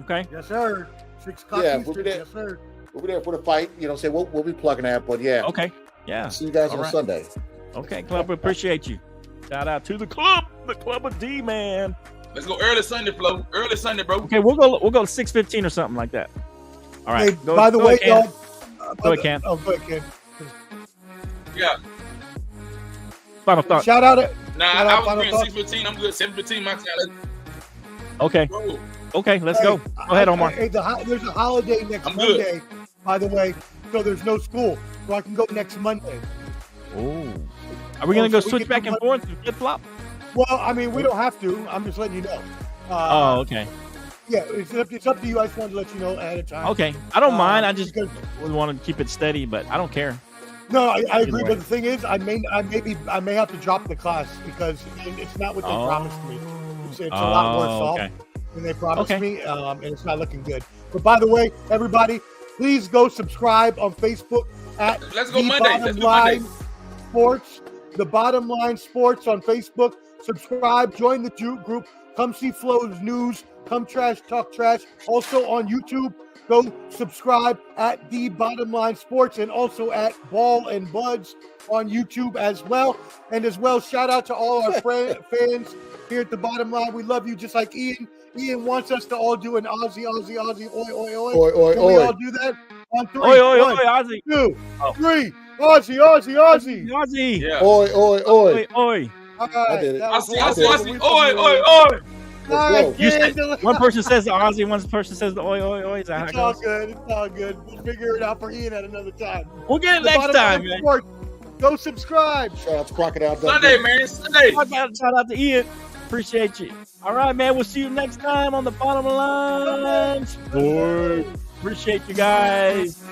Okay.
Yes, sir. 6 o'clock
Yeah,
Eastern.
we'll be there.
Yes, sir.
We'll be there for the fight. You know what I'm saying? We'll be plugging that. But yeah,
Okay. Yeah.
see you guys
All
on
right.
Sunday.
Okay, Club. We appreciate you. Shout out to the club of D, man.
Let's go early Sunday, Flo. Early Sunday, bro.
Okay, we'll go 6:15 or something like that. All right.
Hey, by the way,
Ken.
y'all.
Go ahead, Ken.
Oh, go ahead, Ken.
Yeah.
Final thought.
Shout out.
Nah,
Shout
I
out,
was
final
agreeing
thoughts.
6:15. I'm good. 7:15 my time.
Okay.
Bro,
Okay, let's go. Go ahead, Omar.
Hey, there's a holiday next
I'm good.
Monday, by the way, so there's no school, so I can go next Monday.
Oh. Are we gonna go
So we
switch
can
back and
come
forth and flip flop?
Well, I mean, we don't have to. I'm just letting you know.
Oh, okay.
Yeah, it's up to you. I just wanted to let you know ahead of time.
Okay. I don't mind. I just
because-
want to keep it steady, but I don't care.
No, I agree.
way.
But the thing is, I may have to drop the class because it's not what they
Oh.
promised me. It's a lot worse off
okay.
than they promised
Okay.
me, and it's not looking good. But by the way, everybody, please go subscribe on Facebook at
Let's go
The
Monday.
Bottom
Let's do
Line
Monday.
Sports. The Bottom Line Sports on Facebook. Subscribe, join the group. Come see Flo's news. Come trash, talk trash. Also on YouTube, go subscribe at The Bottom Line Sports and also at Ball and Buds on YouTube as well. And as well, shout out to all our fans here at The Bottom Line. We love you just like Ian. Ian wants us to all do an Aussie, Aussie, Aussie, oi, oi, oi.
Oi, oi,
Can we all
oi.
do that? On 3.
Oi, oi, oi,
One,
Ozzy.
2,
Oh.
3. Aussie, Aussie, Aussie.
Ozzy.
Yeah.
Oi, oi, oi.
Oi, oi.
All right,
did it.
that
I
was
see.
awesome.
Oi, oi, oi.
All right,
Let's
You
Ken,
said one person says the Aussie, one person says the oi, oi, oi. Is that how
it's
it
all
goes?
good. It's all good. We'll figure it out for Ian at another time.
We'll get it
The
next
Bottom
time,
Line
man.
Sports. Go subscribe.
Shout out to Crocodile
Sunday,
Dundee.
man. Sunday.
Shout out to Ian. Appreciate you. All right, man. We'll see you next time on the Bottom Line Sports. Appreciate you guys.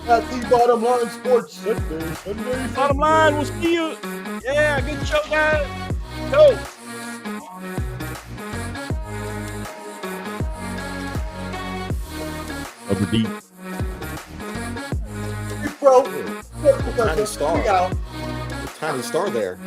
at the Bottom Line Sports Sunday.
Bottom line, we'll see you. Yeah, good show, guys. Go. Over deep.
Bro,
Tiny star. Tiny star there.